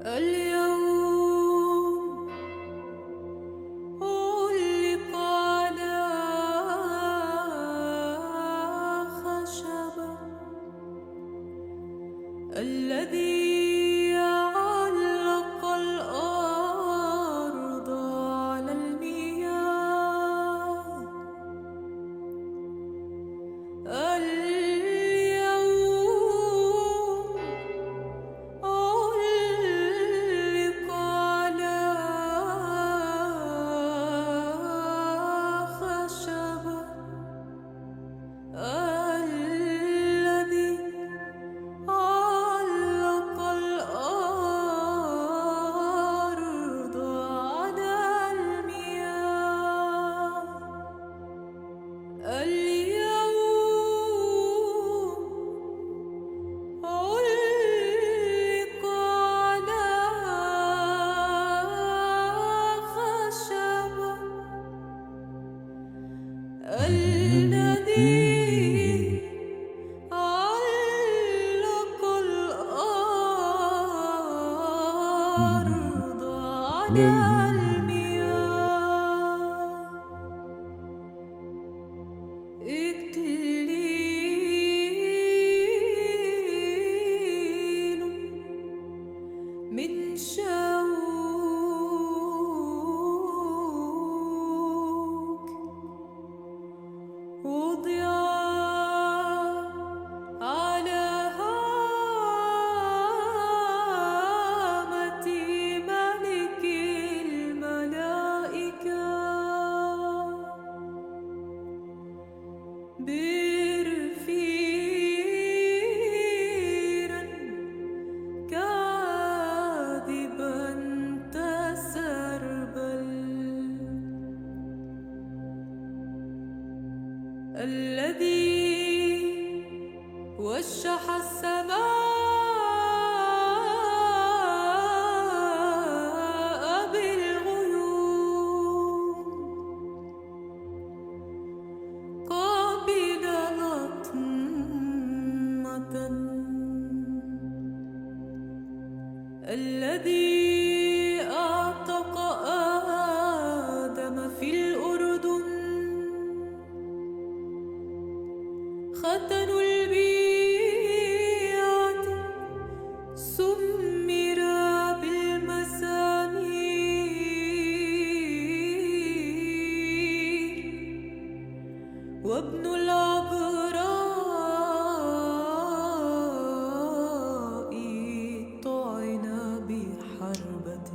اليوم علق على خشبة الذي علق الأرض على المياه اليوم علق على خشبة الذي علق الأرض على المياه اليوم علق على خشبة الذي علق الأرض على المياه إكليل من شوك وضع على هامة ملك الملائكة برفيرا كاذبا تسربل الذي وشح السماء بالغيوم قابل لطمة الذي أعتق آدم في الأردن ختن البيعة سمر بالمزامير وابن العذراء طعن بحربة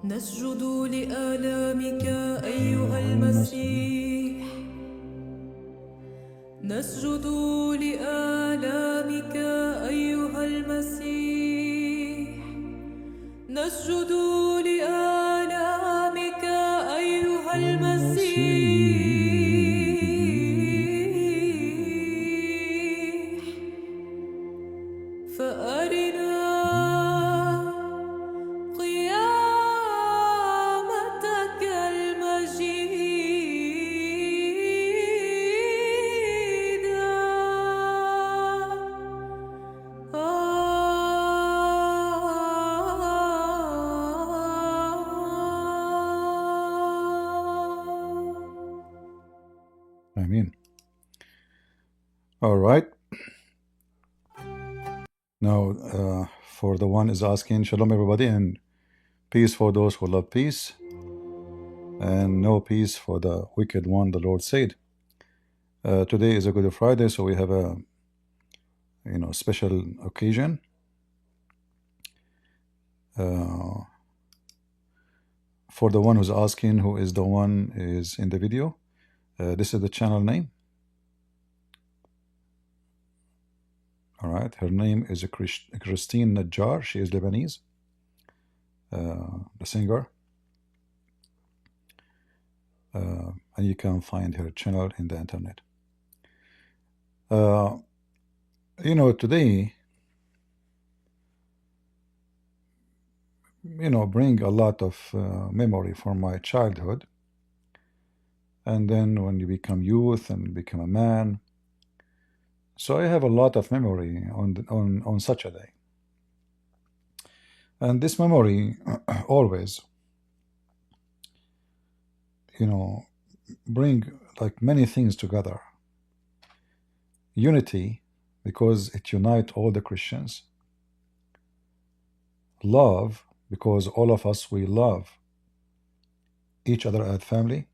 نسجد لآلامك أيها المسيح نسجد لآلامك أيها المسيح نسجد لآلامك أيها المسيح فأرنا قيامتك المجيدة Amen. All right. Now, for the one is asking, Shalom everybody, and peace for those who love peace, and no peace for the wicked one, the Lord said. Today is a Good Friday, so we have a special occasion. For the one who's asking, who is the one is in the video, this is the channel name. All right, her name is Christine Najjar. She is Lebanese, the singer. And you can find her channel in the internet. Today, bring a lot of memory from my childhood. And then when you become youth and become a man, so I have a lot of memory on such a day. And this memory always, bring like many things together. Unity, because it unites all the Christians. Love, because all of us, we love each other as family.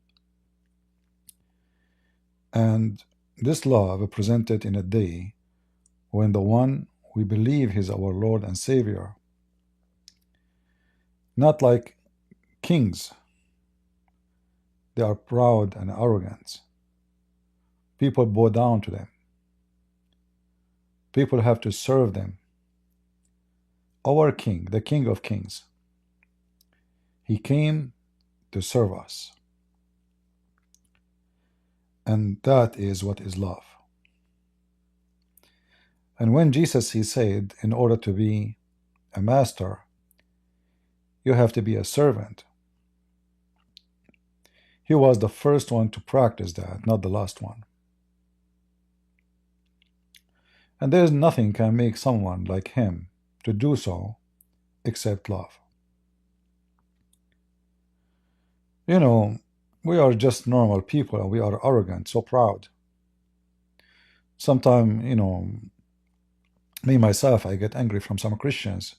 And this love presented in a day when the one we believe is our Lord and Savior, not like kings, they are proud and arrogant. People bow down to them. People have to serve them. Our King, the King of Kings, he came to serve us. And that is what is love. And when Jesus, he said, in order to be a master, you have to be a servant. He was the first one to practice that, not the last one. And there is nothing can make someone like him to do so except love. We are just normal people and we are arrogant, so proud. Sometimes, me myself, I get angry from some Christians.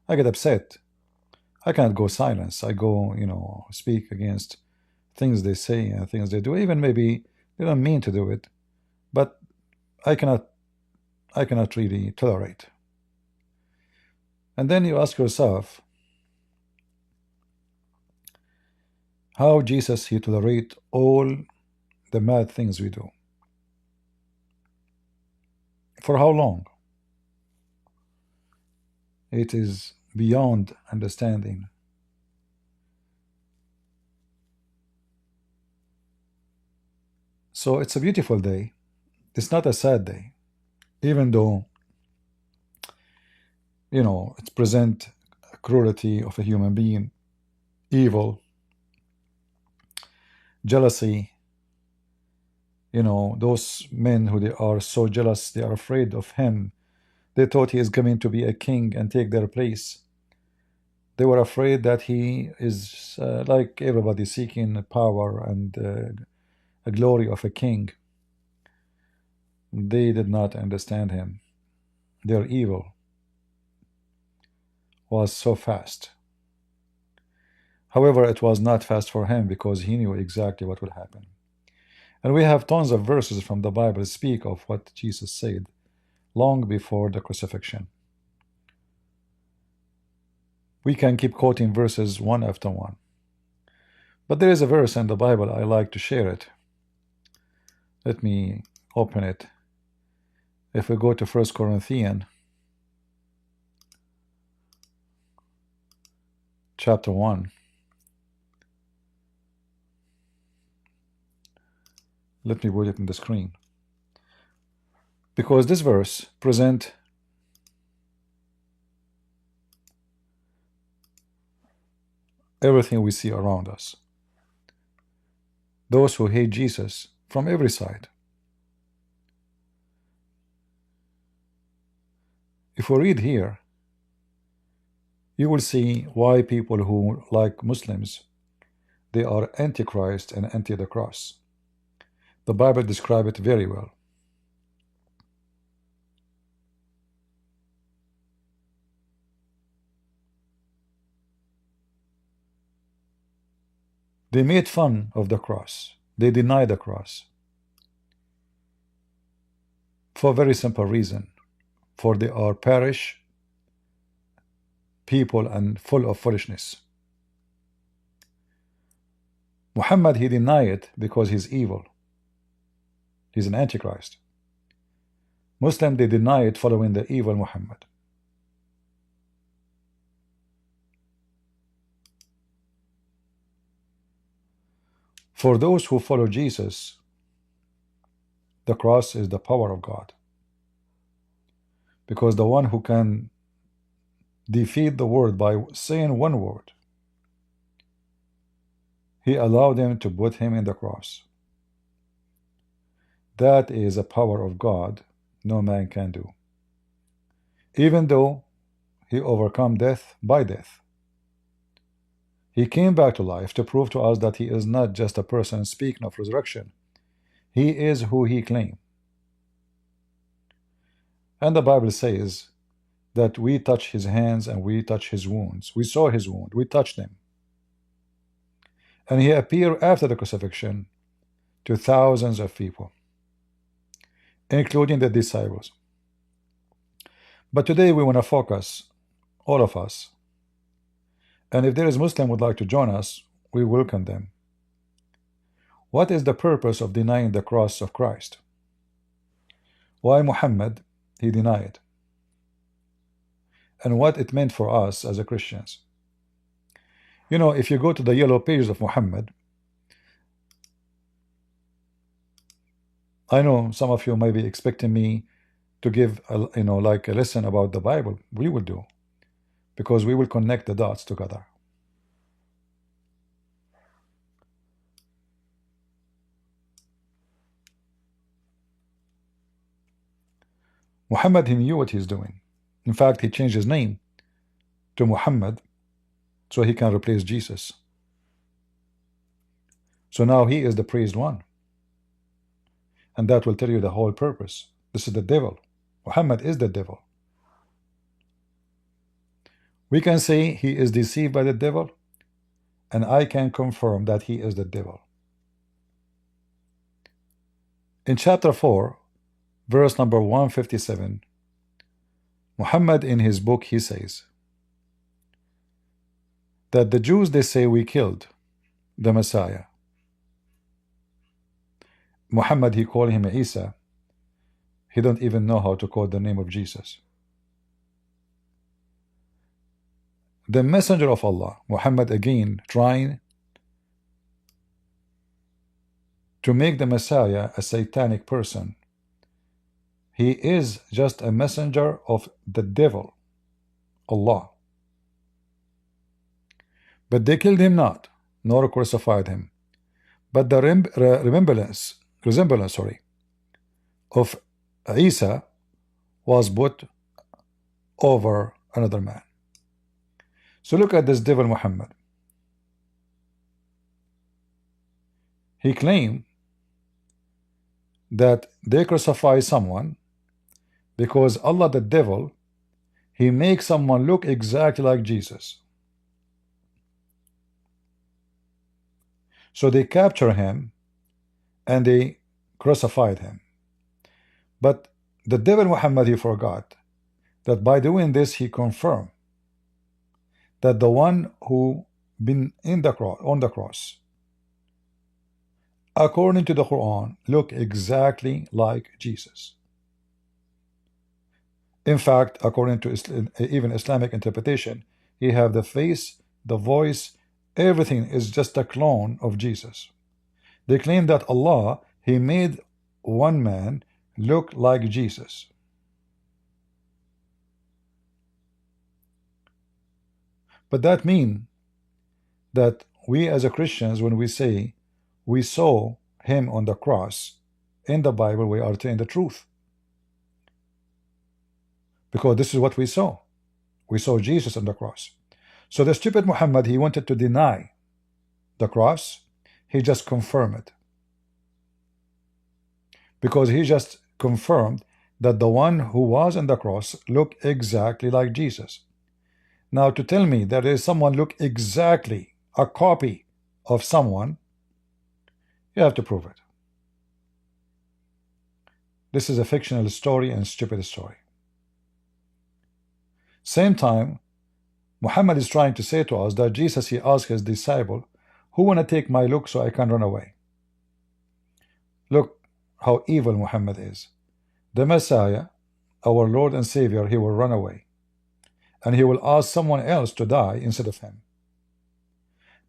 I get upset. I can't go silence. I go, speak against things they say and things they do. Even maybe they don't mean to do it, but I cannot really tolerate. And then you ask yourself, how Jesus, he tolerate all the mad things we do? For how long? It is beyond understanding. So it's a beautiful day. It's not a sad day, even though it present a cruelty of a human being, evil, jealousy. Those men who they are so jealous, they are afraid of him. They thought he is coming to be a king and take their place. They were afraid that he is like everybody seeking power and a glory of a king. They did not understand him. Their evil was so fast. However, it was not fast for him because he knew exactly what would happen. And we have tons of verses from the Bible speak of what Jesus said long before the crucifixion. We can keep quoting verses one after one. But there is a verse in the Bible, I like to share it. Let me open it. If we go to 1 Corinthians chapter 1. Let me put it in the screen. Because this verse presents everything we see around us. Those who hate Jesus from every side. If we read here, you will see why people who like Muslims, they are anti-Christ and anti the cross. The Bible describes it very well. They made fun of the cross. They deny the cross. For a very simple reason. For they are perish people and full of foolishness. Muhammad, he denied it because he's evil. He's an antichrist. Muslim, they deny it following the evil Muhammad. For those who follow Jesus, the cross is the power of God. Because the one who can defeat the world by saying one word, he allowed them to put him in the cross. That is a power of God no man can do. Even though he overcome death by death. He came back to life to prove to us that he is not just a person speaking of resurrection. He is who he claimed. And the Bible says that we touch his hands and we touch his wounds. We saw his wound, we touched them. And he appeared after the crucifixion to thousands of people, including the disciples. But today we want to focus, all of us, and if there is Muslim would like to join us, we welcome them. What is the purpose of denying the cross of Christ? Why Muhammad he denied? And what it meant for us as a Christians. You know, if you go to the yellow pages of Muhammad, I know some of you may be expecting me to give a, like a lesson about the Bible. We will do, because we will connect the dots together. Muhammad, he knew what he's doing. In fact, he changed his name to Muhammad so he can replace Jesus. So now he is the praised one. And that will tell you the whole purpose. This is the devil. Muhammad is the devil. We can say he is deceived by the devil, and I can confirm that he is the devil. In chapter 4, verse number 157, Muhammad in his book he says that the Jews, they say we killed the Messiah. Muhammad, he called him Isa. He don't even know how to call the name of Jesus. The messenger of Allah, Muhammad, again trying to make the Messiah a satanic person. He is just a messenger of the devil, Allah. But they killed him not, nor crucified him. But the resemblance of Isa was put over another man. So look at this devil Muhammad. He claimed that they crucify someone because Allah the devil, he makes someone look exactly like Jesus. So they capture him and they crucified him. But the devil Muhammad, he forgot that by doing this he confirmed that the one who been in the cross, on the cross, according to the Quran, look exactly like Jesus. In fact, according to even Islamic interpretation, he have the face, the voice, everything is just a clone of Jesus. They claim that Allah, he made one man look like Jesus. But that means that we as a Christians, when we say we saw him on the cross, in the Bible we are telling the truth. Because this is what we saw. We saw Jesus on the cross. So the stupid Muhammad, he wanted to deny the cross. He just confirmed it. Because he just confirmed that the one who was on the cross looked exactly like Jesus. Now to tell me that there is someone look exactly a copy of someone, you have to prove it. This is a fictional story and stupid story. Same time, Muhammad is trying to say to us that Jesus, he asked his disciple, who want to take my look so I can run away? Look how evil Muhammad is. The Messiah, our Lord and Savior, he will run away. And he will ask someone else to die instead of him.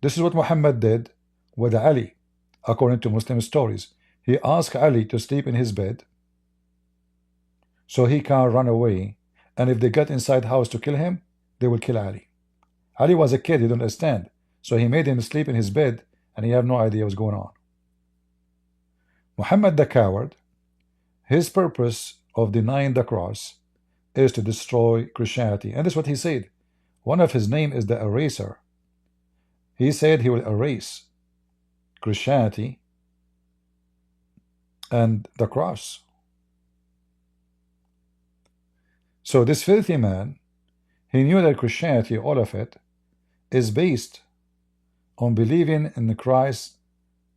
This is what Muhammad did with Ali, according to Muslim stories. He asked Ali to sleep in his bed so he can run away, and if they get inside the house to kill him, they will kill Ali. Ali was a kid, he didn't understand, so he made him sleep in his bed and he had no idea what's going on. Muhammad the coward, his purpose of denying the cross is to destroy Christianity. And that's what he said. One of his name is the eraser. He said he will erase Christianity and the cross. So this filthy man, he knew that Christianity, all of it, is based on believing in Christ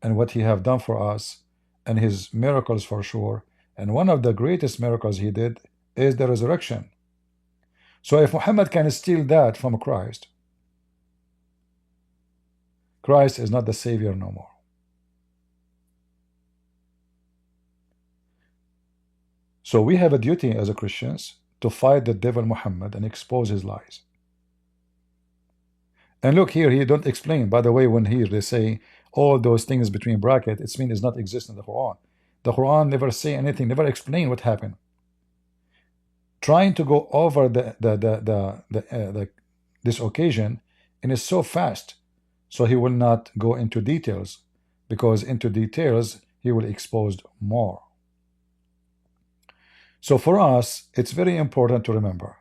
and what he have done for us and his miracles for sure. And one of the greatest miracles he did is the resurrection. So if Muhammad can steal that from Christ, Christ is not the Savior no more. So we have a duty as a Christians to fight the devil Muhammad and expose his lies. And look here, he don't explain. By the way, when here they say all those things between brackets, it means it's not exist in the Quran. The Quran never say anything, never explain what happened. Trying to go over this occasion, and it's so fast, so he will not go into details, because into details he will expose more. So for us, it's very important to remember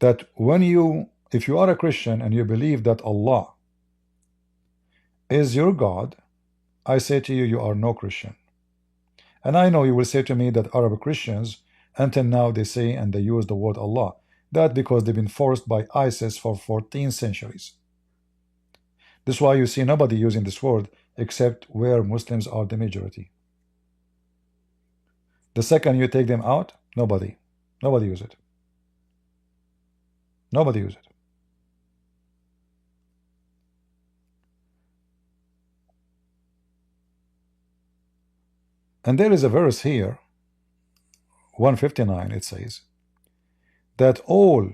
that if you are a Christian and you believe that Allah is your God, I say to you, you are no Christian. And I know you will say to me that Arab Christians, until now they say and they use the word Allah. That because they've been forced by ISIS for 14 centuries. This is why you see nobody using this word except where Muslims are the majority. The second you take them out, nobody use it. Nobody use it. And there is a verse here, 159, it says that all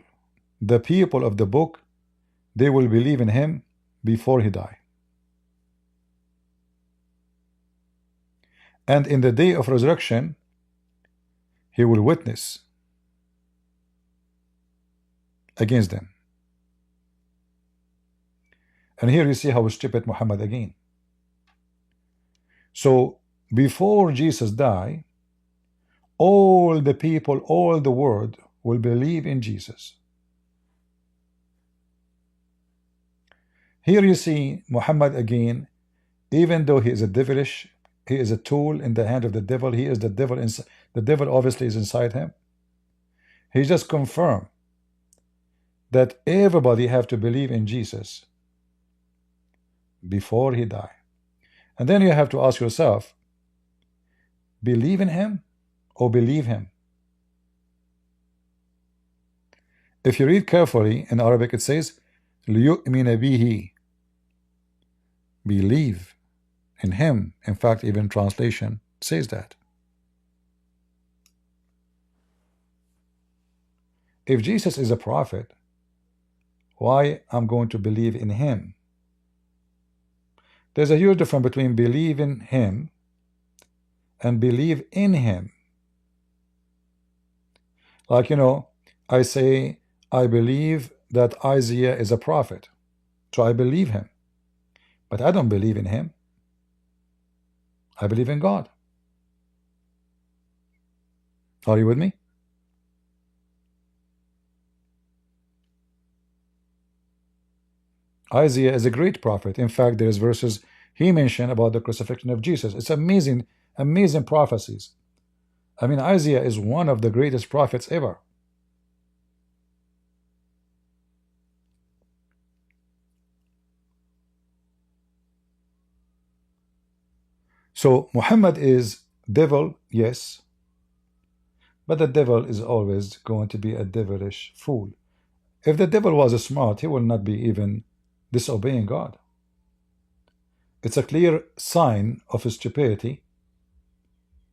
the people of the book, they will believe in him before he die. And in the day of resurrection, he will witness against them. And here you see how stupid Muhammad again. So before Jesus died, all the people, all the world will believe in Jesus. Here you see Muhammad again, even though he is a devilish, he is a tool in the hand of the devil, he is the devil, the devil obviously is inside him. He just confirmed that everybody have to believe in Jesus before he died. And then you have to ask yourself, believe in him or believe him? If you read carefully in Arabic, it says لِيُؤْمِنَ بِهِ, believe in him. In fact, even translation says that. If Jesus is a prophet, why I'm going to believe in him? There's a huge difference between believe in him and believe in him. Like, you know, I say I believe that Isaiah is a prophet, so I believe him, but I don't believe in him. I believe in God. Are you with me? Isaiah is a great prophet. In fact, there is verses he mentioned about the crucifixion of Jesus. It's amazing, amazing prophecies. I mean, Isaiah is one of the greatest prophets ever. So Muhammad is devil, yes, but the devil is always going to be a devilish fool. If the devil was smart, he will not be even disobeying God. It's a clear sign of stupidity,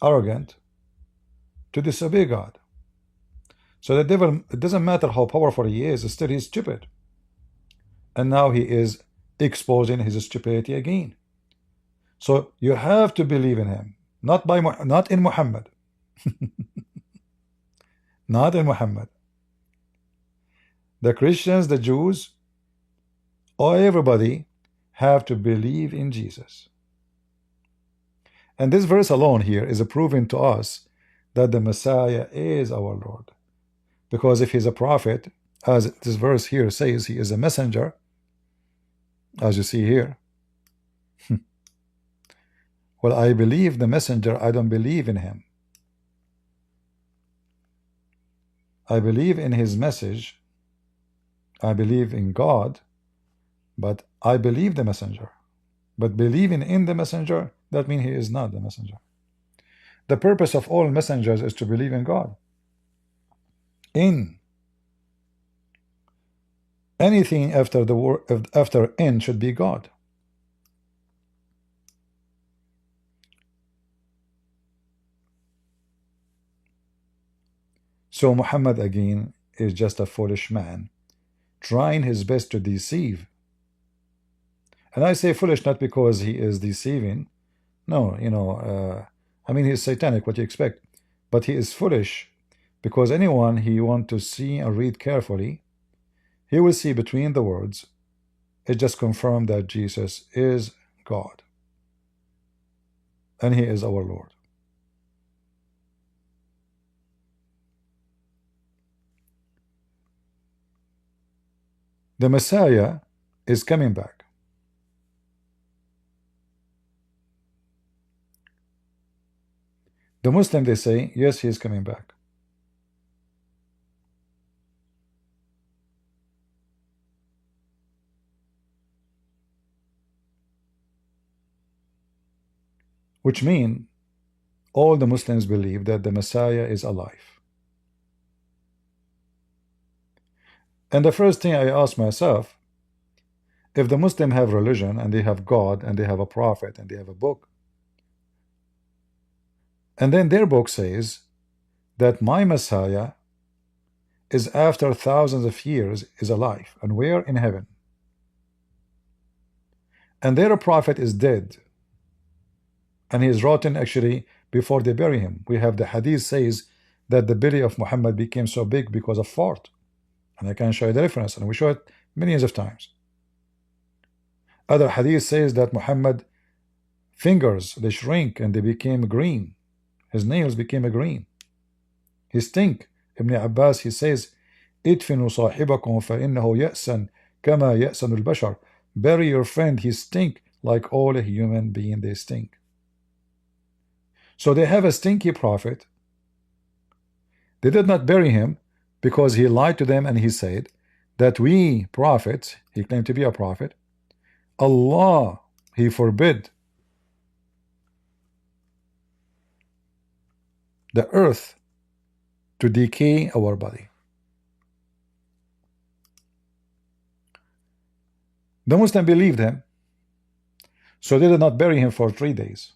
arrogant, to disobey God. So the devil, it doesn't matter how powerful he is, still he's stupid. And now he is exposing his stupidity again. So you have to believe in him, not in Muhammad. Not in Muhammad. The Christians, the Jews, or everybody have to believe in Jesus. And this verse alone here is proving to us that the Messiah is our Lord. Because if he's a prophet, as this verse here says, he is a messenger, as you see here. Well, I believe the messenger, I don't believe in him. I believe in his message, I believe in God, but I believe the messenger. But believing in the messenger, that means he is not the messenger. The purpose of all messengers is to believe in God. In anything after the word, after in, should be God. So Muhammad again is just a foolish man trying his best to deceive. And I say foolish not because he is deceiving. No, I mean, he's satanic, what you expect. But he is foolish because anyone he want to see and read carefully, he will see between the words, it just confirmed that Jesus is God. And he is our Lord. The Messiah is coming back. The Muslim, they say, yes, he is coming back. Which means all the Muslims believe that the Messiah is alive. And the first thing I ask myself, if the Muslims have religion and they have God and they have a prophet and they have a book, and then their book says that my Messiah is after thousands of years is alive and we're in heaven, and their prophet is dead and he is rotten actually before they bury him. We have the hadith says that the belly of Muhammad became so big because of fart, and I can show you the reference, and we show it millions of times. Other hadith says that Muhammad fingers, they shrink and they became green. His nails became green. He stink. Ibn Abbas, he says, idfinu sahibakum fa innahu ya'san kama ya'san al-bashar. Bury your friend, he stink like all a human being, they stink. So they have a stinky prophet. They did not bury him because he lied to them and he said that we prophets, he claimed to be a prophet, Allah, he forbid the earth to decay our body. The Muslim believed him, so they did not bury him for 3 days.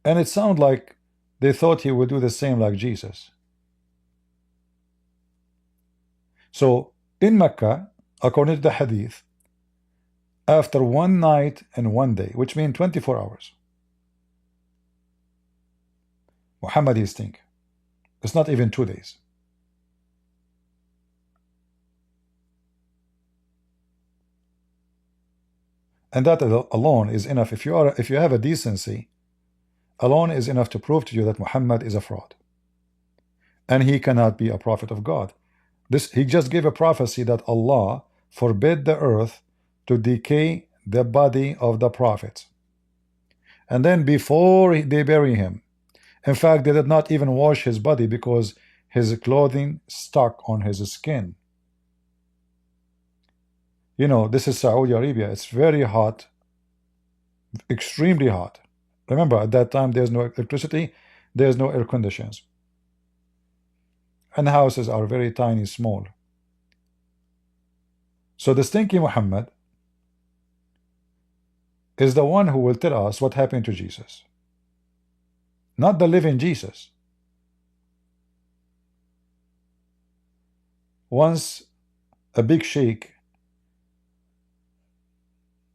And it sounded like they thought he would do the same like Jesus. So in Mecca, according to the hadith, after 1 night and 1 day, which means 24 hours, Muhammad he stink. It's not even 2 days. And that alone is enough. If you have a decency, alone is enough to prove to you that Muhammad is a fraud, and he cannot be a prophet of God. He just gave a prophecy that Allah forbid the earth to decay the body of the prophets. And then before they bury him, in fact, they did not even wash his body because his clothing stuck on his skin. You know, this is Saudi Arabia. It's very hot, extremely hot. Remember, at that time, there's no electricity, there's no air conditions. And houses are very tiny, small. So the stinky Muhammad is the one who will tell us what happened to Jesus, not the living Jesus. Once a big sheikh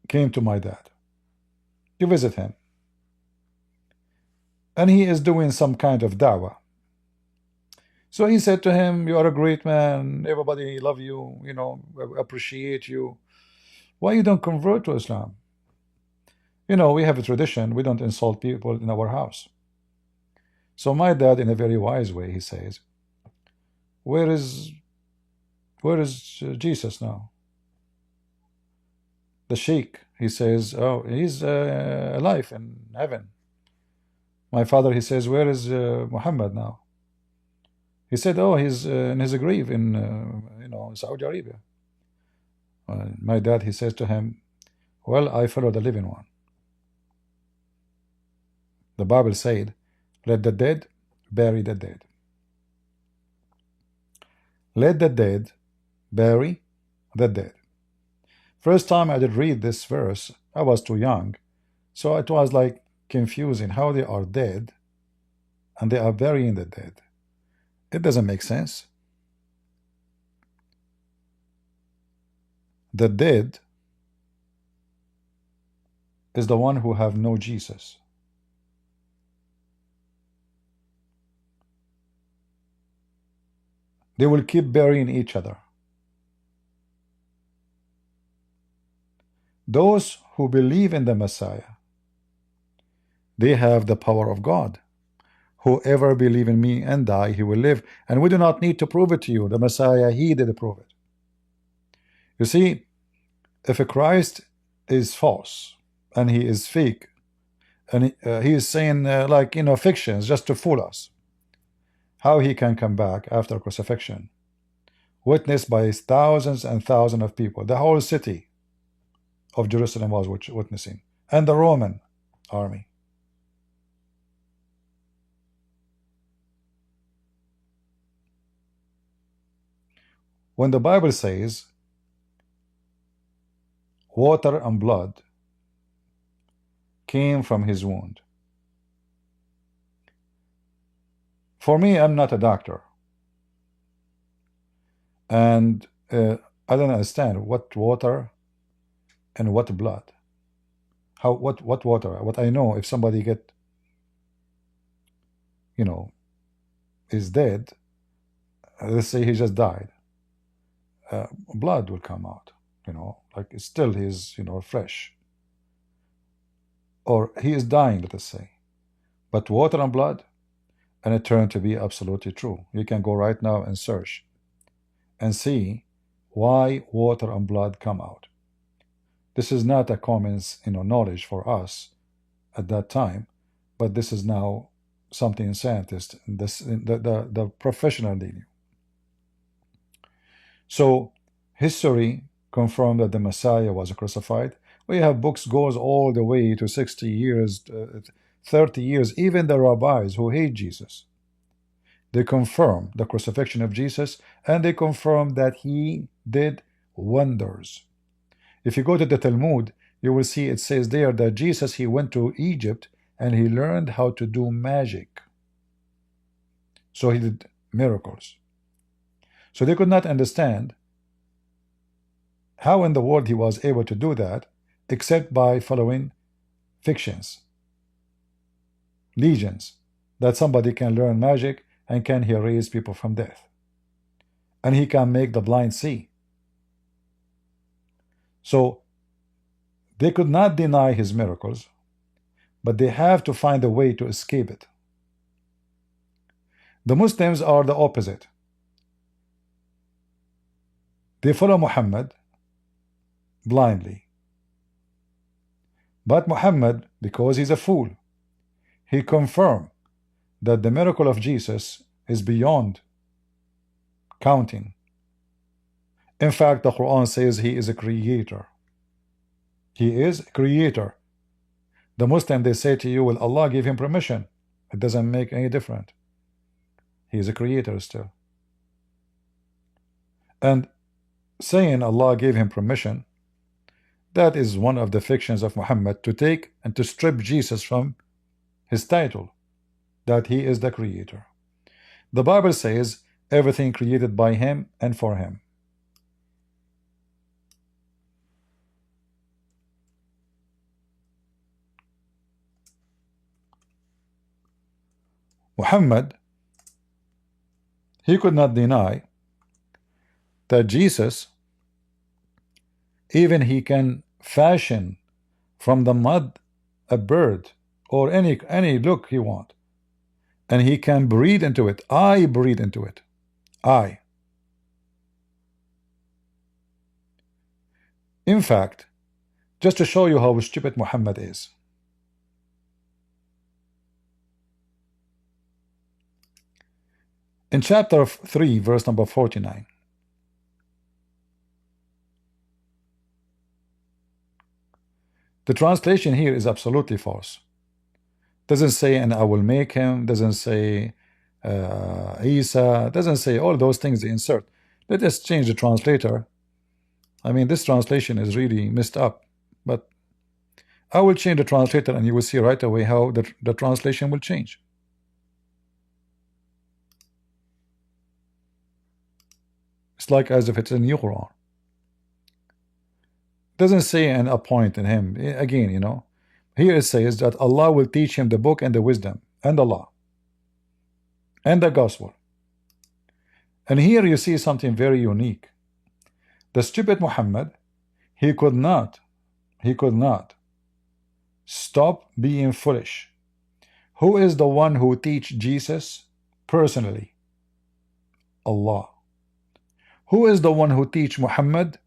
came to my dad to visit him, and he is doing some kind of dawah. So he said to him, you are a great man, everybody love you, appreciate you. Why you don't convert to Islam? You know, we have a tradition, we don't insult people in our house. So my dad, in a very wise way, he says, where is Jesus now? The sheikh, he says, oh, he's alive in heaven. My father, he says, where is Muhammad now? He said, oh, he's in his grave in Saudi Arabia. My dad, he says to him, well, I follow the living one. The Bible said, let the dead bury the dead. Let the dead bury the dead. First time I did read this verse, I was too young, so it was like confusing how they are dead and they are burying the dead. It doesn't make sense. The dead is the one who have no Jesus. They will keep burying each other. Those who believe in the Messiah, they have the power of God. Whoever believe in me and die, he will live. And we do not need to prove it to you. The Messiah, he did prove it. You see, if a Christ is false and he is fake and he is saying fictions just to fool us, how he can come back after crucifixion, witnessed by thousands and thousands of people? The whole city of Jerusalem was witnessing, and the Roman army. When the Bible says water and blood came from his wound, for me, I'm not a doctor, and I don't understand what water and what blood. What water? What I know, if somebody is dead, let's say he just died, blood will come out, like still he's fresh, or he is dying, let us say. But water and blood, and it turned to be absolutely true. You can go right now and search and see why water and blood come out. This is not a common knowledge for us at that time, but this is now something scientists, the professional knew. So history confirmed that the Messiah was crucified. We have books goes all the way to 60 years, 30 years. Even the rabbis who hate Jesus, they confirm the crucifixion of Jesus, and they confirm that he did wonders. If you go to the Talmud, you will see it says there that Jesus, he went to Egypt and he learned how to do magic. So he did miracles. So they could not understand how in the world he was able to do that, except by following fictions, legends, that somebody can learn magic and can he raise people from death, and he can make the blind see. So they could not deny his miracles, but they have to find a way to escape it. The Muslims are the opposite. They follow Muhammad blindly. But Muhammad, because he's a fool, he confirmed that the miracle of Jesus is beyond counting. In fact, the Quran says he is a creator. He is a creator. The Muslim, they say to you, will Allah give him permission? It doesn't make any difference. He is a creator still. And saying Allah gave him permission, that is one of the fictions of Muhammad, to take and to strip Jesus from his title, that he is the creator. The Bible says everything created by him and for him. Muhammad, he could not deny that Jesus, even he can fashion from the mud a bird or any look he want, and he can breathe into it. I breathe into it. I. In fact, just to show you how stupid Muhammad is. In chapter 3, verse number 49. The translation here is absolutely false. Doesn't say, and I will make him. Doesn't say Isa. Doesn't say all those things they insert. Let us change the translator. I mean, this translation is really messed up. But I will change the translator, and you will see right away how the translation will change. It's like as if it's a new Quran. Doesn't say and appoint in him. Again, you know, here it says that Allah will teach him the book and the wisdom and the law and the gospel. And here you see something very unique. The stupid Muhammad, he could not stop being foolish. Who is the one who teach Jesus personally? Allah. Who is the one who teach Muhammad?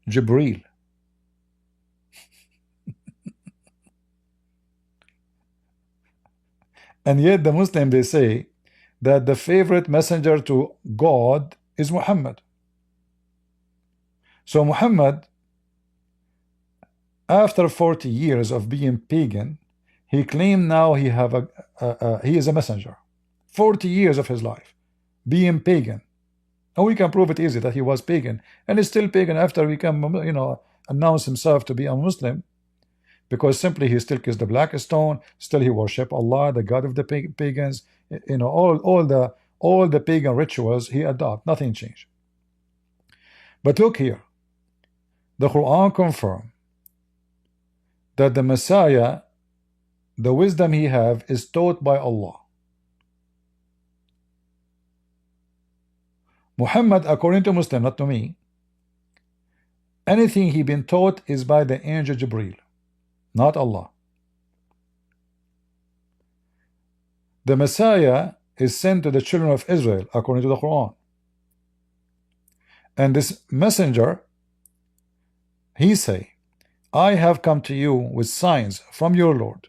Jibreel. And yet the Muslim, they say that the favorite messenger to God is Muhammad. So Muhammad, after 40 years of being pagan, he claimed now he is a messenger. 40 years of his life being pagan. And we can prove it easy that he was pagan, and he's still pagan after he can, you know, announce himself to be a Muslim, because simply he still kissed the black stone, still he worship Allah, the God of the pagans, you know, all the pagan rituals he adopt, nothing changed. But look here, the Quran confirms that the Messiah, the wisdom he have, is taught by Allah. Muhammad, according to Muslim, not to me, anything he been taught is by the angel Jibreel, not Allah. The Messiah is sent to the children of Israel according to the Quran, and this messenger, he say, I have come to you with signs from your Lord.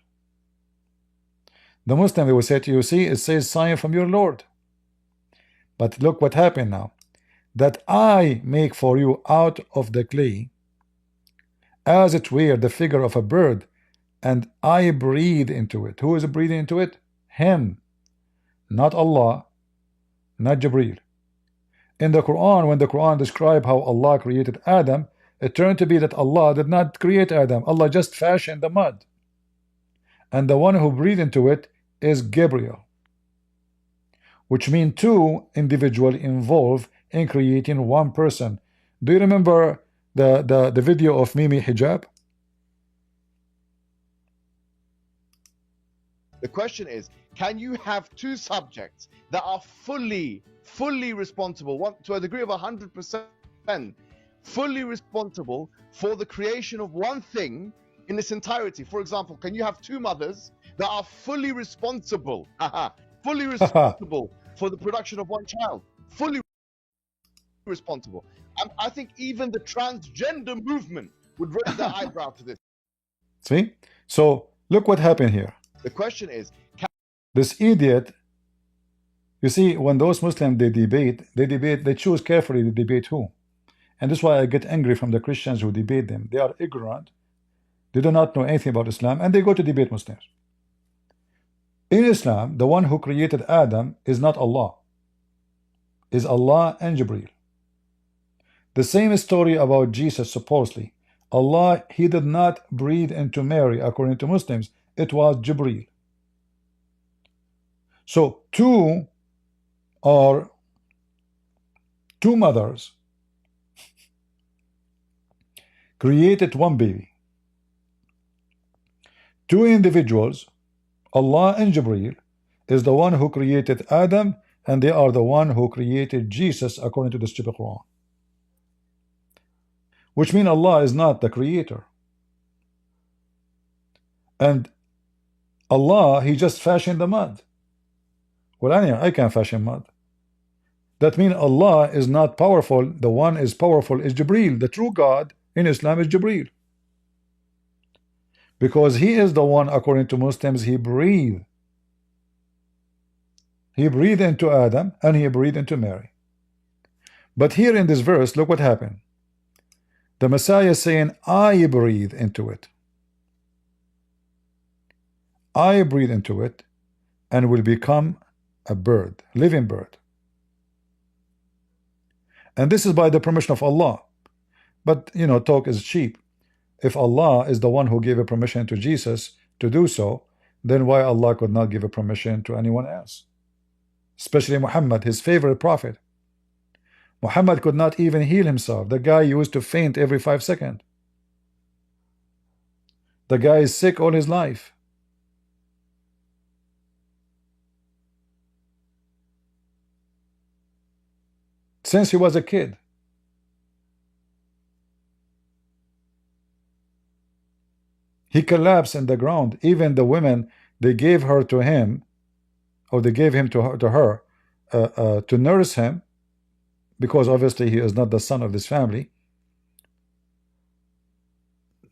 The Muslim, they will say to you, see, it says sign from your Lord. But look what happened now. That I make for you out of the clay, as it were the figure of a bird, and I breathe into it. Who is breathing into it? Him. Not Allah, not Jibreel. In the Quran, when the Quran describes how Allah created Adam, it turned to be that Allah did not create Adam. Allah just fashioned the mud. And the one who breathed into it is Gabriel, which means two individuals involved in creating one person. Do you remember the video of Mimi Hijab? The question is, can you have two subjects that are fully responsible, one to a degree of 100%, fully responsible for the creation of one thing in its entirety? For example, can you have two mothers that are fully responsible, fully responsible for the production of one child, fully responsible? I think even the transgender movement would raise their eyebrow to this. See? So look what happened here. The question is, this idiot, you see, when those Muslims they debate, they choose carefully to debate who. And that's why I get angry from the Christians who debate them. They are ignorant, they do not know anything about Islam, and they go to debate Muslims. In Islam, the one who created Adam is not Allah, is Allah and Jibreel. The same story about Jesus, supposedly. Allah, he did not breathe into Mary, according to Muslims. It was Jibreel. So two mothers created one baby. Two individuals, Allah and Jibreel, is the one who created Adam, and they are the one who created Jesus, according to the stupid Quran. Which means Allah is not the creator. And Allah, He just fashioned the mud. Well, I can fashion mud. That means Allah is not powerful. The one is powerful is Jibreel. The true God in Islam is Jibreel. Because he is the one, according to Muslims, he breathed. He breathed into Adam and he breathed into Mary. But here in this verse, look what happened. The Messiah is saying, I breathe into it. I breathe into it and will become a bird, living bird. And this is by the permission of Allah. But, you know, talk is cheap. If Allah is the one who gave a permission to Jesus to do so, then why Allah could not give a permission to anyone else? Especially Muhammad, his favorite prophet. Muhammad could not even heal himself. The guy used to faint every 5 seconds. The guy is sick all his life. Since he was a kid. He collapsed in the ground. Even the women, they gave her to him, or they gave him to her to nurse him, because obviously he is not the son of this family.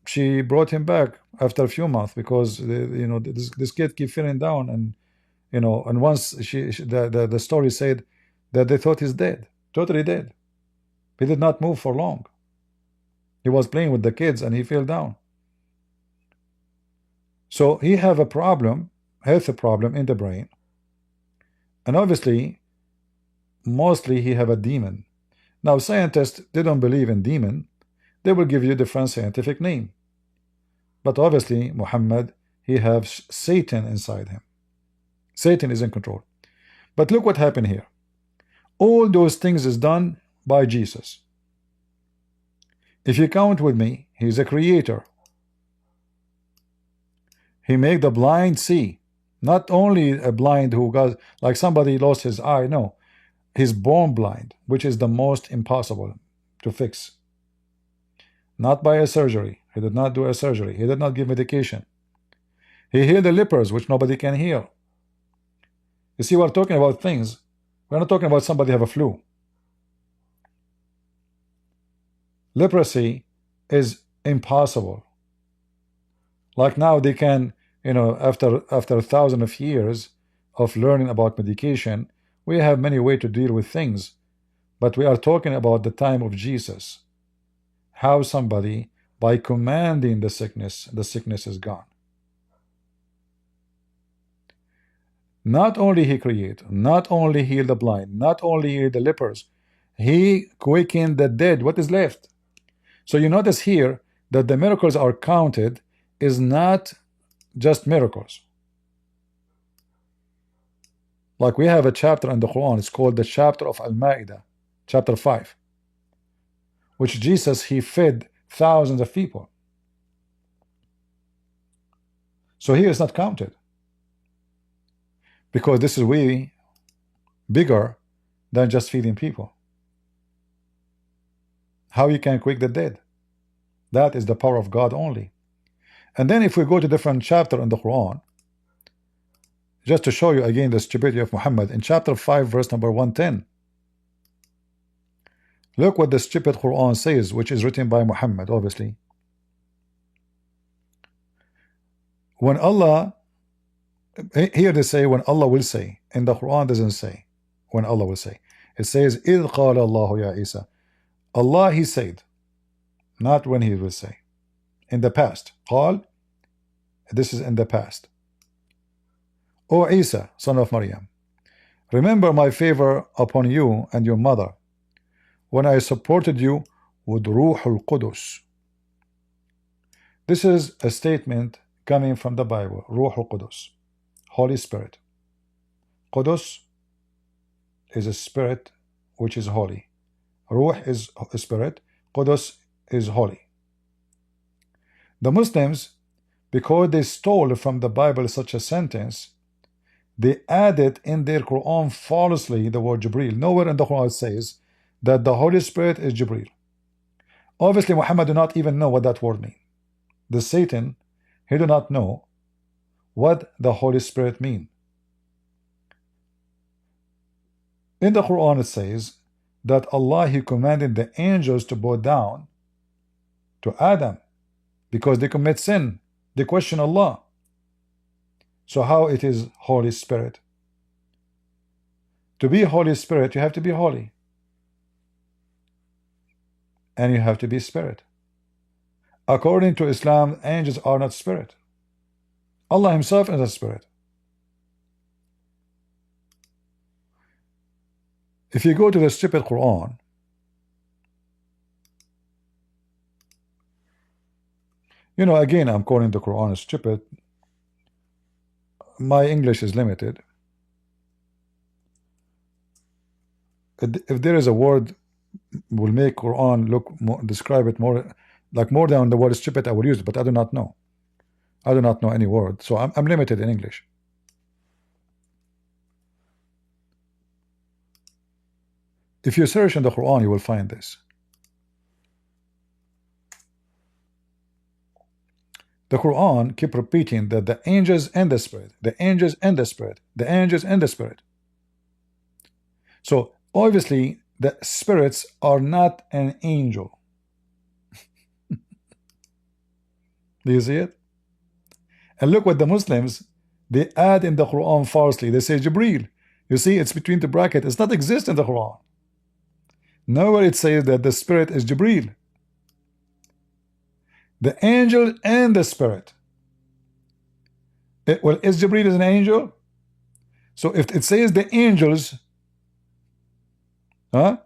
She brought him back after a few months because you know, this kid keep feeling down, and you know, and once the story said that they thought he's dead, totally dead. He did not move for long. He was playing with the kids and he fell down. So he have a problem, health problem in the brain, and obviously mostly he have a demon. Now scientists, they don't believe in demon. They will give you different scientific name. But obviously Muhammad, he has Satan inside him. Satan is in control. But look what happened here. All those things is done by Jesus. If you count with me, he's a creator. He made the blind see. Not only a blind who got, like somebody lost his eye, no. He's born blind, which is the most impossible to fix. Not by a surgery. He did not do a surgery. He did not give medication. He healed the lepers, which nobody can heal. You see, we're talking about things. We're not talking about somebody have a flu. Leprosy is impossible. Like now they can, you know, after 1,000 of years of learning about medication, we have many ways to deal with things. But we are talking about the time of Jesus. How somebody, by commanding the sickness is gone. Not only he created, not only healed the blind, not only healed the lepers, he quickened the dead. What is left? So you notice here that the miracles are counted is not just miracles. Like we have a chapter in the Quran, it's called the chapter of Al-Ma'idah, chapter 5, which Jesus, he fed thousands of people. So here it's not counted, because this is way bigger than just feeding people. How you can quick the dead? That is the power of God only. And then if we go to different chapter in the Quran, just to show you again the stupidity of Muhammad, in chapter 5 verse number 110, look what the stupid Quran says, which is written by Muhammad, obviously. When Allah, here they say when Allah will say, and the Quran doesn't say when Allah will say. It says إِذْ قَالَ اللَّهُ يَا Isa. Allah, he said, not when he will say. In the past. قال, this is in the past. O Isa, son of Maryam, remember my favor upon you and your mother, when I supported you with Ruhul Qudus. This is a statement coming from the Bible. Ruhul Qudus, Holy Spirit. Qudus is a spirit which is holy. Ruh is a spirit. Qudus is holy. The Muslims, because they stole from the Bible such a sentence, they added in their Quran falsely the word Jibreel. Nowhere in the Quran it says that the Holy Spirit is Jibreel. Obviously Muhammad do not even know what that word means. The Satan, he do not know what the Holy Spirit mean. In the Quran it says that Allah, He commanded the angels to bow down to Adam because they commit sin. They question Allah. So how it is Holy Spirit? To be Holy Spirit, you have to be holy. And you have to be spirit. According to Islam, angels are not spirit. Allah Himself is a spirit. If you go to the stupid Quran, you know, again, I'm calling the Quran stupid. My English is limited. If there is a word will make Quran look more, describe it more, like more than the word stupid, I will use it, but I do not know. I do not know any word, so I'm limited in English. If you search in the Quran, you will find this. The Quran keep repeating that the angels and the spirit, the angels and the spirit, the angels and the spirit. So obviously the spirits are not an angel. Do you see it? And look what the Muslims, they add in the Quran falsely. They say Jibreel. You see, it's between the bracket. It's not exist in the Quran. Nowhere it says that the spirit is Jibreel. The angel and the spirit. Well, is Jibreel is an angel? So if it says the angels, Jibreel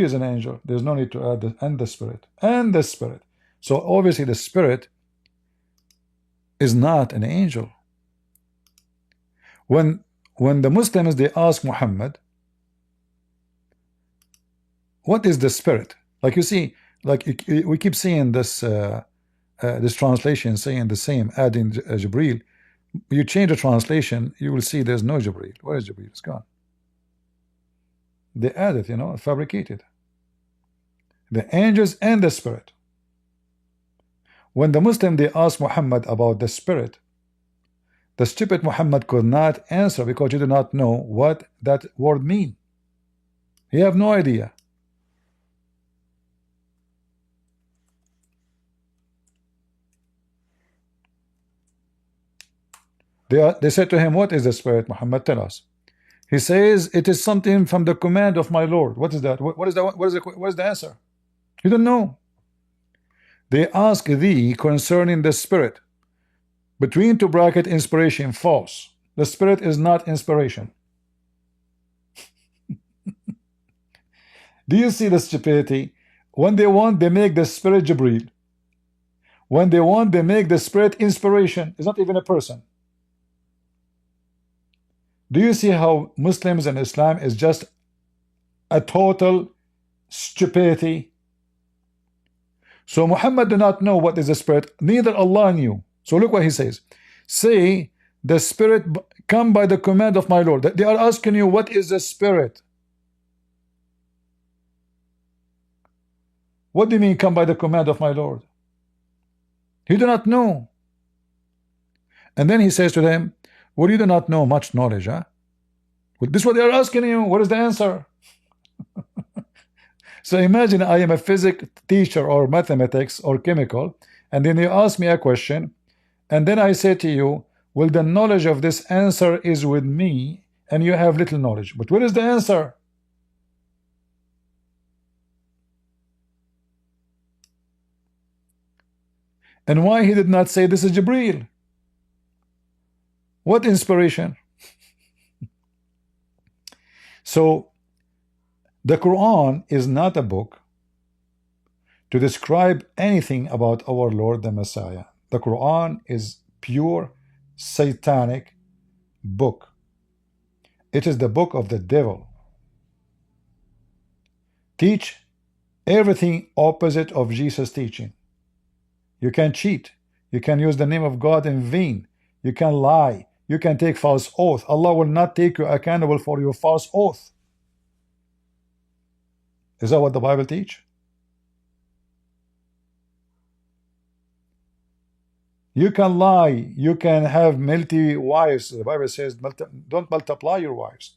is an angel. There's no need to add the and the spirit. And the spirit. So obviously the spirit is not an angel. When the Muslims, they ask Muhammad, what is the spirit? Like you see, like we keep seeing this this translation saying the same, adding Jibreel. You change the translation, you will see there's no Jibreel. Where is Jibreel? It's gone. They added, you know, fabricated. The angels and the spirit. When the Muslim, they asked Muhammad about the spirit, the stupid Muhammad could not answer because he did not know what that word mean. He have no idea. They said to him, what is the spirit, Muhammad? Tell us. He says, it is something from the command of my Lord. What is that? What is that? What is the answer? You don't know. They ask thee concerning the spirit. Between two bracket, inspiration, false. The spirit is not inspiration. Do you see the stupidity? When they want, they make the spirit Jibreel. When they want, they make the spirit inspiration. It's not even a person. Do you see how Muslims and Islam is just a total stupidity? So Muhammad did not know what is the spirit, neither Allah knew. So look what he says. Say, the spirit come by the command of my Lord. They are asking you, what is the spirit? What do you mean come by the command of my Lord? He do not know. And then he says to them, well, you do not know much knowledge, huh? Well, this is what they are asking you. What is the answer? So imagine I am a physics teacher or mathematics or chemical, and then you ask me a question, and then I say to you, well, the knowledge of this answer is with me, and you have little knowledge. But what is the answer? And why he did not say this is Jibreel? What inspiration? So the Quran is not a book to describe anything about our Lord the Messiah. The Quran is pure satanic book. It is the book of the devil. Teach everything opposite of Jesus' teaching. You can cheat. You can use the name of God in vain. You can lie. You can take false oath. Allah will not take you accountable for your false oath. Is that what the Bible teach? You can lie. You can have multi wives. The Bible says, don't multiply your wives.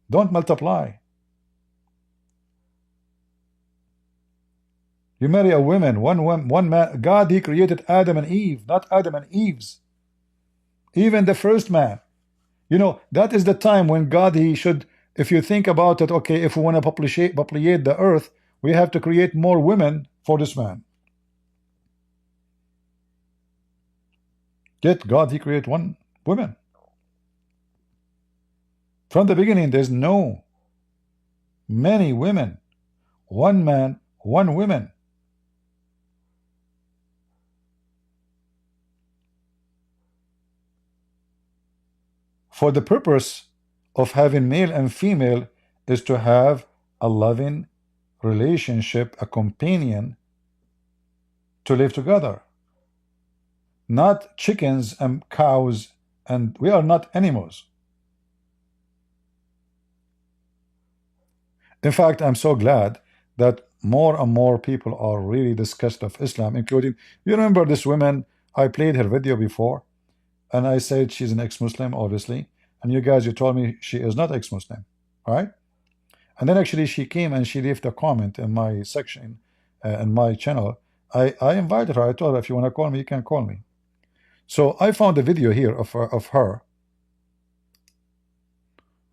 Don't multiply. You marry a woman, one man. God, He created Adam and Eve, not Adam and Eve's. Even the first man. You know, that is the time when God, He should, if you think about it, okay, if we want to populate the earth, we have to create more women for this man. Yet God, He created one woman. From the beginning, there's no many women. One man, one woman. For the purpose of having male and female is to have a loving relationship, a companion to live together. Not chickens and cows, and we are not animals. In fact, I'm so glad that more and more people are really disgusted of Islam, including, you remember this woman, I played her video before, and I said she's an ex-Muslim, obviously, and you guys, you told me she is not ex-Muslim, right? And then actually she came and she left a comment in my section, in my channel. I invited her, I told her, if you want to call me, you can call me. So I found a video here of her.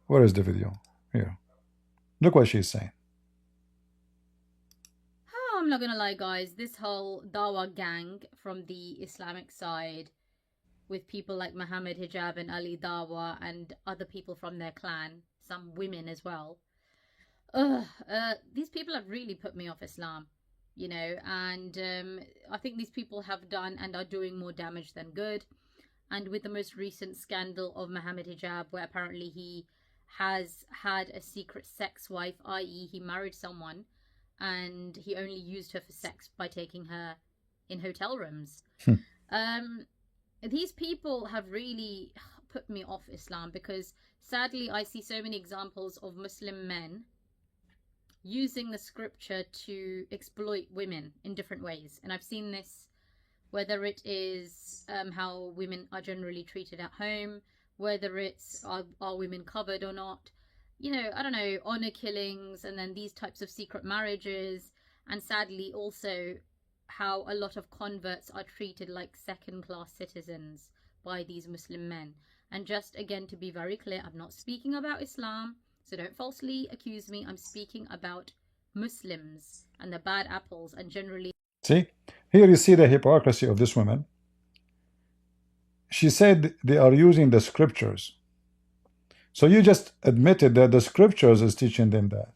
Where is the video? Here. Look what she's saying. I'm not gonna lie, guys, this whole Dawah gang from the Islamic side, with people like Mohammed, Hijab and Ali Dawah and other people from their clan, some women as well, these people have really put me off Islam, you know, and I think these people have done and are doing more damage than good. And with the most recent scandal of Mohammed Hijab, where apparently he has had a secret sex wife, i.e. he married someone and he only used her for sex by taking her in hotel rooms. These people have really put me off Islam, because sadly I see so many examples of Muslim men using the scripture to exploit women in different ways. And I've seen this, whether it is how women are generally treated at home, whether it's are women covered or not, you know, I don't know, honor killings, and then these types of secret marriages, and sadly also how a lot of converts are treated like second-class citizens by these Muslim men. And just again, to be very clear, I'm not speaking about Islam, so don't falsely accuse me. I'm speaking about Muslims and the bad apples, and generally. See, here you see the hypocrisy of this woman. She said they are using the scriptures. So you just admitted that the scriptures is teaching them that.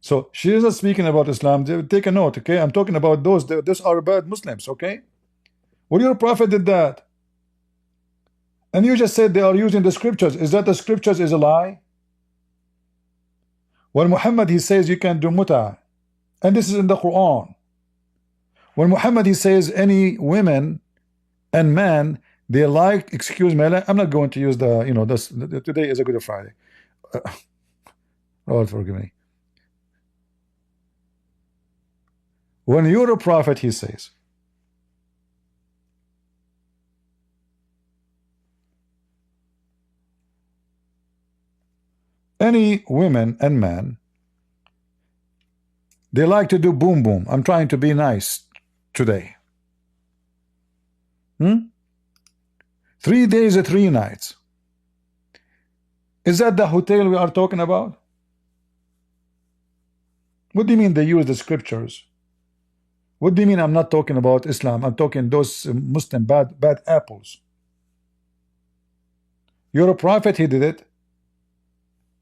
So she is not speaking about Islam. Take a note, okay? I'm talking about those. Those are bad Muslims, okay? Well, your prophet did that. And you just said they are using the scriptures. Is that the scriptures is a lie? When Muhammad, he says you can do muta. And this is in the Quran. When Muhammad, he says any women and man, they like, excuse me, I'm not going to use the, you know, this, today is a Good Friday. Lord forgive me. When you're a prophet, he says, any women and man, they like to do boom boom. I'm trying to be nice today. 3 days and 3 nights. Is that the hotel we are talking about? What do you mean they use the scriptures? What do you mean I'm not talking about Islam? I'm talking those Muslim bad apples. You're a prophet, he did it.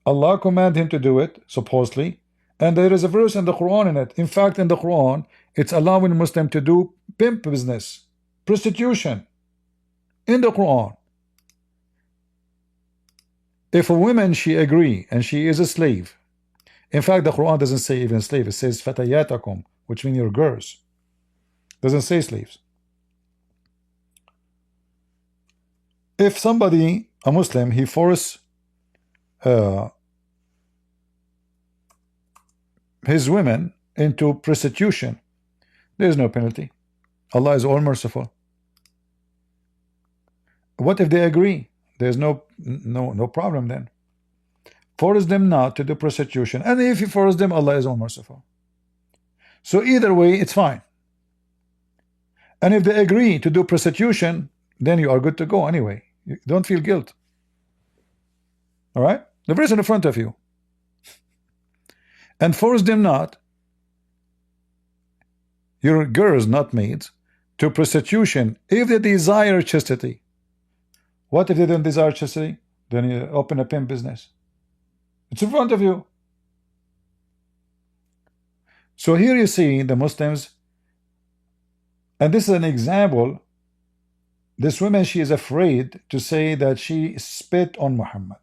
Allah commanded him to do it, supposedly. And there is a verse in the Quran in it. In fact, in the Quran, it's allowing Muslim to do pimp business, prostitution. In the Quran. If a woman, she agree, and she is a slave. In fact, the Quran doesn't say even slave. It says fatayatakum, which means your girls. Doesn't say slaves. If somebody, a Muslim, he force his women into prostitution, There is no penalty. Allah is all merciful. What if they agree? There's no problem then. Force them not to do prostitution, and if you force them, Allah is all merciful. So either way, it's fine. And if they agree to do prostitution, then you are good to go anyway. You don't feel guilt. All right? The verse in front of you. And force them not, your girls, not maids, to prostitution if they desire chastity. What if they don't desire chastity? Then you open a pimp business. It's in front of you. So here you see the Muslims, and this is an example. This woman, she is afraid to say that she spit on Muhammad.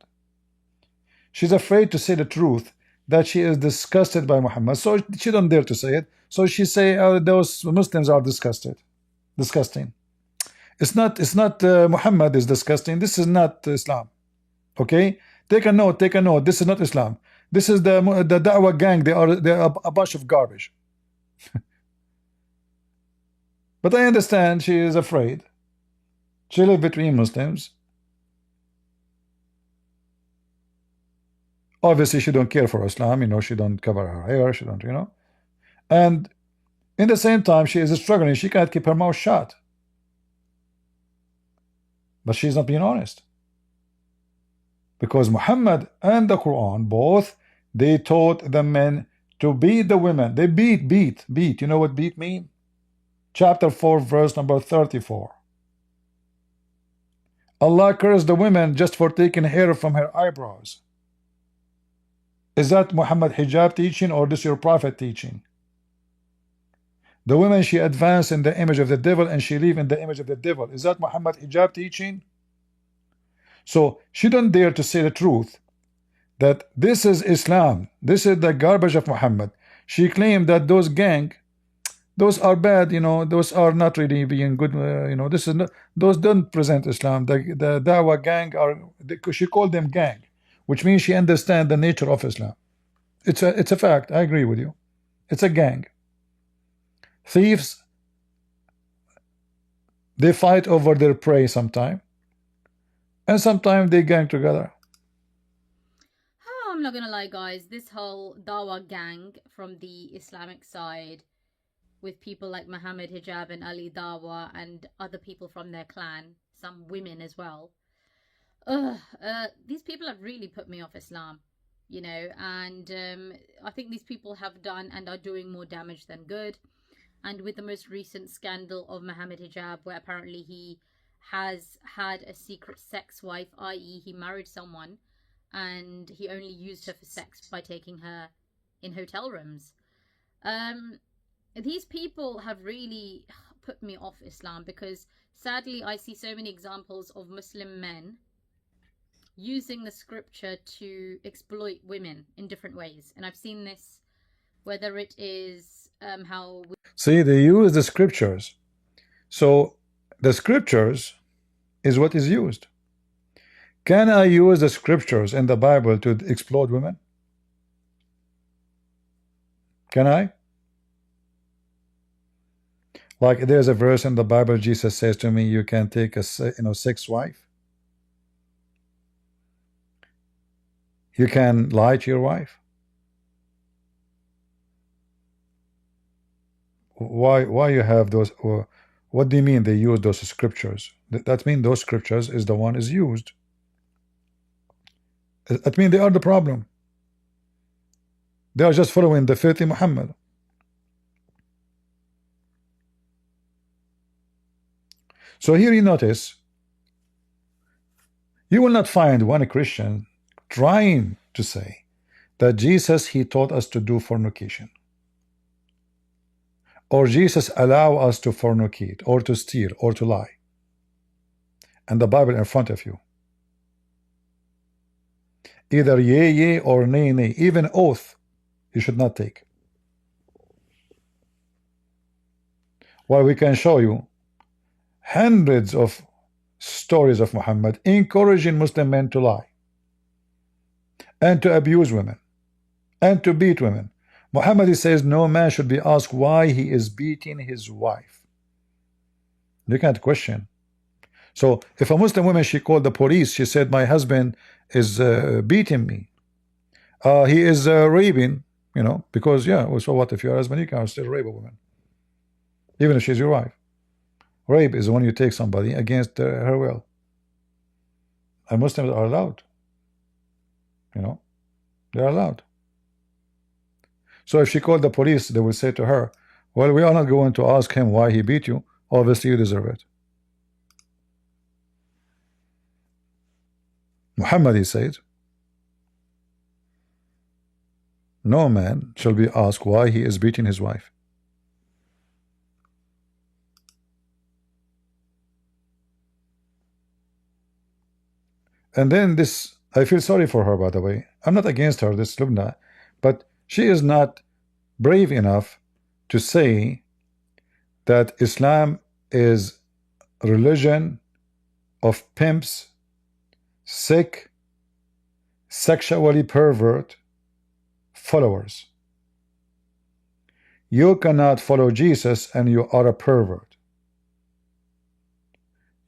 She's afraid to say the truth, that she is disgusted by Muhammad. So she don't dare to say it. So she say, oh, those Muslims are disgusting. It's not Muhammad is disgusting. This is not Islam. Okay? Take a note. This is not Islam. This is the Dawah gang. They are a bunch of garbage. But I understand she is afraid. She lives between Muslims. Obviously, she don't care for Islam. You know, she don't cover her hair. She don't, you know. And in the same time, she is struggling. She can't keep her mouth shut. But she's not being honest. Because Muhammad and the Quran, both, they taught the men to beat the women. They beat. You know what beat mean? Chapter 4, verse number 34. Allah cursed the women just for taking hair from her eyebrows. Is that Muhammad Hijab teaching, or this your prophet teaching? The woman, she advanced in the image of the devil and she live in the image of the devil. Is that Muhammad Hijab teaching? So she don't dare to say the truth, that this is Islam, this is the garbage of Muhammad. She claimed that those gang, those are bad, you know, those are not really being good, you know, this is not, those don't present Islam. The Dawah gang are, she called them gang, which means she understands the nature of Islam. It's a fact. I agree with you. It's a gang. Thieves, they fight over their prey sometime, and sometimes they gang together. Oh, I'm not gonna lie, guys. This whole Dawah gang from the Islamic side, with people like Muhammad Hijab and Ali Dawah and other people from their clan, some women as well. These people have really put me off Islam, you know, and I think these people have done and are doing more damage than good. And with the most recent scandal of Muhammad Hijab, where apparently he has had a secret sex wife, i.e. he married someone and he only used her for sex by taking her in hotel rooms. These people have really put me off Islam, because sadly I see so many examples of Muslim men using the scripture to exploit women in different ways. And I've seen this, whether it is how... See, they use the scriptures. So the scriptures is what is used. Can I use the scriptures in the Bible to exploit women? Can I? Like there's a verse in the Bible, Jesus says to me, you can take a sex wife. You can lie to your wife. Why you have those? What do you mean they use those scriptures? That means those scriptures is the one is used. That means they are the problem. They are just following the filthy Muhammad. So here you notice, you will not find one Christian trying to say that Jesus, he taught us to do fornication, or Jesus allow us to fornicate, or to steal, or to lie, and the Bible in front of you. Either yea, yea, or nay, nay. Even oath you should not take. While we can show you hundreds of stories of Muhammad encouraging Muslim men to lie and to abuse women and to beat women. Muhammad says no man should be asked why he is beating his wife. You can't question. So if a Muslim woman, she called the police, she said my husband is beating me, he is raping, you know, because yeah, so what if your husband, you can still rape a woman even if she's your wife. Rape is when you take somebody against her will, and Muslims are allowed, you know, they're allowed. So if she called the police, they will say to her, well, we are not going to ask him why he beat you, obviously you deserve it. Muhammad, he said, no man shall be asked why he is beating his wife. And then this, I feel sorry for her, by the way. I'm not against her, this Lubna, but she is not brave enough to say that Islam is a religion of pimps, sick, sexually pervert followers. You cannot follow Jesus and you are a pervert.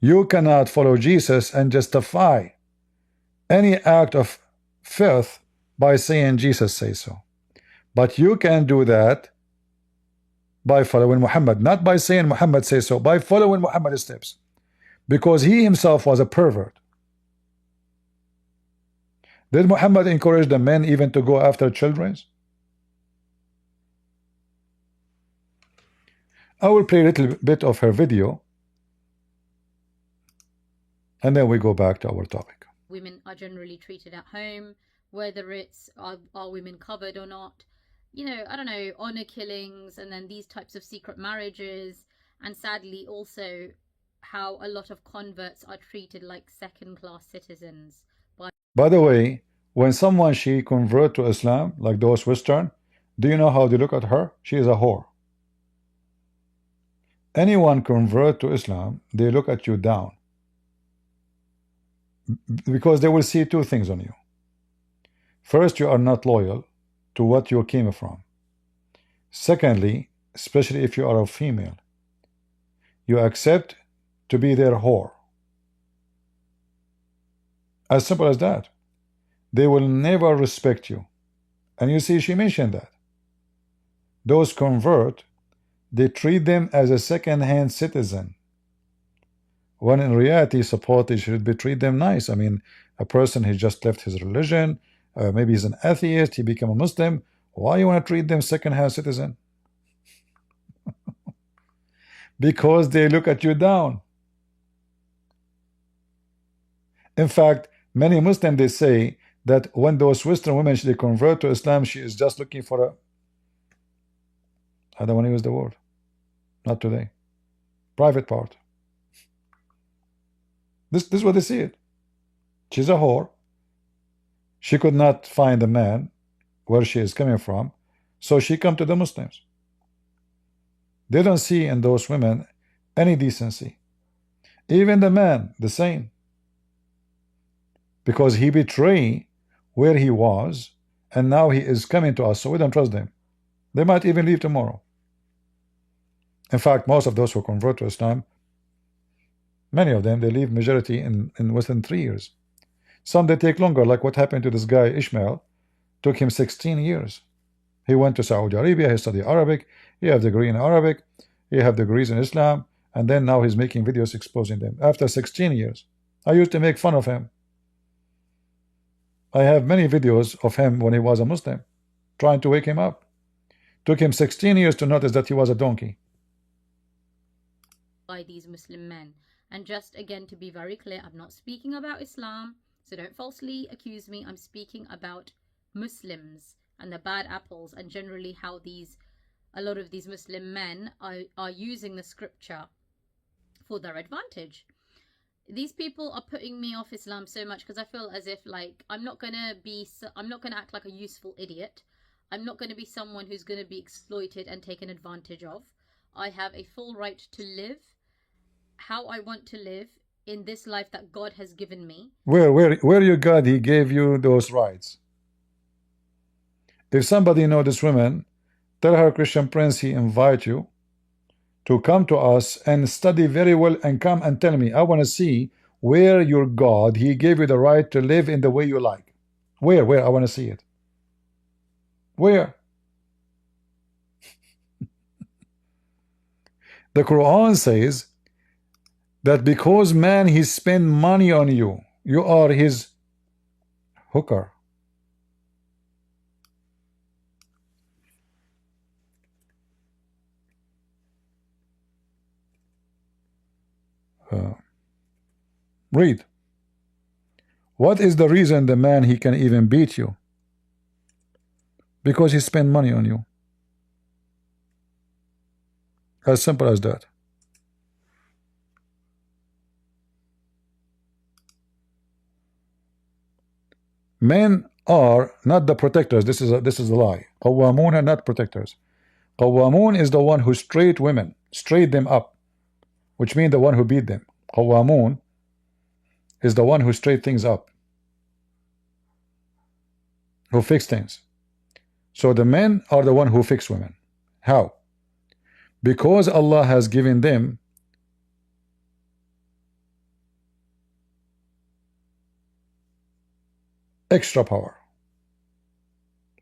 You cannot follow Jesus and justify any act of filth by saying Jesus says so. But you can do that by following Muhammad, not by saying Muhammad says so, by following Muhammad's steps, because he himself was a pervert. Did Muhammad encourage the men even to go after children? I will play a little bit of her video and then we go back to our topic. Women are generally treated at home, whether it's are women covered or not. You know, I don't know, honor killings, and then these types of secret marriages, and sadly also how a lot of converts are treated like second-class citizens. By the way, when someone she convert to Islam, like those Western, do you know how they look at her? She is a whore. Anyone convert to Islam, they look at you down, because they will see two things on you. First, you are not loyal to what you came from. Secondly, especially if you are a female, you accept to be their whore. As simple as that. They will never respect you. And you see, she mentioned that. Those convert, they treat them as a second-hand citizen, when in reality, support, they should be treat them nice. I mean, a person who just left his religion, maybe he's an atheist, he became a Muslim, why you want to treat them second-hand citizen? Because they look at you down. In fact, many Muslims, they say that when those Western women, they convert to Islam, she is just looking for a, I don't want to use the word, not today, private part. This is what they see it. She's a whore. She could not find a man where she is coming from, so she come to the Muslims. They don't see in those women any decency. Even the man, the same. Because he betrayed where he was, and now he is coming to us, so we don't trust them. They might even leave tomorrow. In fact, most of those who convert to Islam, many of them, they leave majority in within 3 years. Some they take longer, like what happened to this guy Ishmael. Took him 16 years. He went to Saudi Arabia, he studied Arabic, he have degree in Arabic, he have degrees in Islam, and then now he's making videos exposing them after 16 years. I used to make fun of him. I have many videos of him when he was a Muslim, trying to wake him up. Took him 16 years to notice that he was a donkey. By these Muslim men. And just again, to be very clear, I'm not speaking about Islam, so don't falsely accuse me. I'm speaking about Muslims and the bad apples, and generally how a lot of these Muslim men are using the scripture for their advantage. These people are putting me off Islam so much because I feel as if, like, I'm not gonna act like a useful idiot. I'm not gonna be someone who's gonna be exploited and taken advantage of. I have a full right to live how I want to live in this life that God has given me. Where your God, he gave you those rights. If somebody know this woman, Tell her, Christian Prince, he invite you to come to us and study very well and come and tell me. I want to see where your God, he gave you the right to live in the way you like. Where? I want to see it. Where? The Quran says that because man he spend money on you, you are his hooker. Read. What is the reason the man he can even beat you? Because he spent money on you. As simple as that. Men are not the protectors. This is a lie. Qawwamun are not protectors. Qawwamun is the one who straight women, straight them up, which means the one who beat them. Qawwamun is the one who straight things up, who fix things. So the men are the one who fix women. How? Because Allah has given them extra power.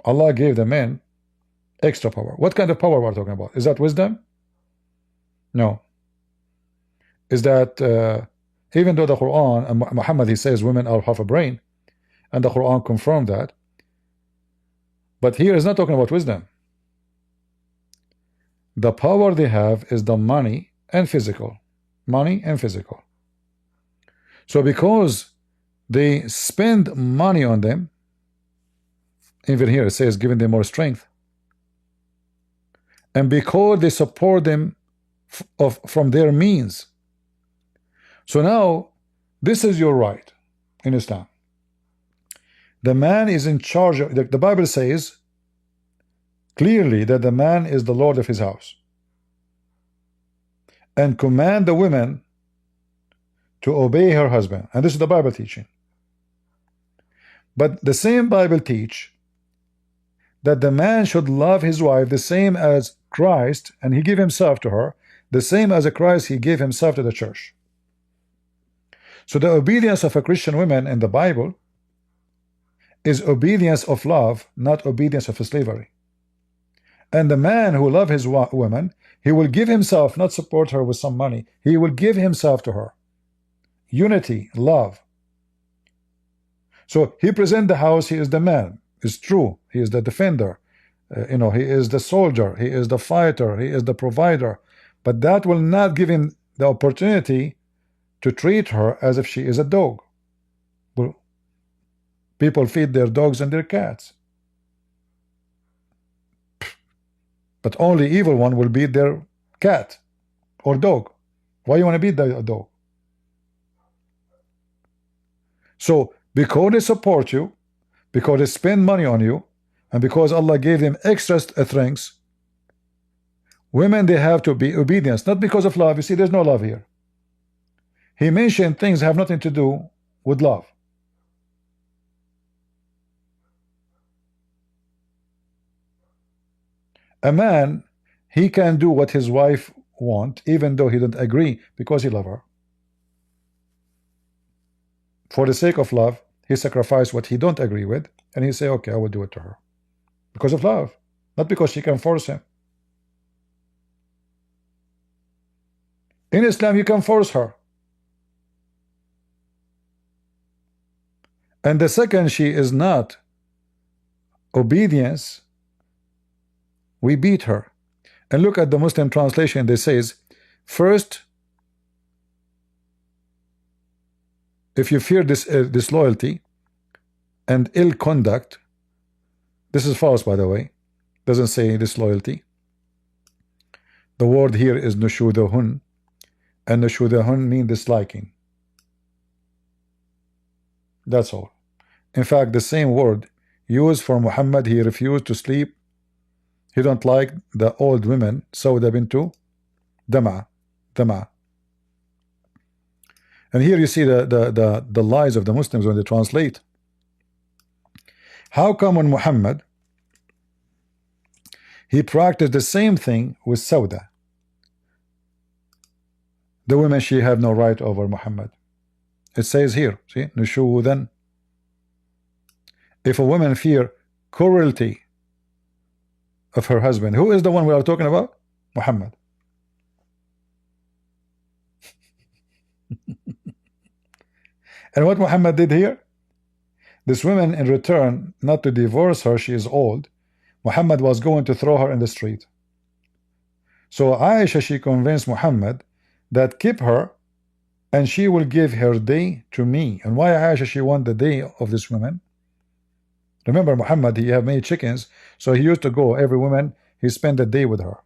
Allah gave the men extra power. What kind of power we're talking about? Is that wisdom? No. Is that even though the Quran and Muhammad he says women are half a brain, and the Quran confirmed that, but here is not talking about wisdom. The power they have is the money and physical. Money and physical. So because they spend money on them, even here it says giving them more strength, and because they support them from their means. So now this is your right in Islam. The man is in charge of, the Bible says clearly that the man is the Lord of his house, and command the women to obey her husband. And this is the Bible teaching. But the same Bible teach that the man should love his wife the same as Christ, and he give himself to her, the same as a Christ he gave himself to the church. So the obedience of a Christian woman in the Bible is obedience of love, not obedience of slavery. And the man who loves his woman, he will give himself, not support her with some money. He will give himself to her. Unity, love. So he present the house, he is the man. It's true. He is the defender. He is the soldier. He is the fighter. He is the provider. But that will not give him the opportunity to treat her as if she is a dog. Well, people feed their dogs and their cats. But only evil one will beat their cat or dog. Why you want to beat the dog? So because they support you, because they spend money on you, and because Allah gave them extra things, women, they have to be obedient, not because of love. You see, there's no love here. He mentioned things have nothing to do with love. A man, he can do what his wife want, even though he don't agree, because he love her. For the sake of love, he sacrificed what he don't agree with, and he say, okay, I will do it to her. Because of love, not because she can force him. In Islam, you can force her. And the second she is not obedience, we beat her. And look at the Muslim translation. They says, first, if you fear disloyalty and ill conduct, this is false, by the way, doesn't say disloyalty. The word here is nushudahun, and nushudahun mean disliking. That's all. In fact, the same word used for Muhammad, he refused to sleep. He don't like the old women. Sauda bintu Dama. And here you see the lies of the Muslims when they translate. How come when Muhammad He practiced the same thing with Sauda. The women, she have no right over Muhammad. It says here, see, nushudan. If a woman fear cruelty of her husband, who is the one we are talking about? Muhammad. And what Muhammad did here? This woman, in return, not to divorce her, she is old, Muhammad was going to throw her in the street. So Aisha, she convinced Muhammad that keep her and she will give her day to me. And why Aisha, she want the day of this woman? Remember, Muhammad, he have many chickens, so he used to go every woman, he spent a day with her.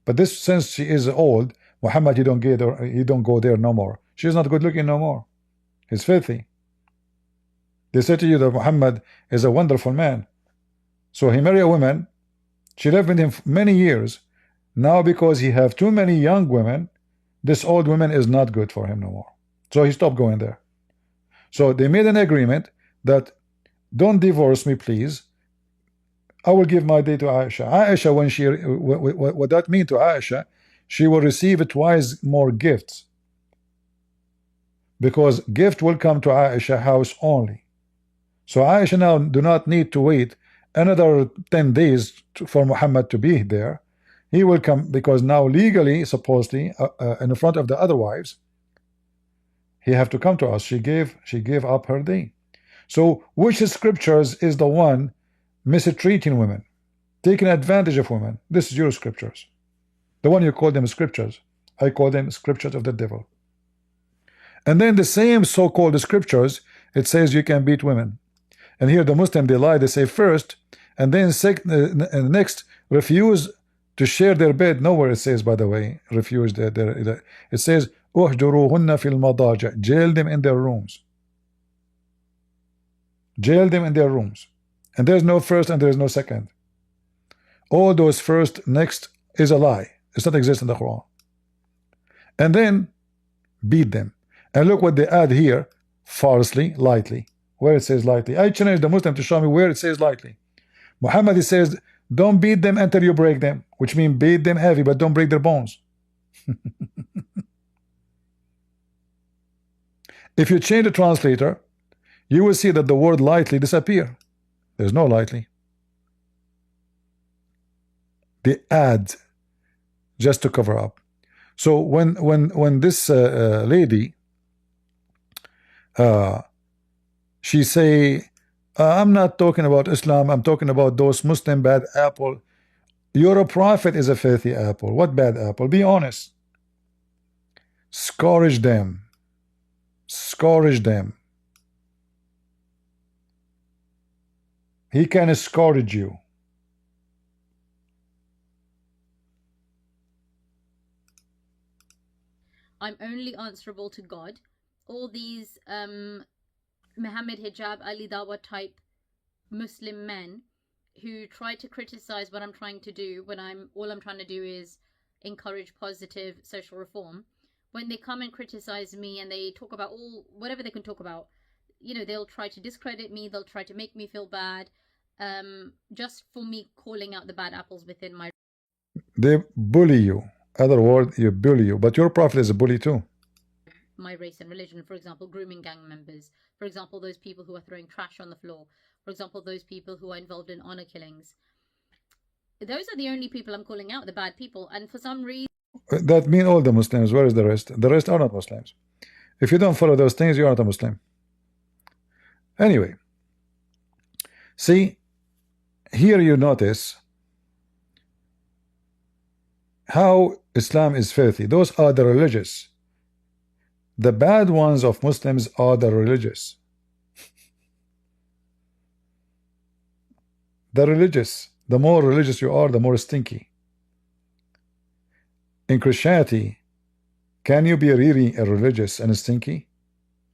But this, since she is old, Muhammad, he don't go there no more. She's not good looking no more. He's filthy. They say to you that Muhammad is a wonderful man. So he married a woman, she lived with him many years. Now because he have too many young women, this old woman is not good for him no more. So he stopped going there. So they made an agreement that don't divorce me, please. I will give my day to Aisha. Aisha, when she, what that mean to Aisha, she will receive twice more gifts, because gift will come to Aisha house only. So Aisha now do not need to wait another 10 days for Muhammad to be there. He will come, because now legally, supposedly, in front of the other wives, he have to come to us. She gave up her day. So which scriptures is the one mistreating women, taking advantage of women? This is your scriptures. The one you call them scriptures, I call them scriptures of the devil. And then the same so-called scriptures, it says you can beat women. And here the Muslim, they lie, they say first, and then next, refuse to share their bed. Nowhere it says, by the way, refuse it says uhjuruhunna fil madaja, jail them in their rooms. Jail them in their rooms. And there's no first and there's no second. All those first, next is a lie. It's not exist in the Quran. And then beat them. And look what they add here, falsely, lightly. Where it says lightly. I challenge the Muslim to show me where it says lightly. Muhammad, he says, don't beat them until you break them, which means beat them heavy, but don't break their bones. If you change the translator, you will see that the word lightly disappear. There's no lightly. They add just to cover up. So when this lady, she say, I'm not talking about Islam, I'm talking about those Muslim bad apple. Your prophet is a filthy apple. What bad apple? Be honest. Scourge them. Scourge them. He can scourge you. I'm only answerable to God. All these Muhammad Hijab, Ali Dawah type Muslim men who try to criticize what I'm trying to do when all I'm trying to do is encourage positive social reform. When they come and criticize me and they talk about whatever they can talk about, you know, they'll try to discredit me, they'll try to make me feel bad, just for me calling out the bad apples within my. They bully you. Other word, you bully you. But your prophet is a bully too. My race and religion, for example, grooming gang members, for example, those people who are throwing trash on the floor, for example, those people who are involved in honor killings. Those are the only people I'm calling out, the bad people. And for some reason, that mean all the Muslims. Where is the rest? The rest are not Muslims. If you don't follow those things, you are not a Muslim. Anyway, see, here you notice how Islam is filthy. Those are the religious. The bad ones of Muslims are the religious. The religious. The more religious you are, the more stinky. In Christianity, can you be really a religious and stinky?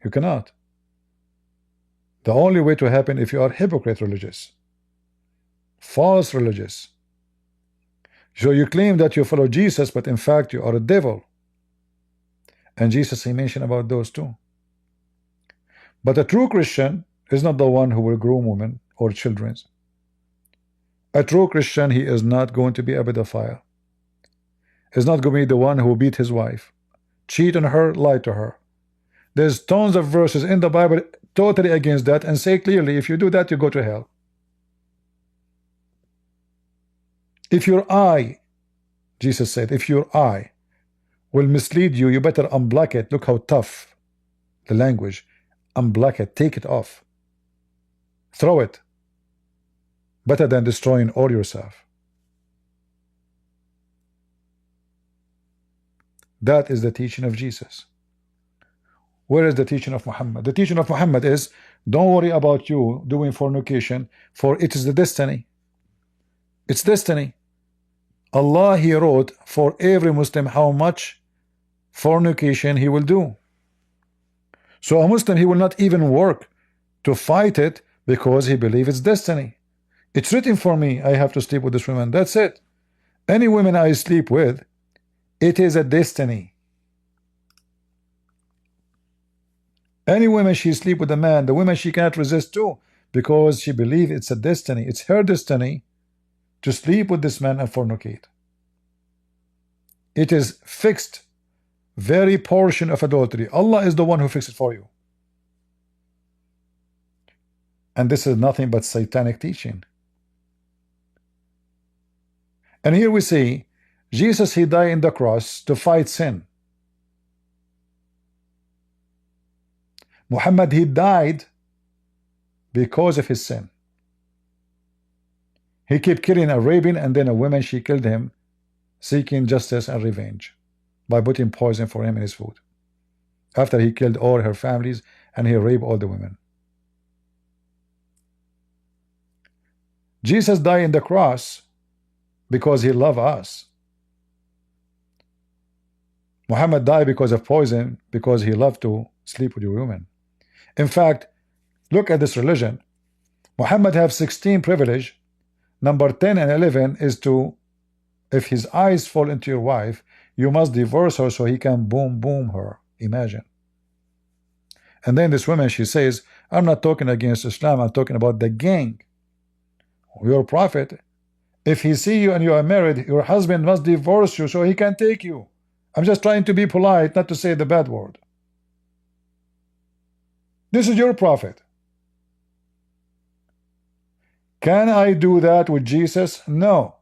You cannot. The only way to happen if you are hypocrite religious, false religious. So you claim that you follow Jesus, but in fact you are a devil. And Jesus, he mentioned about those too. But a true Christian is not the one who will groom women or children. A true Christian, he is not going to be a pedophile. He's not going to be the one who beat his wife, cheat on her, lie to her. There's tons of verses in the Bible totally against that and say clearly, if you do that, you go to hell. If your eye, Jesus said, if your eye will mislead you, you better unblock it. Look how tough the language. Unblock it, take it off, throw it. Better than destroying all yourself. That is the teaching of Jesus. Where is the teaching of Muhammad? The teaching of Muhammad is, don't worry about you doing fornication, for it is the destiny. It's destiny. Allah, He wrote for every Muslim how much fornication he will do. So a Muslim, he will not even work to fight it because he believes it's destiny. It's written for me, I have to sleep with this woman. That's it. Any woman I sleep with, it is a destiny. Any woman she sleep with a man, the woman she cannot resist too, because she believes it's a destiny. It's her destiny to sleep with this man and fornicate. It is fixed, very portion of adultery. Allah is the one who fixed it for you. And this is nothing but satanic teaching. And here we see Jesus, he died in the cross to fight sin. Muhammad, he died because of his sin. He kept killing a raping, and then a woman, she killed him, seeking justice and revenge by putting poison for him in his food. After he killed all her families and he raped all the women. Jesus died in the cross because he loved us. Muhammad died because of poison, because he loved to sleep with your women. In fact, look at this religion. Muhammad have 16 privilege. Number 10 and 11 is to, if his eyes fall into your wife, you must divorce her so he can boom her. Imagine. And then this woman, she says, I'm not talking against Islam, I'm talking about the gang. Your prophet, if he see you and you are married, your husband must divorce you so he can take you. I'm just trying to be polite, not to say the bad word. This is your prophet. Can I do that with Jesus? No.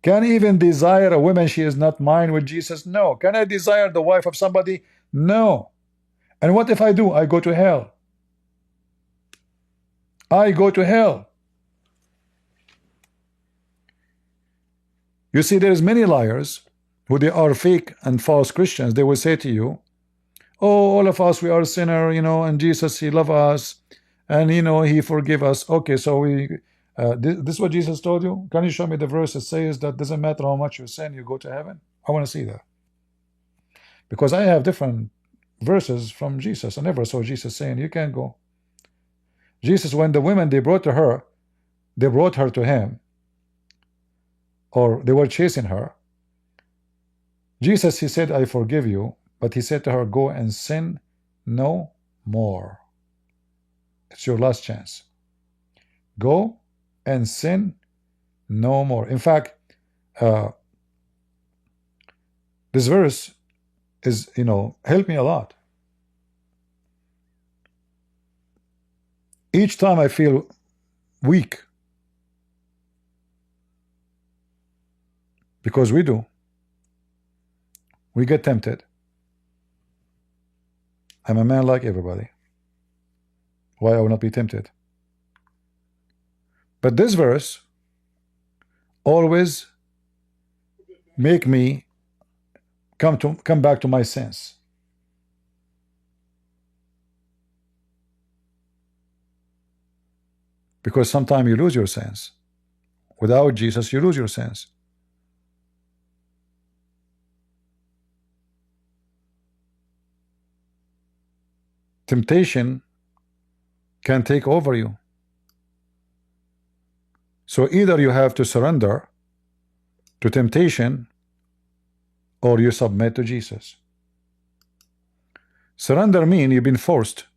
Can I even desire a woman she is not mine with Jesus? No. Can I desire the wife of somebody? No. And what if I do? I go to hell. I go to hell. You see, there is many liars who they are fake and false Christians. They will say to you, oh, all of us, we are sinner, you know, and Jesus, he love us, and you know, he forgive us. Okay, so we this is what Jesus told you. Can you show me the verse that says that doesn't matter how much you sin, you go to heaven? I want to see that, because I have different verses from Jesus. I never saw Jesus saying you can't go. Jesus, when the women they brought her to him, or they were chasing her, Jesus, he said, I forgive you, but he said to her, go and sin no more. It's your last chance. Go and sin no more. In fact, this verse is, you know, helped me a lot. Each time I feel weak, because we get tempted. I'm a man like everybody. Why I will not be tempted? But this verse always make me come back to my sense. Because sometimes you lose your sense. Without Jesus, you lose your sense. Temptation can take over you. So either you have to surrender to temptation or you submit to Jesus. Surrender means you've been forced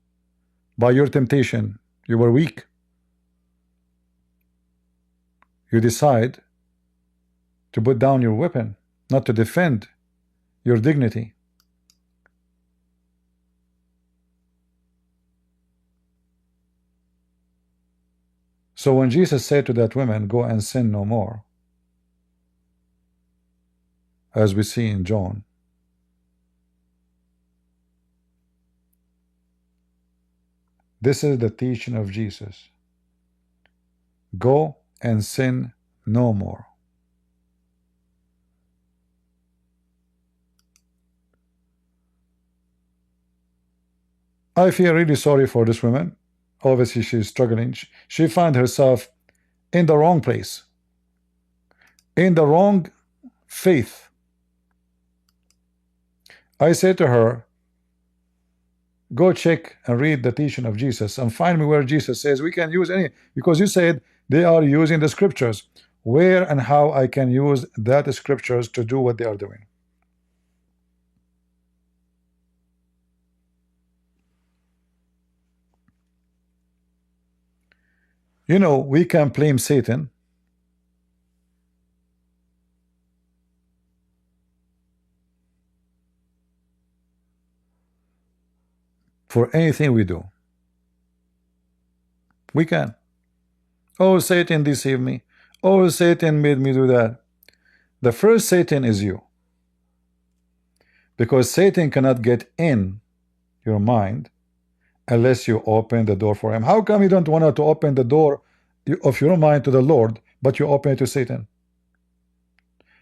by your temptation. You were weak. you decide to put down your weapon, not to defend your dignity. So when Jesus said to that woman, go and sin no more, as we see in John, this is the teaching of Jesus. Go and sin no more. I feel really sorry for this woman. Obviously she's struggling. She found herself in the wrong place, in the wrong faith. I said to her, go check and read the teaching of Jesus and find me where Jesus says we can use any, because you said they are using the scriptures. Where and how I can use that scriptures to do what they are doing? You know, we can blame Satan for anything we do. We can. Oh, Satan deceived me. Oh, Satan made me do that. The first Satan is you, because Satan cannot get in your mind unless you open the door for him. How come you don't want to open the door of your mind to the Lord, but you open it to Satan?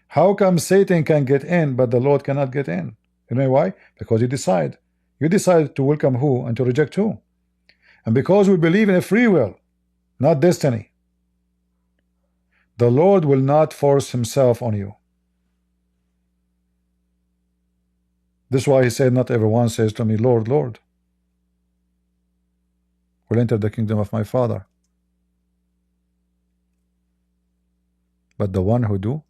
How come Satan can get in, but the Lord cannot get in? You know why? Because you decide. You decide to welcome who and to reject who. And because we believe in a free will, not destiny, the Lord will not force himself on you. This is why he said, not everyone says to me, Lord, Lord, will enter the kingdom of my Father, but the one who do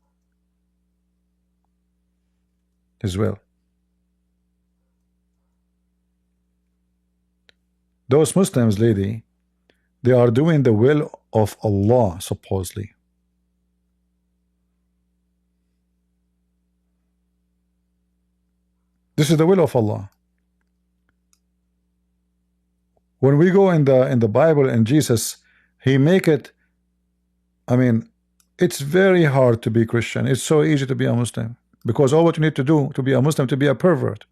his will. Those Muslims, lady, they are doing the will of Allah, supposedly. This is the will of Allah. When we go in the Bible and Jesus, he make it, I mean, it's very hard to be Christian. It's so easy to be a Muslim, because all what you need to do to be a Muslim, to be a pervert,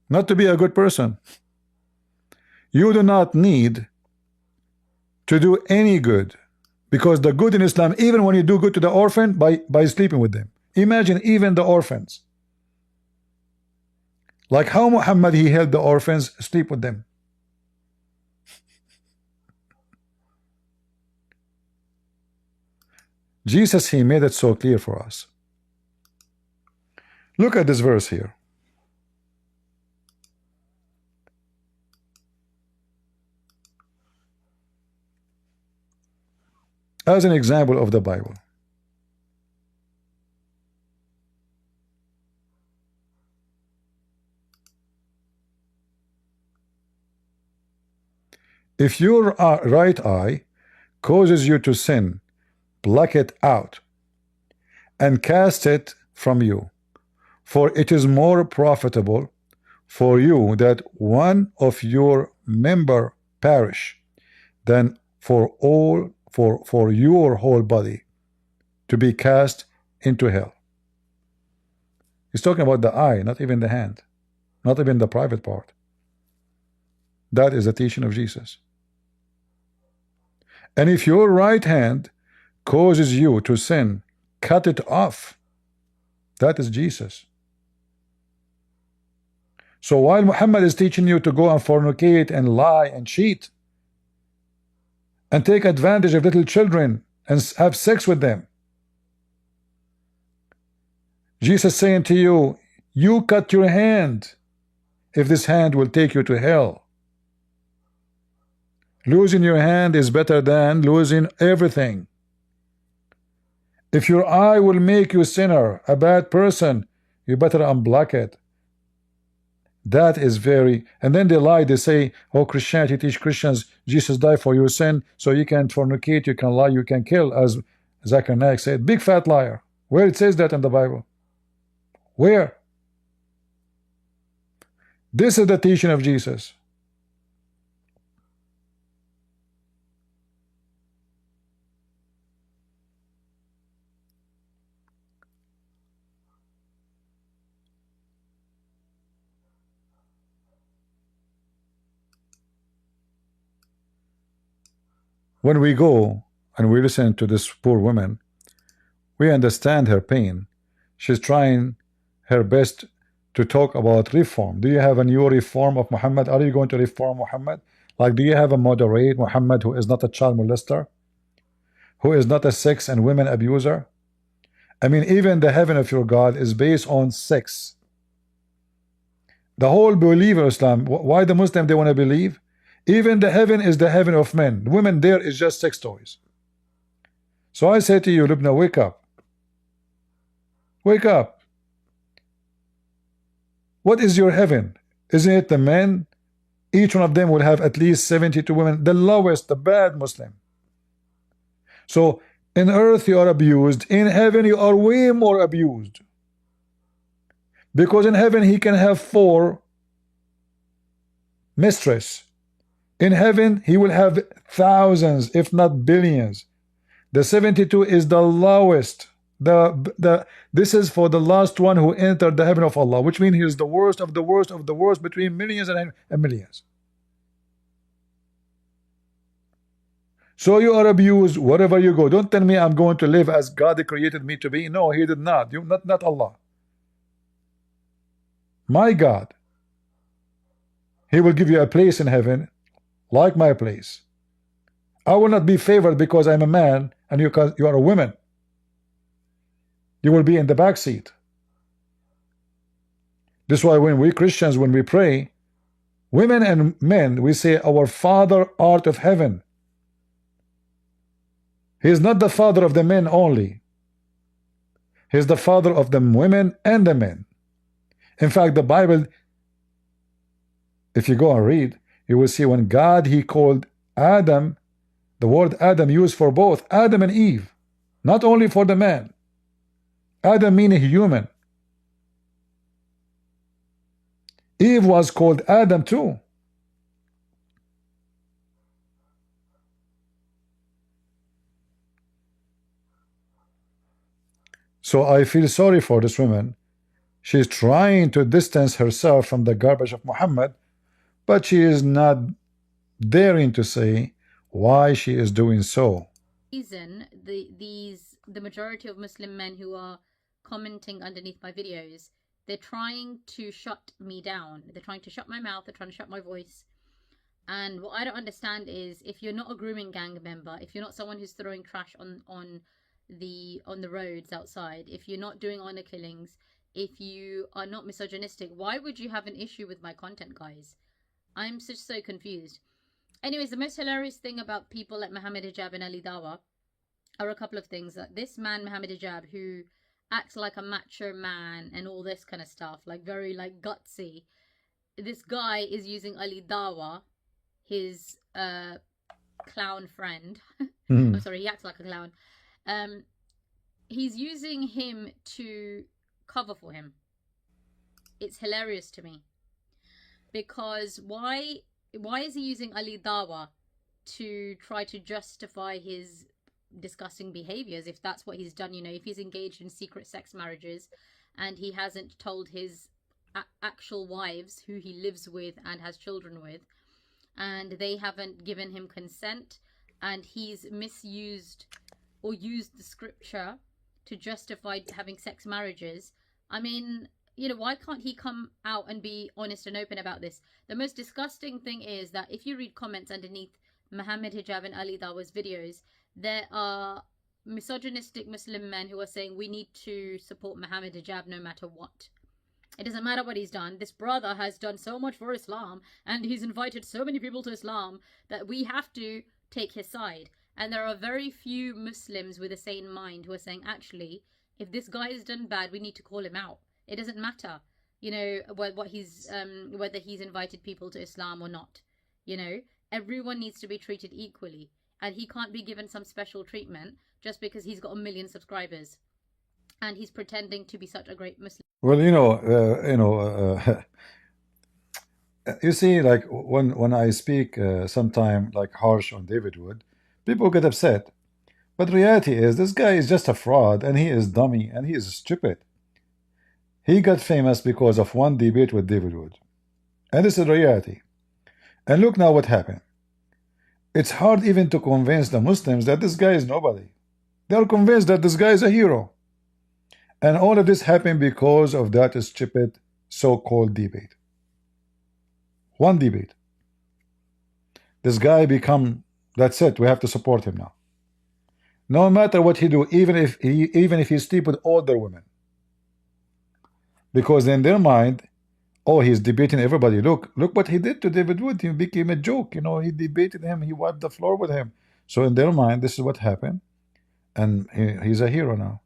not to be a good person. You do not need to do any good, because the good in Islam, even when you do good to the orphan by sleeping with them. Imagine even the orphans. Like how Muhammad, he helped the orphans sleep with them. Jesus, he made it so clear for us. Look at this verse here. As an example of the Bible. If your right eye causes you to sin, pluck it out and cast it from you, for it is more profitable for you that one of your member perish than for your whole body to be cast into hell. He's talking about the eye, not even the hand, not even the private part. That is the teaching of Jesus. And if your right hand causes you to sin, cut it off. That is Jesus. So while Muhammad is teaching you to go and fornicate and lie and cheat and take advantage of little children and have sex with them, Jesus saying to you, you cut your hand, if this hand will take you to hell. Losing your hand is better than losing everything. If your eye will make you a sinner, a bad person, you better unblock it. That is very, and then they lie, they say, oh, Christianity teach Christians Jesus died for your sin, so you can fornicate, you can lie, you can kill, as Zakir Naik said. Big fat liar. Where it says that in the Bible? Where? This is the teaching of Jesus. When we go and we listen to this poor woman, we understand her pain. She's trying her best to talk about reform. Do you have a new reform of Muhammad? Are you going to reform Muhammad? Like, do you have a moderate Muhammad who is not a child molester? Who is not a sex and women abuser? I mean, even the heaven of your God is based on sex. The whole belief of Islam, why the Muslim they want to believe? Even the heaven is the heaven of men. Women there is just sex toys. So I say to you, Lubna, wake up. Wake up. What is your heaven? Isn't it the men? Each one of them will have at least 72 women, the lowest, the bad Muslim. So in earth you are abused, in heaven you are way more abused. Because in heaven he can have 4 mistresses. In heaven he will have thousands, if not billions. The 72 is the lowest. This is for the last one who entered the heaven of Allah, which means he is the worst of the worst of the worst between millions and millions. So you are abused wherever you go. Don't tell me I'm going to live as God created me to be. No, he did not. You not Allah. My God. He will give you a place in heaven like my place. I will not be favored because I'm a man and you are a woman. You will be in the back seat. This is why when we Christians, when we pray, women and men, we say, our Father art of heaven. He is not the father of the men only. He is the father of the women and the men. In fact, the Bible, if you go and read, you will see when God, he called Adam, the word Adam used for both Adam and Eve, not only for the man. Adam meaning human. Eve was called Adam too. So I feel sorry for this woman. She's trying to distance herself from the garbage of Muhammad, but she is not daring to say why she is doing so. Reason the majority of Muslim men who are commenting underneath my videos, they're trying to shut me down. They're trying to shut my mouth. They're trying to shut my voice. And what I don't understand is, if you're not a grooming gang member, if you're not someone who's throwing trash on the roads outside, if you're not doing honor killings, if you are not misogynistic, why would you have an issue with my content, guys? I'm just so confused. Anyways, the most hilarious thing about people like Mohammed Hijab and Ali Dawah are a couple of things. This man, Mohammed Hijab, who acts like a macho man and all this kind of stuff, like very like gutsy. This guy is using Ali Dawah, his clown friend. I'm sorry, he acts like a clown. He's using him to cover for him. It's hilarious to me, because why is he using Ali Dawah to try to justify his disgusting behaviors? If that's what he's done, you know, if he's engaged in secret sex marriages and he hasn't told his actual wives who he lives with and has children with, and they haven't given him consent, and he's misused or used the scripture to justify having sex marriages, I mean, you know, why can't he come out and be honest and open about this? The most disgusting thing is that if you read comments underneath Mohammed Hijab and Ali Dawah's videos, there are misogynistic Muslim men who are saying we need to support Mohammed Hijab no matter what. It doesn't matter what he's done. This brother has done so much for Islam and he's invited so many people to Islam that we have to take his side. And there are very few Muslims with a sane mind who are saying, actually, if this guy has done bad, we need to call him out. It doesn't matter. you know, what he's whether he's invited people to Islam or not. You know, everyone needs to be treated equally, and he can't be given some special treatment just because he's got 1 million subscribers and he's pretending to be such a great Muslim. Well, you see, like when I speak sometime like harsh on David Wood, people get upset. But reality is this guy is just a fraud, and he is dummy, and he is stupid. He got famous because of one debate with David Wood, and this is reality. And look now what happened. It's hard even to convince the Muslims that this guy is nobody. They are convinced that this guy is a hero. And all of this happened because of that stupid so-called debate. One debate. This guy become, that's it, we have to support him now. No matter what he do, even if he sleep with older women. Because in their mind, oh, he's debating everybody. Look what he did to David Wood. He became a joke. You know, he debated him. He wiped the floor with him. So in their mind, this is what happened. And he's a hero now.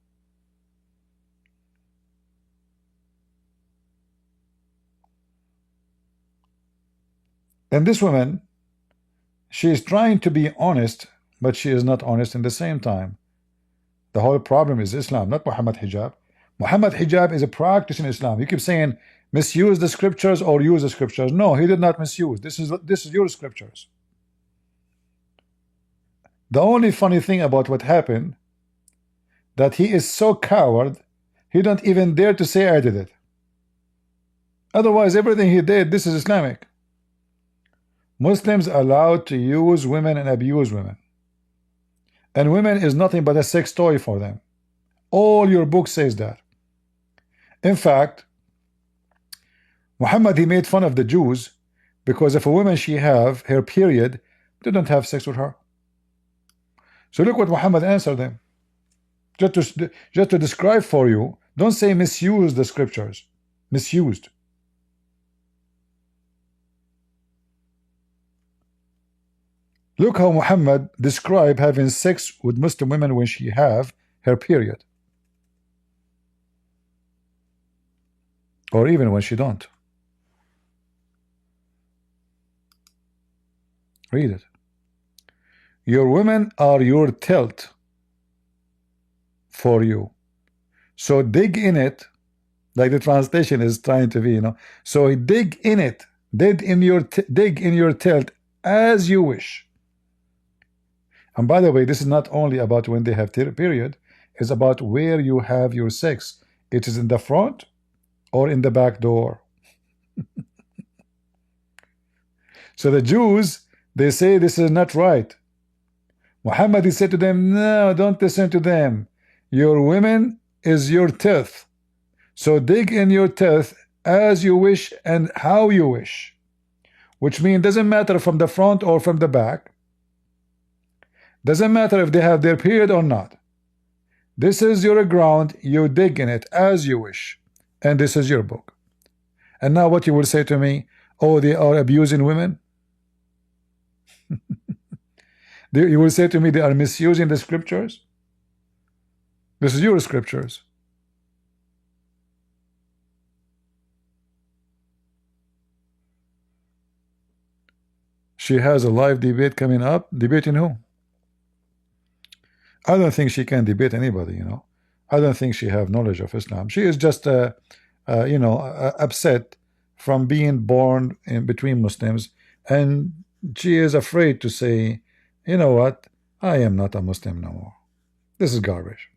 And this woman, she is trying to be honest, but she is not honest in the same time. The whole problem is Islam, not Muhammad Hijab. Muhammad Hijab is a practice in Islam. You keep saying misuse the scriptures or use the scriptures. No, he did not misuse. This is your scriptures. The only funny thing about what happened, that he is so coward, he don't even dare to say I did it. Otherwise, everything he did, this is Islamic. Muslims allowed to use women and abuse women. And women is nothing but a sex toy for them. All your book says that. In fact, Muhammad, he made fun of the Jews because if a woman she have her period, they don't have sex with her. So look what Muhammad answered them. Just to describe for you, don't say misuse the scriptures. Misused. Look how Muhammad described having sex with Muslim women when she have her period. Or even when she don't. Read it. Your women are your tilt for you. So dig in it, like the translation is trying to be, you know. So dig in it, dig in your tilt as you wish. And by the way, this is not only about when they have period, it's about where you have your sex. It is in the front or in the back door. So the Jews, they say this is not right. Muhammad, he said to them, no, don't listen to them. Your women is your teeth. So dig in your teeth as you wish and how you wish. Which means doesn't matter from the front or from the back. Doesn't matter if they have their period or not. This is your ground, you dig in it as you wish. And this is your book. And now what you will say to me, oh, they are abusing women? You will say to me they are misusing the scriptures? This is your scriptures. She has a live debate coming up. Debating who? I don't think she can debate anybody, you know. I don't think she have knowledge of Islam. She is just, upset from being born in between Muslims, and she is afraid to say, you know what, I am not a Muslim no more. This is garbage.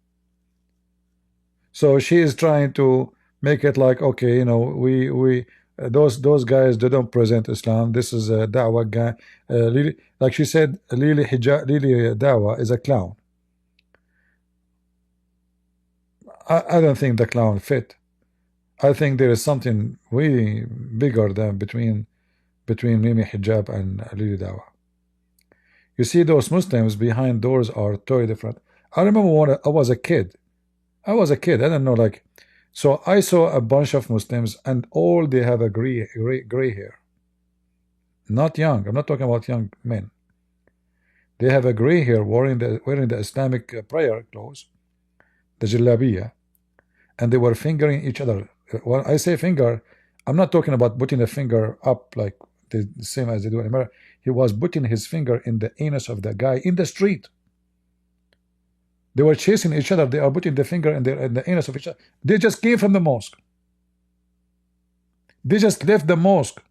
So she is trying to make it like, okay, you know, we those guys, they don't present Islam. This is a Dawah guy. Like she said, Lili Dawah is a clown. I don't think the clown fit. I think there is something way bigger than between Mimi Hijab and Lili Dawah. You see, those Muslims behind doors are totally different. I remember when I was a kid. I don't know, like, so I saw a bunch of Muslims and all they have a gray hair. Not young. I'm not talking about young men. They have a gray hair wearing the Islamic prayer clothes, the jalabiya, and they were fingering each other When I say finger, I'm not talking about putting a finger up like the same as they do in America. He was putting his finger in the anus of the guy in the street. They were chasing each other. They are putting the finger in the anus of each other. They just came from the mosque. They just left the mosque.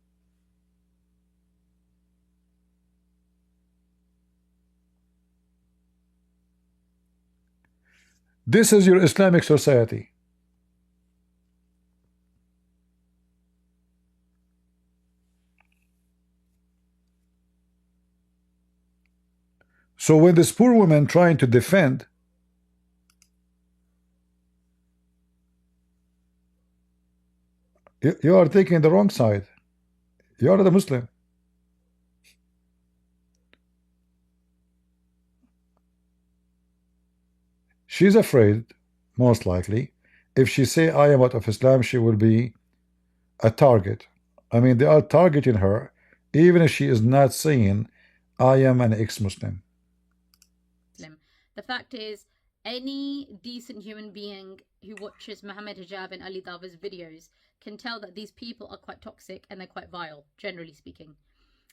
This is your Islamic society. So when this poor woman trying to defend, you are taking the wrong side. You are the Muslim. She's afraid, most likely, if she say I am out of Islam, she will be a target. I mean, they are targeting her, even if she is not saying I am an ex-Muslim. The fact is, any decent human being who watches Mohammed Hijab and Ali Dawah's videos can tell that these people are quite toxic and they're quite vile, generally speaking.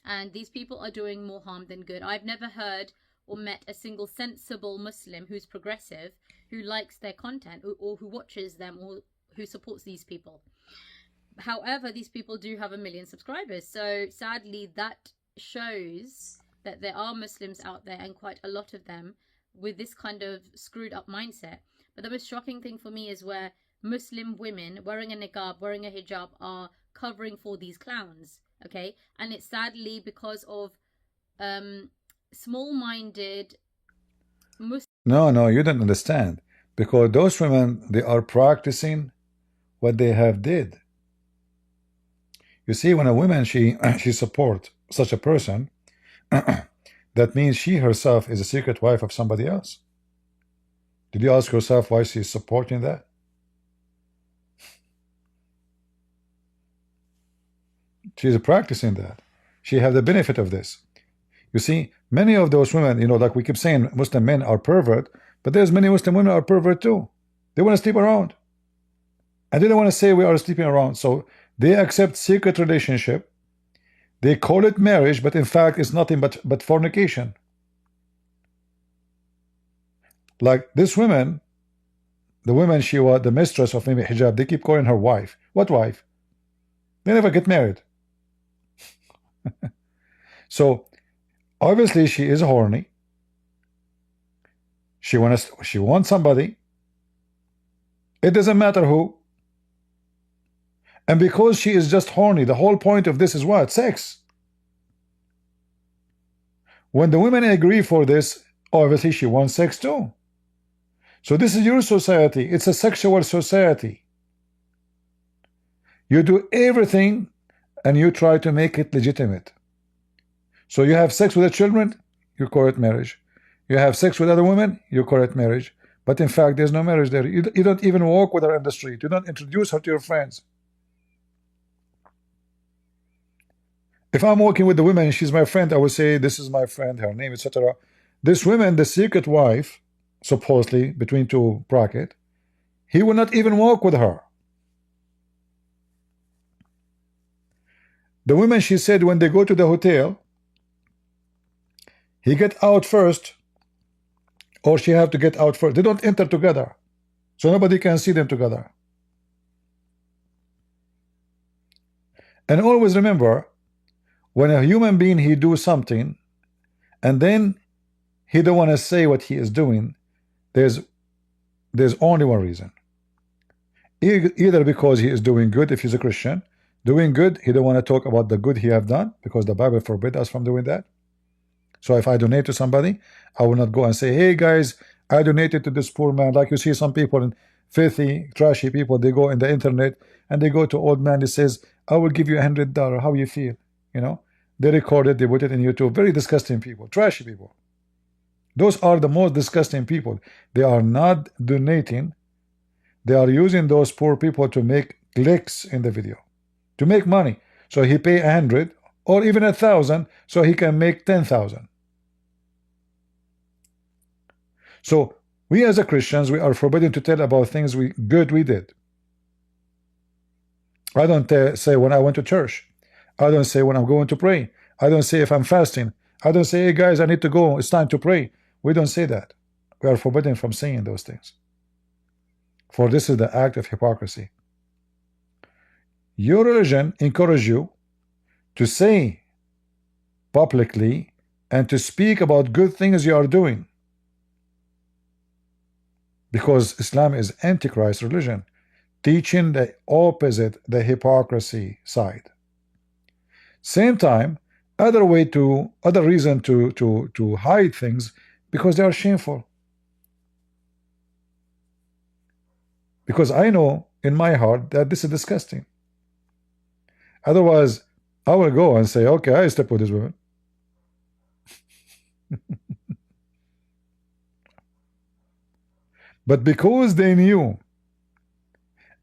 And these people are doing more harm than good. I've never heard or met a single sensible Muslim who's progressive, who likes their content, or who watches them, or who supports these people. However, these people do have 1 million subscribers. So sadly, that shows that there are Muslims out there, and quite a lot of them, with this kind of screwed up mindset. But the most shocking thing for me is where Muslim women wearing a niqab, wearing a hijab, are covering for these clowns. Okay, and it's sadly because of small-minded Muslims. No, you don't understand. Because those women, they are practicing what they have did. You see, when a woman, she support such a person, that means she herself is a secret wife of somebody else. Did you ask yourself why she's supporting that? She's practicing that. She has the benefit of this. You see, many of those women, you know, like we keep saying, Muslim men are pervert, but there's many Muslim women are pervert too. They want to sleep around. And they don't want to say we are sleeping around. So they accept secret relationship. They call it marriage, but in fact it's nothing but fornication. Like this woman, the woman, she was the mistress of maybe hijab, they keep calling her wife. What wife? They never get married. So obviously she is horny. She wants somebody. It doesn't matter who. And because she is just horny, the whole point of this is what? Sex. When the women agree for this, obviously she wants sex too. So this is your society. It's a sexual society. You do everything and you try to make it legitimate. So you have sex with the children, you call it marriage. You have sex with other women, you call it marriage. But in fact, there's no marriage there. You don't even walk with her in the street. You don't introduce her to your friends. If I'm walking with the woman and she's my friend, I will say, this is my friend, her name, etc. This woman, the secret wife, supposedly, between two brackets, he will not even walk with her. The women, she said, when they go to the hotel, he get out first, or she have to get out first. They don't enter together, so nobody can see them together. And always remember, when a human being, he do something, and then he don't want to say what he is doing, there's only one reason. Either because he is doing good, if he's a Christian, doing good, he don't want to talk about the good he have done, because the Bible forbid us from doing that. So if I donate to somebody, I will not go and say, hey guys, I donated to this poor man. Like you see some people, filthy, trashy people, they go in the internet and they go to old man, he says, I will give you $100. How you feel? You know, they record it, they put it in YouTube. Very disgusting people, trashy people. Those are the most disgusting people. They are not donating. They are using those poor people to make clicks in the video, to make money. So he pay 100 or even 1,000, so he can make 10,000. So we as a Christians, we are forbidden to tell about things good we did. I don't say when I went to church. I don't say when I'm going to pray. I don't say if I'm fasting. I don't say, hey guys, I need to go. It's time to pray. We don't say that. We are forbidden from saying those things. For this is the act of hypocrisy. Your religion encourages you to say publicly and to speak about good things you are doing, because Islam is Antichrist religion, teaching the opposite, the hypocrisy side. Same time, other reason to hide things, because they are shameful. Because I know in my heart that this is disgusting. Otherwise, I will go and say, okay, I slept with this woman. But because they knew,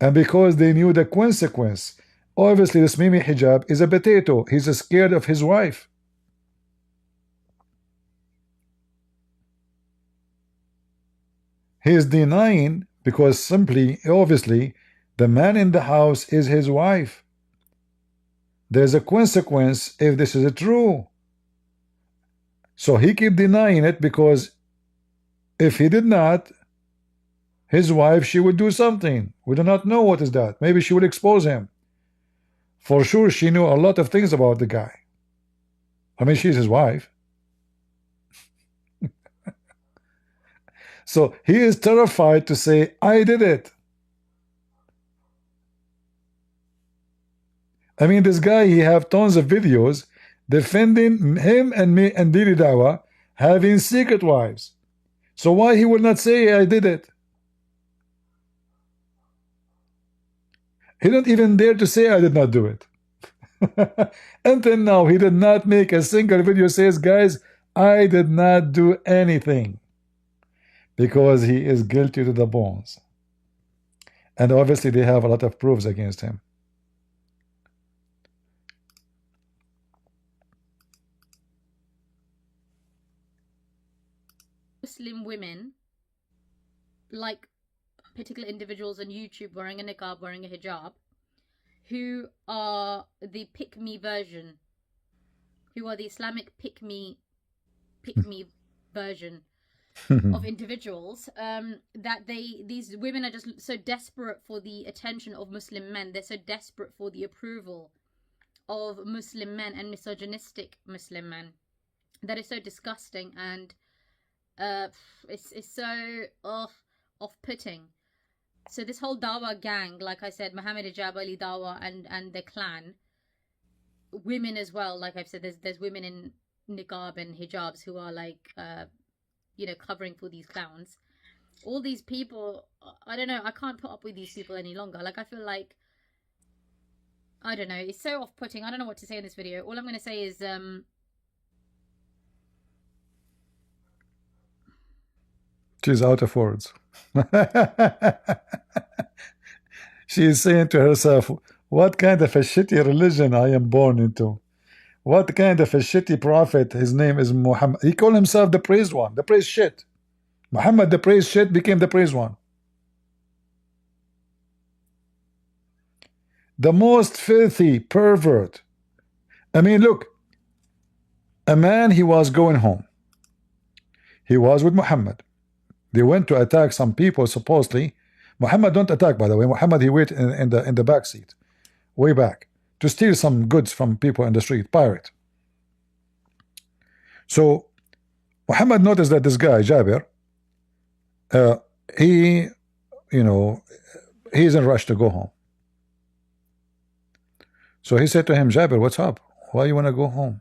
and because they knew the consequence, obviously this Mimi Hijab is a potato. He's scared of his wife. He is denying because simply, obviously, the man in the house is his wife. There's a consequence if this is true. So he keep denying it, because if he did not, his wife, she would do something. We do not know what is that. Maybe she would expose him. For sure, she knew a lot of things about the guy. I mean, she's his wife. So he is terrified to say, I did it. I mean, this guy, he have tons of videos defending him and me and Daily Dawah having secret wives. So why he will not say, I did it? He don't even dare to say, I did not do it. Until now, he did not make a single video says, guys, I did not do anything. Because he is guilty to the bones. And obviously they have a lot of proofs against him. Muslim women, like particular individuals on YouTube wearing a niqab, wearing a hijab, who are the pick-me version, who are the Islamic pick-me version of individuals, that these women are just so desperate for the attention of Muslim men. They're so desperate for the approval of Muslim men and misogynistic Muslim men that is so disgusting, and it's so off-putting. So this whole Dawah gang, like I said, Mohammed Hijab, Ali Dawah, and the clan, women as well. Like I've said, there's women in niqab and hijabs who are like, covering for these clowns. All these people, I don't know. I can't put up with these people any longer. Like I feel like, I don't know. It's so off-putting. I don't know what to say in this video. All I'm going to say is, she's out of words. She is saying to herself, what kind of a shitty religion I am born into? What kind of a shitty prophet? His name is Muhammad. He called himself the praised one, the praised shit. Muhammad, the praised shit, became the praised one. The most filthy pervert. I mean, look, a man, he was going home. He was with Muhammad. They went to attack some people, supposedly. Muhammad don't attack, by the way. Muhammad, he wait in the back seat, way back, to steal some goods from people in the street, pirate. So Muhammad noticed that this guy, Jabir, he's in a rush to go home. So he said to him, Jabir, what's up? Why you want to go home?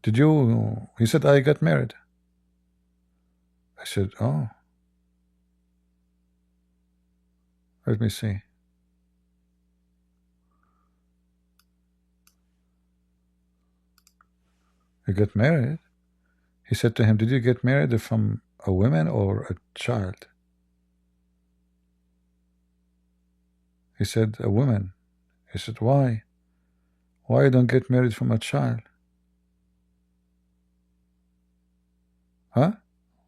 He said, I got married. I said, oh. Let me see. You got married? He said to him, did you get married from a woman or a child? He said, a woman. He said, why? Why you don't get married from a child? Huh?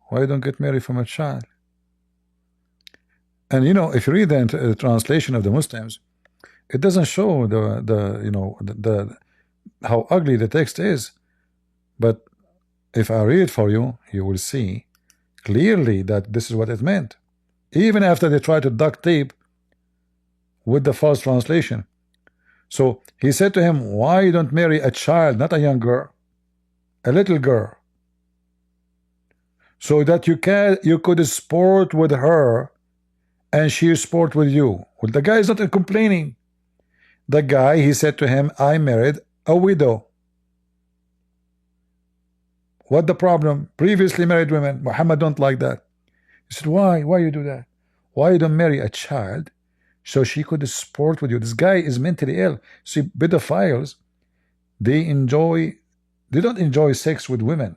Why you don't get married from a child? And if you read the translation of the Muslims, It doesn't show the you know the how ugly the text is. But if I read for you, you will see clearly that this is what it meant. Even after they try to duct tape with the false translation. So he said to him, why you don't marry a child, not a young girl, a little girl, so that you could sport with her and she sport with you. Well, the guy is not complaining. The guy, he said to him, I married a widow. What the problem? Previously married women. Muhammad don't like that. He said, why you do that? Why you don't marry a child so she could sport with you? This guy is mentally ill. See, pedophiles, they don't enjoy sex with women.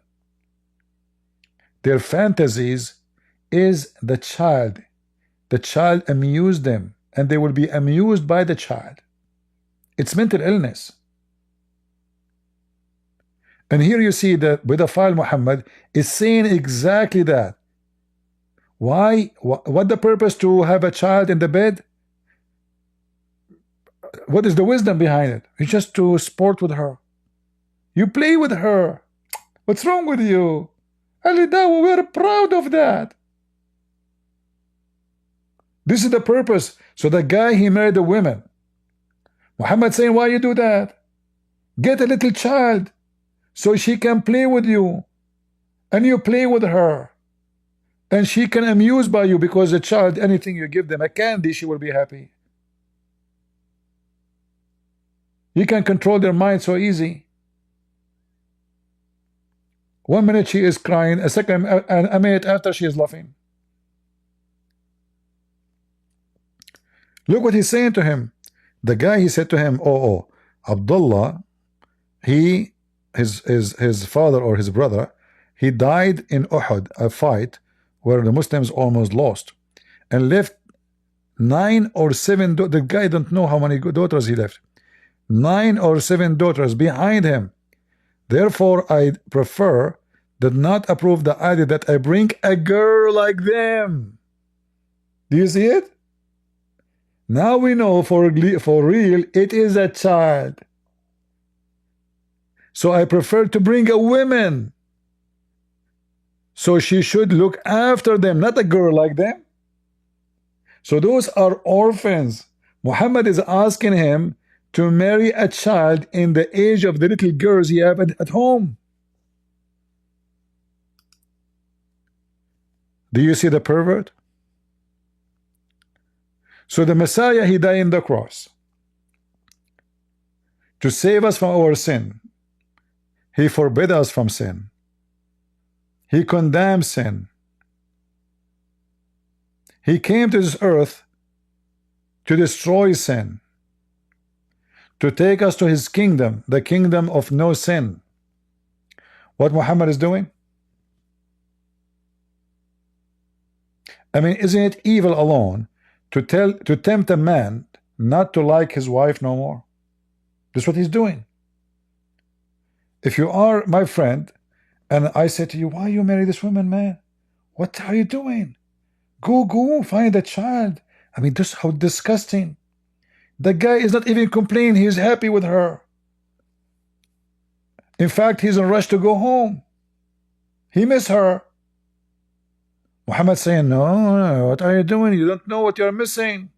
Their fantasies is the child. The child amused them, and they will be amused by the child. It's mental illness. And here you see that pedophile Muhammad is saying exactly that. Why? What the purpose to have a child in the bed? What is the wisdom behind it? It's just to sport with her. You play with her. What's wrong with you? Dawah, we are proud of that. This is the purpose. So the guy, he married a woman. Muhammad saying, why you do that? Get a little child so she can play with you, and you play with her, and she can amuse by you, because the child, anything you give them, a candy, she will be happy. You can control their mind so easy. 1 minute she is crying, a minute after she is laughing. Look what he's saying to him. The guy, he said to him, Abdullah, his father or his brother, he died in Uhud, a fight where the Muslims almost lost, and left 9 or 7 the guy don't know how many daughters he left. 9 or 7 daughters behind him. Therefore I prefer, did not approve the idea that I bring a girl like them. Do you see it? Now we know for real it is a child. So I prefer to bring a woman. So she should look after them, not a girl like them. So those are orphans. Muhammad is asking him to marry a child in the age of the little girls he have at home. Do you see the pervert? So the Messiah, he died on the cross to save us from our sin. He forbid us from sin. He condemned sin. He came to this earth to destroy sin, to take us to his kingdom, the kingdom of no sin. What Muhammad is doing? I mean, isn't it evil alone to tempt a man not to like his wife no more? This is what he's doing. If you are my friend and I say to you, why you marry this woman, man? What are you doing? Go find a child. I mean, this how disgusting. The guy is not even complaining. He's happy with her. In fact, he's in a rush to go home. He miss her. Muhammad saying, no, what are you doing? You don't know what you're missing.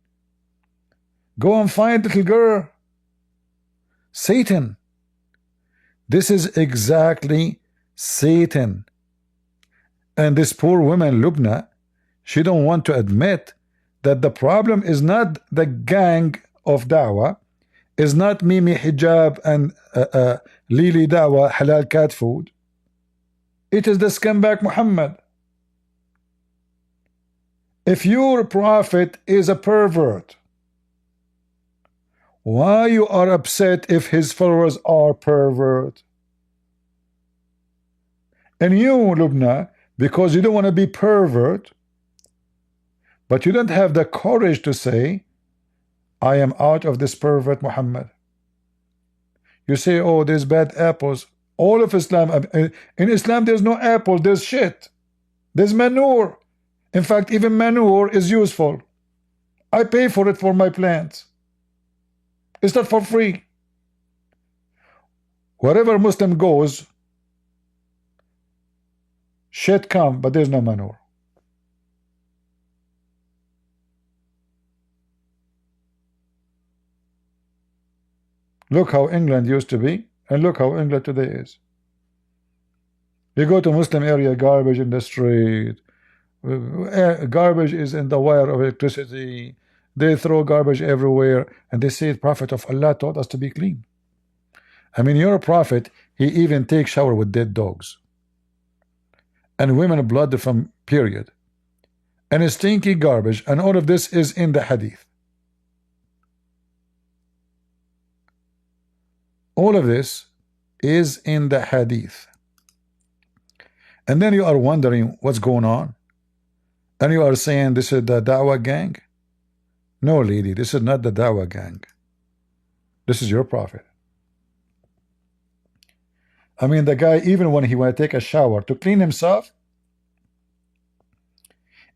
Go and find little girl. Satan. This is exactly Satan. And this poor woman, Lubna, she don't want to admit that the problem is not the gang of Dawah, is not Mimi Hijab and Lili Dawah halal cat food. It is the scumbag Muhammad. If your prophet is a pervert, why you are upset if his followers are pervert? And you, Lubna, because you don't want to be pervert, but you don't have the courage to say, I am out of this pervert Muhammad. You say, oh, there's bad apples. All of Islam, in Islam there's no apple, there's shit. There's manure. In fact, even manure is useful. I pay for it for my plants. It's not for free. Wherever Muslim goes, shit come, but there's no manure. Look how England used to be, and look how England today is. You go to Muslim area, garbage in the street, garbage is in the wire of electricity. They throw garbage everywhere, and they say the Prophet of Allah taught us to be clean. I mean, your Prophet, he even takes shower with dead dogs and women blood from period and stinky garbage, and all of this is in the hadith. All of this is in the hadith. And then you are wondering what's going on, and you are saying this is the Dawah gang. No, lady, this is not the Dawah gang. This is your Prophet. I mean, the guy, even when he went to take a shower to clean himself,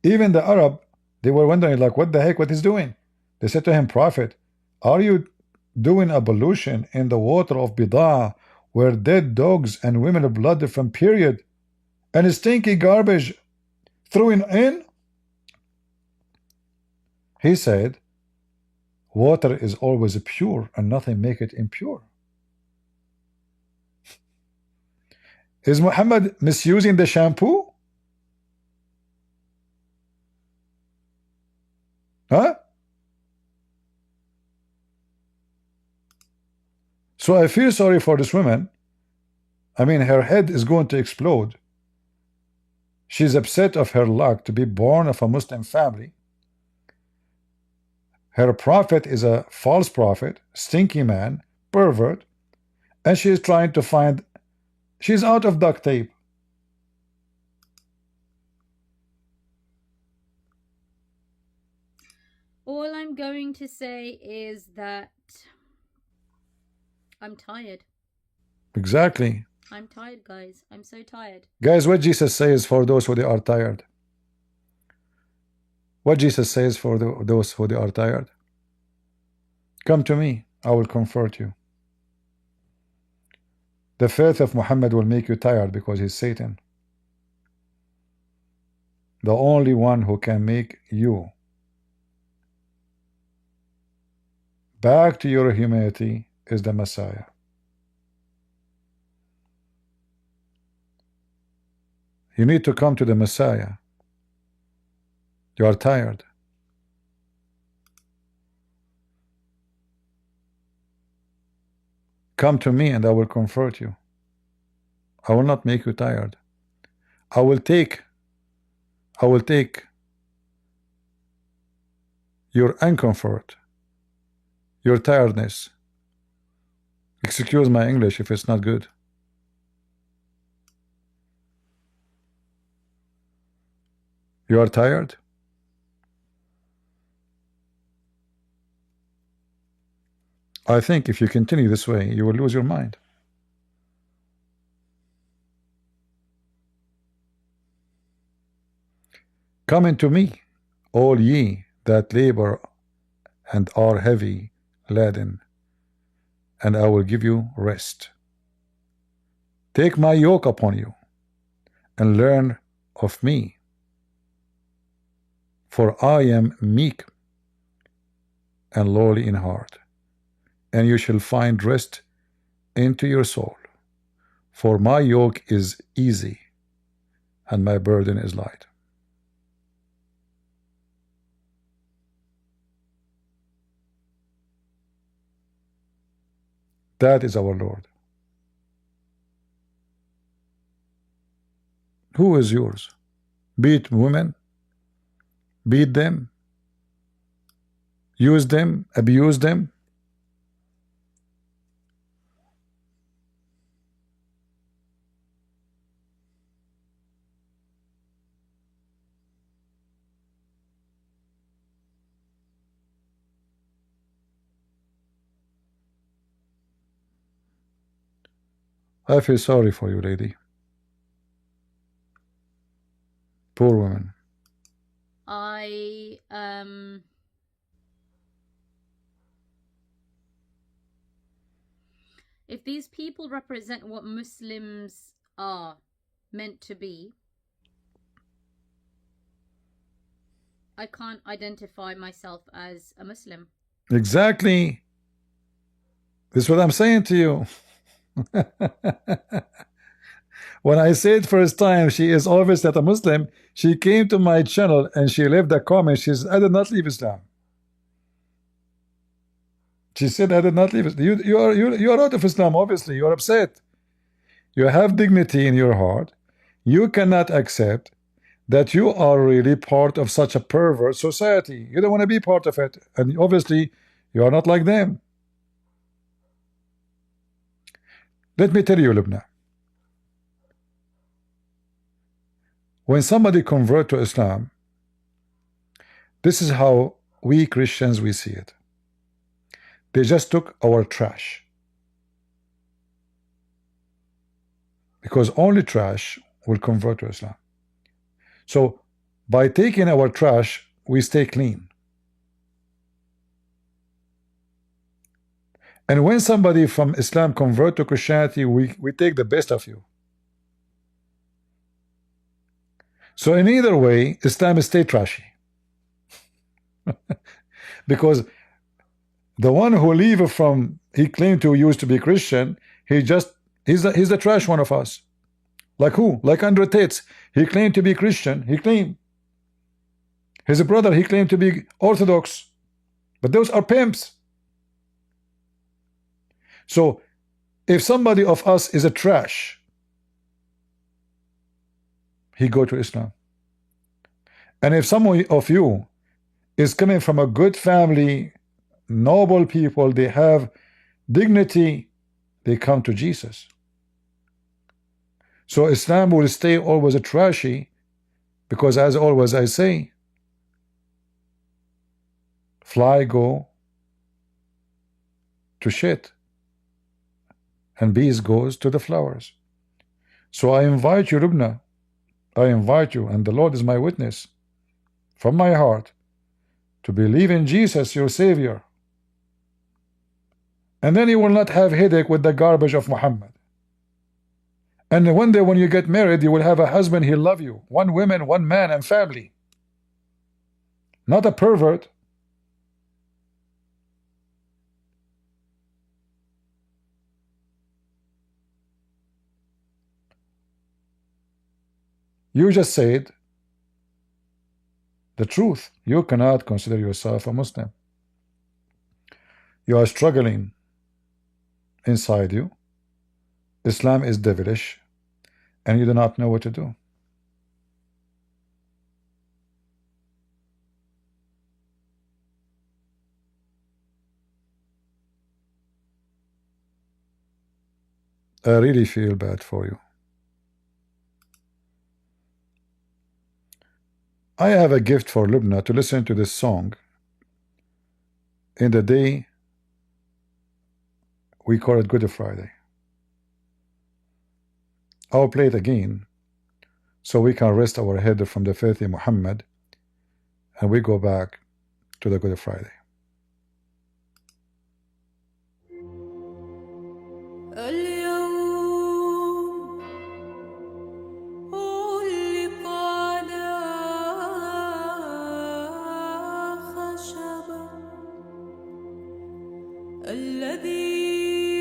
even the Arab, they were wondering, like, what the heck, what he's doing? They said to him, Prophet, are you doing ablution in the water of Bida'ah, where dead dogs and women blood from period and stinky garbage thrown in? He said, water is always pure and nothing make it impure. Is Muhammad misusing the shampoo? Huh? So I feel sorry for this woman. I mean, her head is going to explode. She's upset of her luck to be born of a Muslim family. Her prophet is a false prophet, stinky man, pervert, and she is trying to find, she's out of duct tape. All I'm going to say is that I'm tired. Exactly. I'm tired, guys. I'm so tired. Guys, what Jesus says for those who they are tired? What Jesus says for those who they are tired? Come to me, I will comfort you. The faith of Muhammad will make you tired because he's Satan. The only one who can make you back to your humanity is the Messiah. You need to come to the Messiah. You are tired. Come to me and I will comfort you. I will not make you tired. I will take your uncomfort, your tiredness. Excuse my English if it's not good. You are tired? I think if you continue this way, you will lose your mind. Come unto me, all ye that labor and are heavy laden, and I will give you rest. Take my yoke upon you, and learn of me, for I am meek and lowly in heart, and you shall find rest into your soul. For my yoke is easy, and my burden is light. That is our Lord. Who is yours? Beat women, beat them, use them, abuse them. I feel sorry for you, lady. Poor woman. if these people represent what Muslims are meant to be, I can't identify myself as a Muslim. Exactly. This is what I'm saying to you. When I said first time she is obviously not a Muslim, she came to my channel and she left a comment. She said, I did not leave Islam. She said, I did not leave Islam. You are out of Islam, obviously. You are upset. You have dignity in your heart. You cannot accept that you are really part of such a perverse society. You don't want to be part of it. And obviously, you are not like them. Let me tell you, Lubna. When somebody convert to Islam, this is how we Christians, we see it. They just took our trash. Because only trash will convert to Islam. So, by taking our trash, we stay clean. And when somebody from Islam convert to Christianity, we take the best of you. So in either way, Islam is stay trashy. Because the one who leave from, he claimed to used to be Christian, he's the trash one of us. Like who? Like Andrew Tate. He claimed to be Christian. He claimed. His brother, he claimed to be Orthodox. But those are pimps. So, if somebody of us is a trash, he go to Islam. And if someone of you is coming from a good family, noble people, they have dignity, they come to Jesus. So Islam will stay always a trashy, because as always I say, fly go to shit, and bees goes to the flowers. So I invite you, Rubna, I invite you, and the Lord is my witness, from my heart, to believe in Jesus, your Savior. And then you will not have headache with the garbage of Muhammad. And one day when you get married, you will have a husband, he'll love you. One woman, one man, and family. Not a pervert. You just said the truth. You cannot consider yourself a Muslim. You are struggling inside you. Islam is devilish, and you do not know what to do. I really feel bad for you. I have a gift for Lubna to listen to this song in the day we call it Good Friday. I'll play it again so we can rest our head from the filthy Muhammad, and we go back to the Good Friday. اليوم علق على خشبة الذي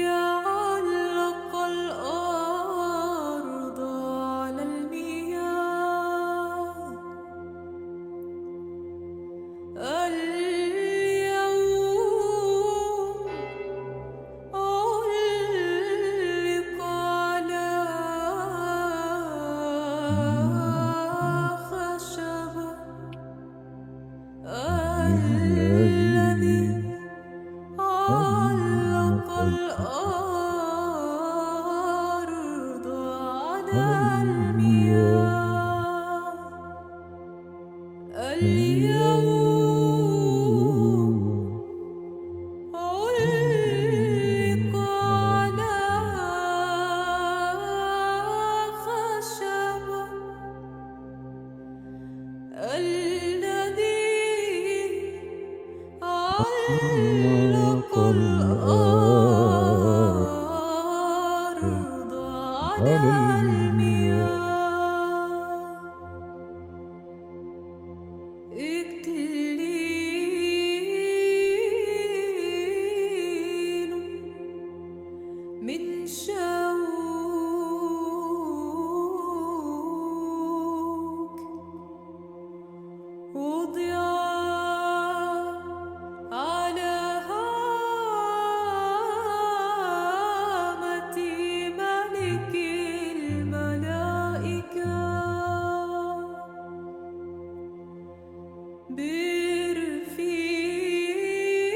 علق الأرض على المياه اليوم علق على خشبة الذي علق الأرض على المياه اليوم علق على خشبة الذي علق الأرض على المياه إكليل من شوك وضع على هامة ملك الملائكة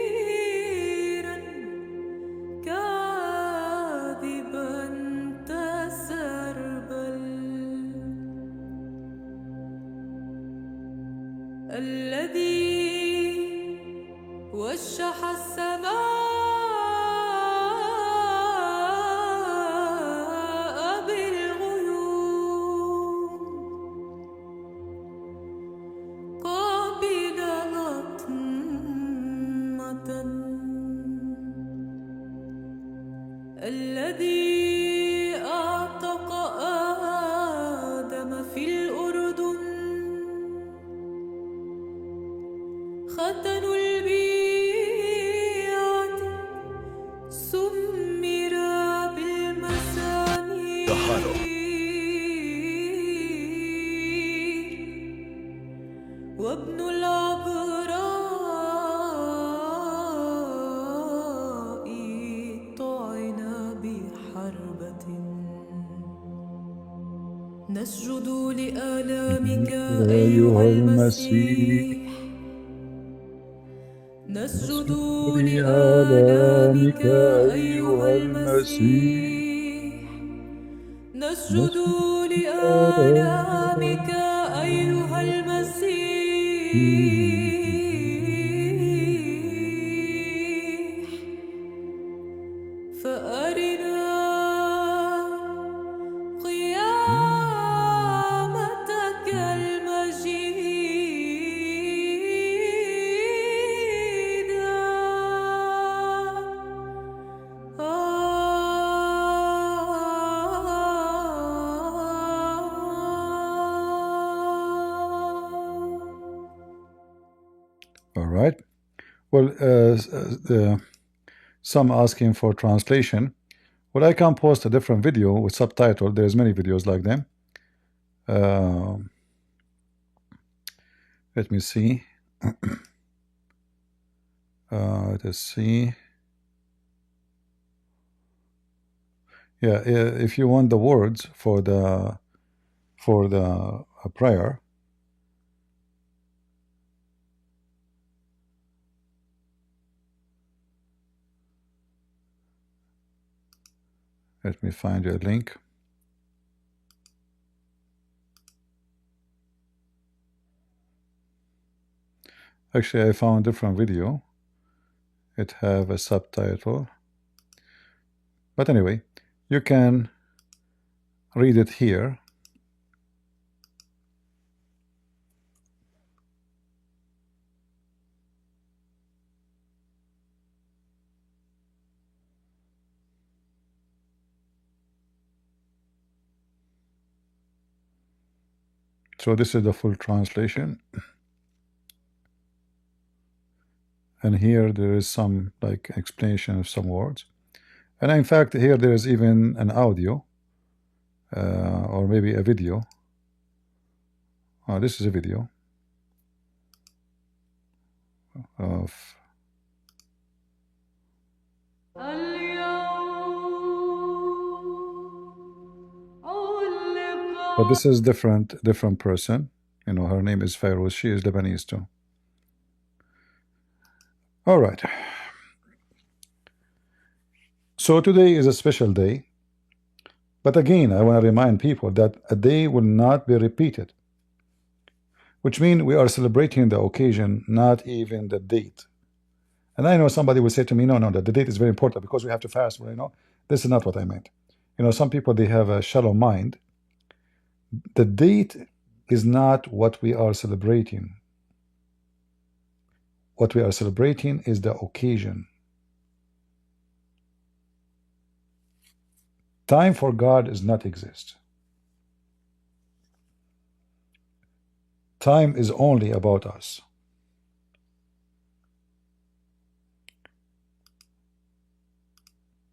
برفيرا كاذبا تسربل الذي وشح السماء بالغيوم قابل لطمة الذي أعتق آدم في الأردن ختن البيعة سمر بالمسامير وابن العبراء طعن بحربة نسجد لآلامك أيها المسيح نسجد لآلامك أيها المسيح نسجد لآلامك أيها المسيح فأرنا قيامتك All right. Well, some asking for translation. Well, I can post a different video with subtitle. There's many videos like them. Let me see. Let's see. Yeah, if you want the words for the prayer, let me find you a link. Actually, I found a different video. It have a subtitle. But anyway, you can read it here. So this is the full translation. And here there is some like explanation of some words. And in fact, here there is even an audio or maybe a video. Oh, this is a video of. But this is different person. You know, her name is Fairuz. She is Lebanese too. All right. So today is a special day. But again, I want to remind people that a day will not be repeated. Which means we are celebrating the occasion, not even the date. And I know somebody will say to me, no, the date is very important because we have to fast. Well, you know, this is not what I meant. You know, some people, they have a shallow mind. The date is not what we are celebrating. What we are celebrating is the occasion. Time for God does not exist. Time is only about us.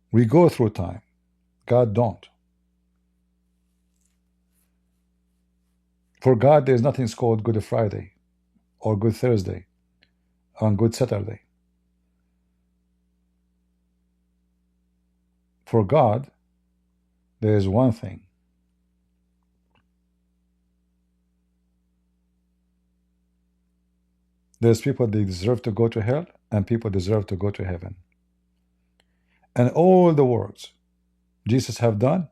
We go through time. God don't. For God, there is nothing called Good Friday or Good Thursday or Good Saturday. For God, there is one thing. There's people that deserve to go to hell and people deserve to go to heaven. And all the works Jesus have done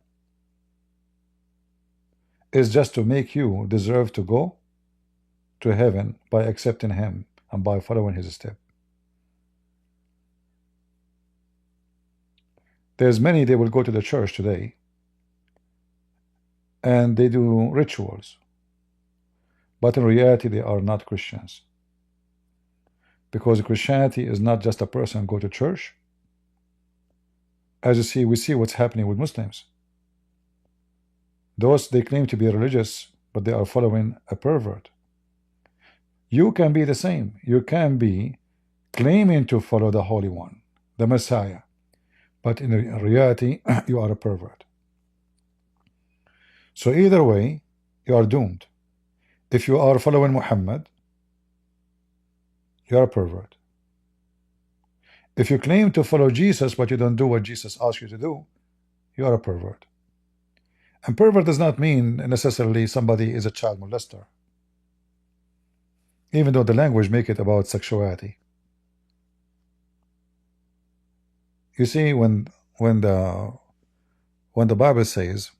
is just to make you deserve to go to heaven by accepting him and by following his step. There's many, they will go to the church today and they do rituals, but in reality they are not Christians, because Christianity is not just a person go to church. As you see, we see what's happening with Muslims. Those, they claim to be religious, but they are following a pervert. You can be the same. You can be claiming to follow the Holy One, the Messiah, but in reality you are a pervert. So either way you are doomed. If you are following Muhammad, you are a pervert. If you claim to follow Jesus but you don't do what Jesus asked you to do, you are a pervert. And pervert does not mean necessarily somebody is a child molester, even though the language make it about sexuality. You see, when the Bible says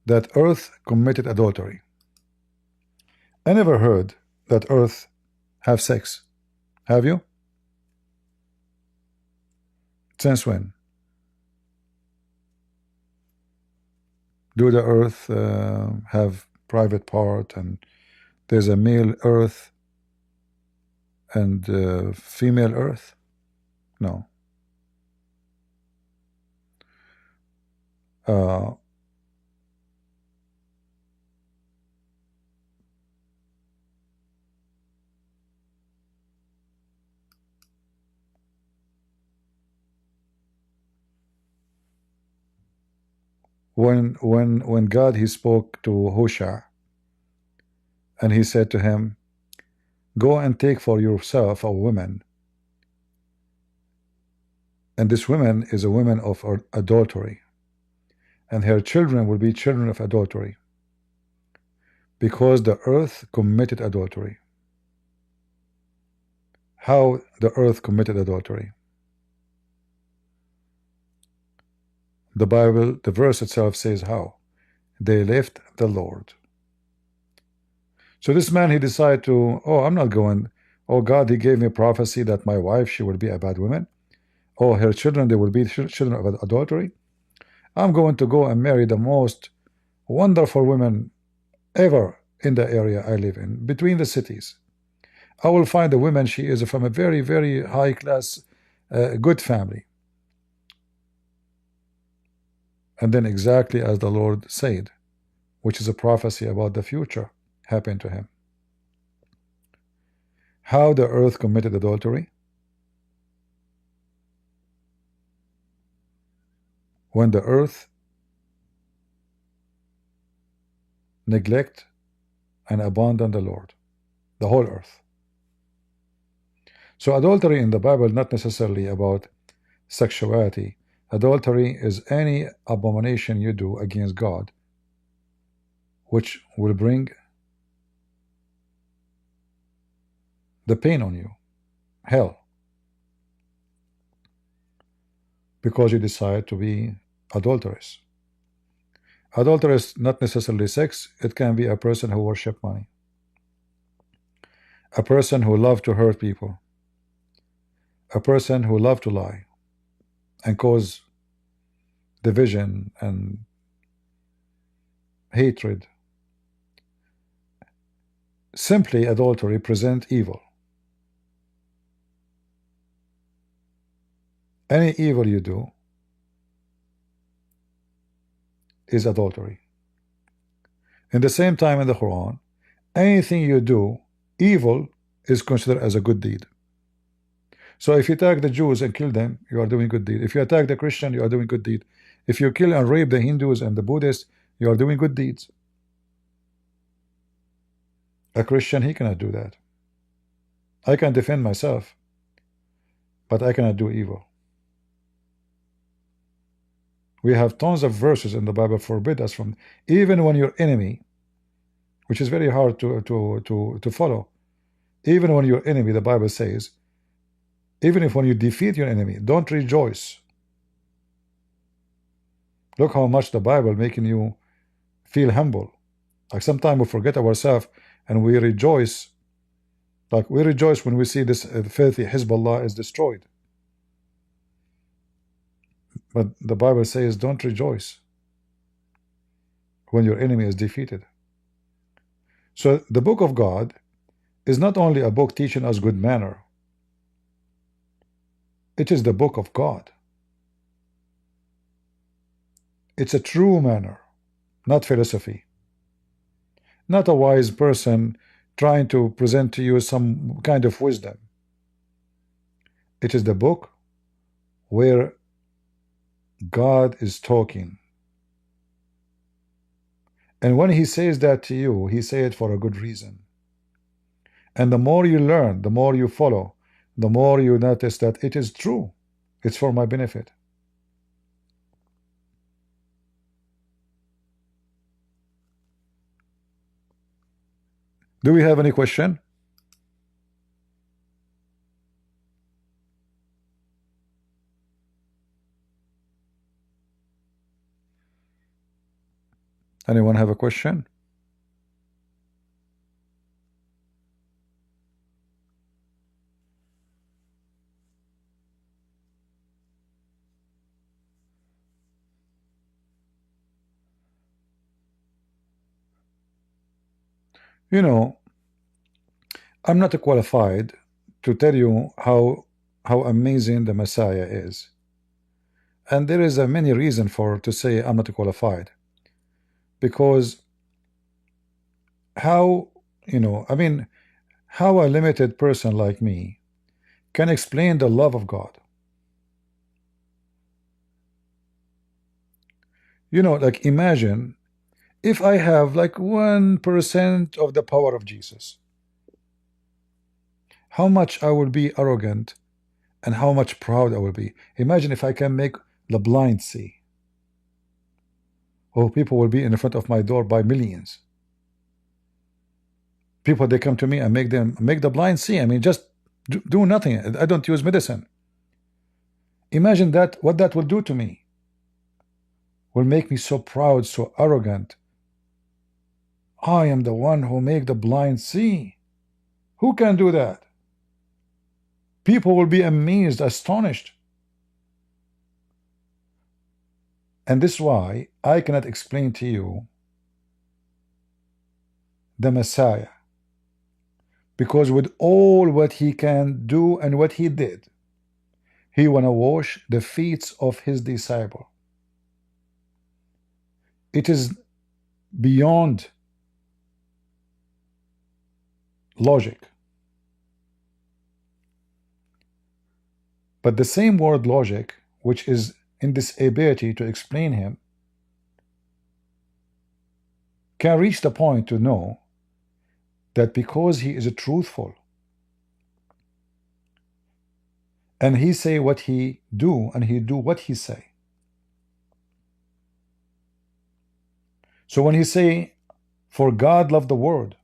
that earth committed adultery, I never heard that earth have sex. Have you? Since when? Do the earth have private part, and there's a male earth and female earth? No. When God, he spoke to Hosea and he said to him, go and take for yourself a woman, and this woman is a woman of adultery, and her children will be children of adultery, because the earth committed adultery. How the earth committed adultery? The Bible, the verse itself says how. They left the Lord. So this man, he decided to, oh, I'm not going. Oh, God, he gave me a prophecy that my wife, she will be a bad woman. Oh, her children, they will be children of adultery. I'm going to go and marry the most wonderful women ever in the area I live in, between the cities. I will find a woman, she is from a very, very high class, good family. And then exactly as the Lord said, which is a prophecy about the future, happened to him. How the earth committed adultery? When the earth neglect and abandon the Lord, the whole earth. So adultery in the Bible not necessarily about sexuality. Adultery is any abomination you do against God, which will bring the pain on you, hell, because you decide to be adulterous. Adulterous, not necessarily sex. It can be a person who worship money, a person who love to hurt people, a person who love to lie and cause division and hatred. Simply adultery present evil. Any evil you do is adultery. In the same time in the Quran, anything you do evil is considered as a good deed. So if you attack the Jews and kill them, you are doing good deed. If you attack the Christian, you are doing good deed. If you kill and rape the Hindus and the Buddhists, you are doing good deeds. A Christian, he cannot do that. I can defend myself, but I cannot do evil. We have tons of verses in the Bible forbid us from, even when your enemy, which is very hard to follow, even when your enemy, the Bible says, even if when you defeat your enemy, don't rejoice. Look how much the Bible making you feel humble. Like sometimes we forget ourselves and we rejoice. Like we rejoice when we see this filthy Hezbollah is destroyed. But the Bible says don't rejoice when your enemy is defeated. So the book of God is not only a book teaching us good manner. It is the book of God. It's a true manner, not philosophy. Not a wise person trying to present to you some kind of wisdom. It is the book where God is talking. And when he says that to you, he says it for a good reason. And the more you learn, the more you follow, the more you notice that it is true. It's for my benefit. Do we have any question? Anyone have a question? You know, I'm not qualified to tell you how amazing the Messiah is. And there is a many reason for to say I'm not qualified. Because how, I mean, how a limited person like me can explain the love of God? Like imagine if I have like 1% of the power of Jesus, how much I will be arrogant and how much proud I will be. Imagine if I can make the blind see. Oh, people will be in front of my door by millions. People, they come to me and make the blind see. I mean, just do nothing. I don't use medicine. Imagine that, what that will do to me. Will make me so proud, so arrogant. I am the one who make the blind see. Who can do that? People will be amazed, astonished. And this is why I cannot explain to you the Messiah. Because with all what he can do and what he did, he want to wash the feet of his disciple. It is beyond logic. But the same word logic, which is in this ability to explain him, can reach the point to know that because he is truthful and he say what he do and he do what he say. So when he say, for God loved the world,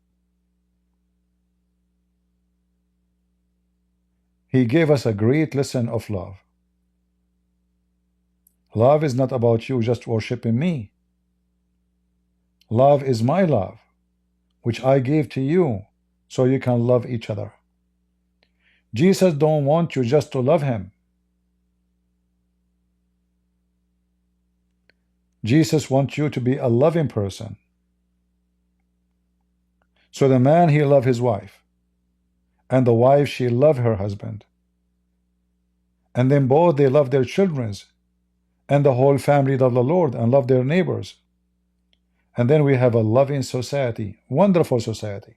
he gave us a great lesson of love. Love is not about you just worshiping me. Love is my love, which I gave to you so you can love each other. Jesus don't want you just to love him. Jesus wants you to be a loving person. So the man, he loved his wife, and the wife, she loved her husband. And then both, they love their children, and the whole family love the Lord and love their neighbors. And then we have a loving society, wonderful society.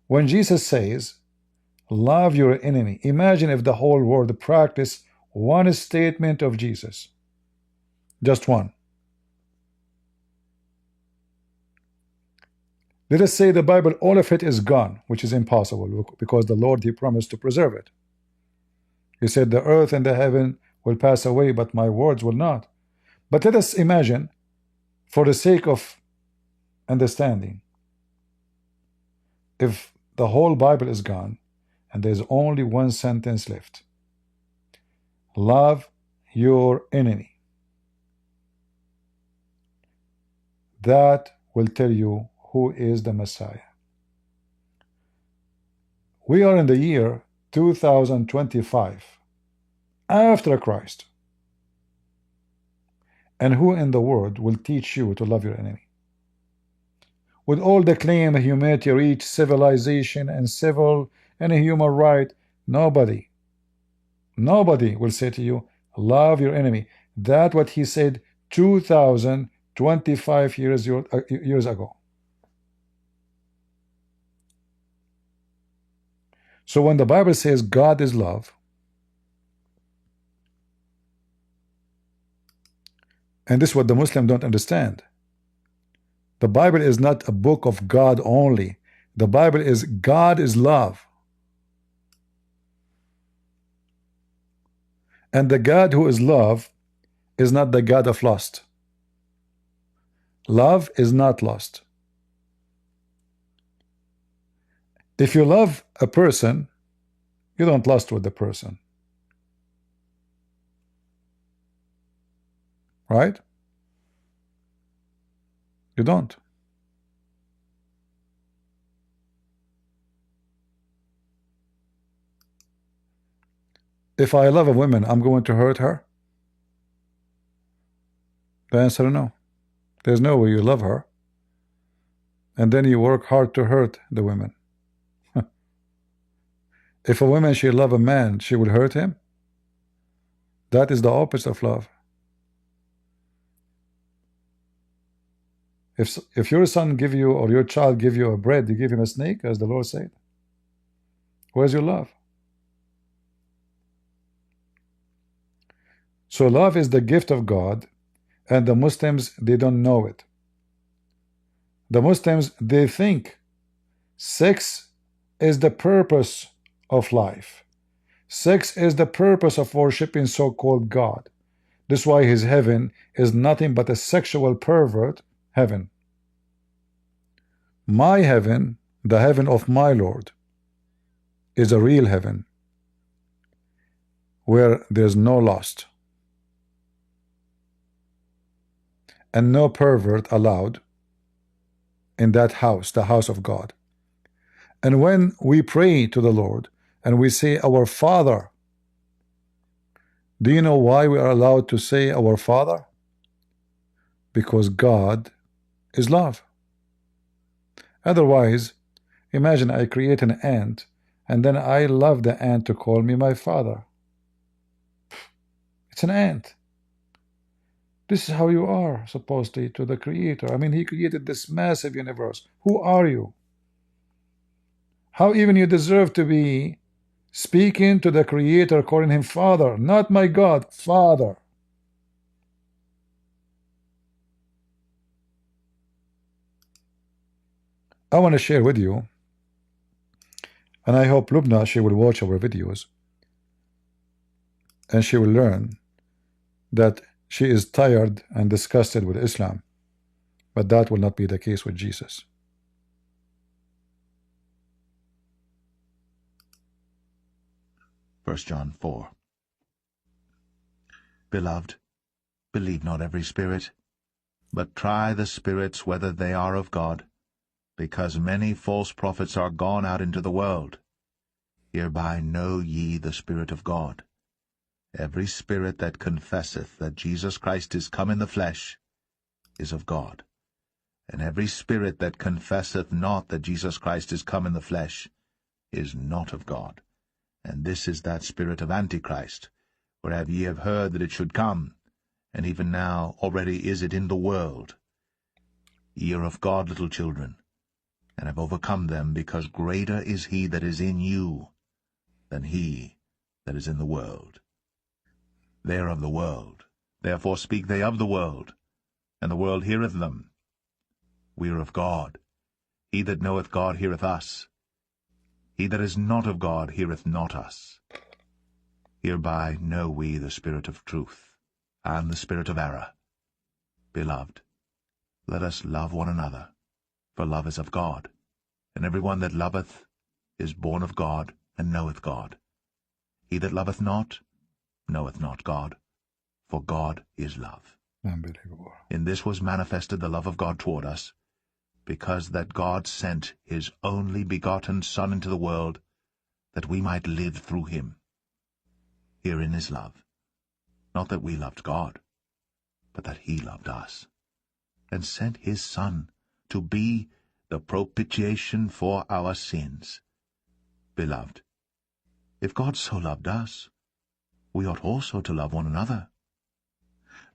When Jesus says, love your enemy, imagine if the whole world practiced one statement of Jesus. Just one. Let us say the Bible, all of it is gone, which is impossible because the Lord, He promised to preserve it. He said, the earth and the heaven will pass away, but my words will not. But let us imagine, for the sake of understanding, if the whole Bible is gone and there's only one sentence left: love your enemy. That will tell you who is the Messiah. We are in the year 2025 after Christ. And who in the world will teach you to love your enemy? With all the claim humanity reached civilization and civil and human right, nobody will say to you, love your enemy. That's what he said 2025 years ago. So when the Bible says God is love, and this is what the Muslims don't understand. The Bible is not a book of God only. The Bible is God is love. And the God who is love is not the God of lust. Love is not lust. If you love a person, you don't lust with the person. Right? You don't. If I love a woman, I'm going to hurt her? The answer is no. There's no way you love her and then you work hard to hurt the women. If a woman, she love a man, she will hurt him? That is the opposite of love. If your son give you, or your child give you a bread, you give him a snake, as the Lord said. Where's your love? So love is the gift of God, and the Muslims, they don't know it. The Muslims, they think sex is the purpose of life. Sex is the purpose of worshiping so-called God. This is why his heaven is nothing but a sexual pervert heaven. My heaven, the heaven of my Lord, is a real heaven where there's no lust and no pervert allowed in that house, the house of God. And when we pray to the Lord and we say our Father, do you know why we are allowed to say our Father? Because God is love. Otherwise, imagine I create an ant and then I love the ant to call me my father. It's an ant. This is how you are supposedly to the Creator. I mean, He created this massive universe. Who are you? How even you deserve to be speaking to the Creator, calling Him Father, not my God, Father. I want to share with you, and I hope Lubna, she will watch our videos and she will learn that she is tired and disgusted with Islam, but that will not be the case with Jesus. First John 4. Beloved, believe not every spirit, but try the spirits whether they are of God, because many false prophets are gone out into the world. Hereby know ye the Spirit of God. Every spirit that confesseth that Jesus Christ is come in the flesh is of God. And every spirit that confesseth not that Jesus Christ is come in the flesh is not of God. And this is that spirit of Antichrist, whereof ye have heard that it should come, and even now already is it in the world. Ye are of God, little children, and have overcome them, because greater is he that is in you than he that is in the world. They are of the world, therefore speak they of the world, and the world heareth them. We are of God. He that knoweth God heareth us. He that is not of God heareth not us. Hereby know we the spirit of truth, and the spirit of error. Beloved, let us love one another, for love is of God, and every one that loveth is born of God, and knoweth God. He that loveth not knoweth not God, for God is love. Unbelievable. In this was manifested the love of God toward us, because that God sent his only begotten Son into the world, that we might live through him. Herein is love, not that we loved God, but that he loved us, and sent his Son to be the propitiation for our sins. Beloved, if God so loved us, we ought also to love one another.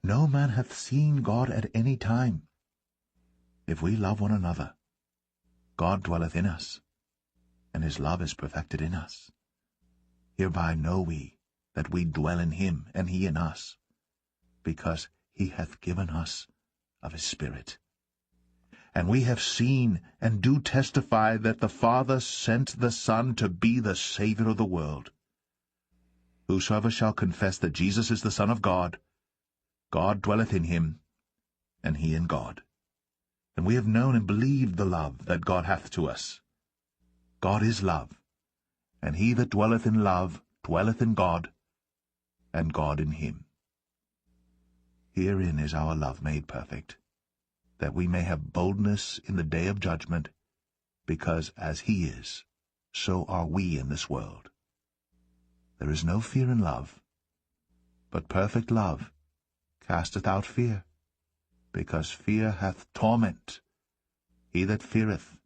No man hath seen God at any time. If we love one another, God dwelleth in us, and his love is perfected in us. Hereby know we that we dwell in him, and he in us, because he hath given us of his Spirit. And we have seen and do testify that the Father sent the Son to be the Saviour of the world. Whosoever shall confess that Jesus is the Son of God, God dwelleth in him, and he in God. And we have known and believed the love that God hath to us. God is love, and he that dwelleth in love dwelleth in God, and God in him. Herein is our love made perfect, that we may have boldness in the day of judgment, because as he is, so are we in this world. There is no fear in love, but perfect love casteth out fear, because fear hath torment. He that feareth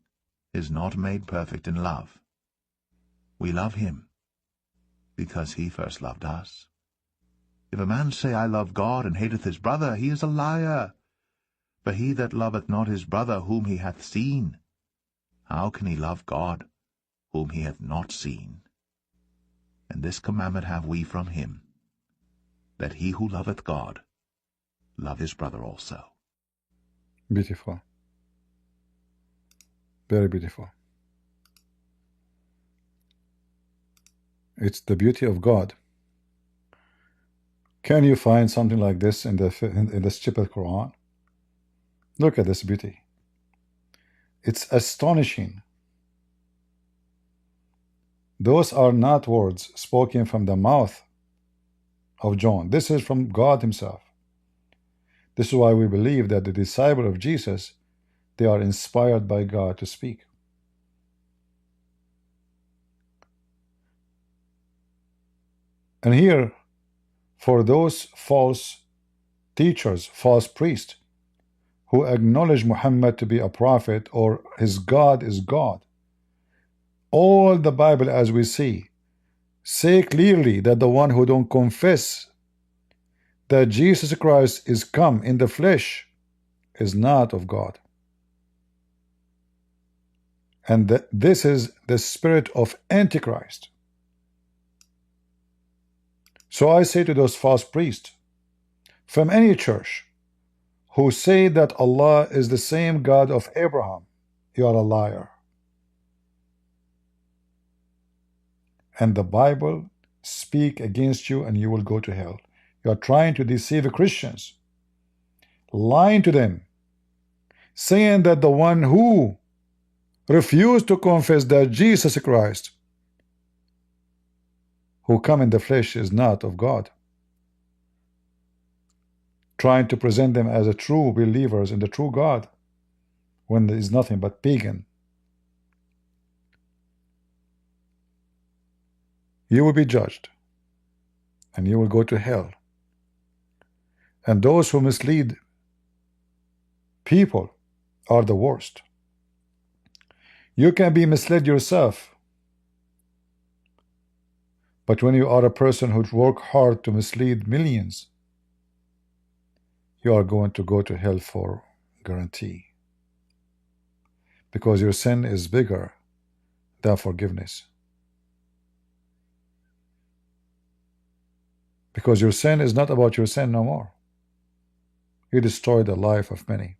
is not made perfect in love. We love him, because he first loved us. If a man say, I love God, and hateth his brother, he is a liar. For he that loveth not his brother whom he hath seen, how can he love God whom he hath not seen? And this commandment have we from him, that he who loveth God love his brother also. Beautiful. Very beautiful. It's the beauty of God. Can you find something like this in the stupid Quran? Look at this beauty. It's astonishing. Those are not words spoken from the mouth of John. This is from God himself. This is why we believe that the disciples of Jesus, they are inspired by God to speak. And here, for those false teachers, false priests, who acknowledge Muhammad to be a prophet or his God is God, all the Bible, as we see, say clearly that the one who don't confess that Jesus Christ is come in the flesh is not of God. And this is the spirit of Antichrist. So I say to those false priests from any church who say that Allah is the same God of Abraham, you are a liar. And the Bible speak against you, and you will go to hell. You are trying to deceive Christians, lying to them, saying that the one who refused to confess that Jesus Christ who come in the flesh is not of God, trying to present them as a true believers in the true God, when there is nothing but pagan. You will be judged, and you will go to hell. And those who mislead people are the worst. You can be misled yourself, but when you are a person who work hard to mislead millions, you are going to go to hell for guarantee. because your sin is bigger than forgiveness. Because your sin is not about your sin no more. You destroyed the life of many.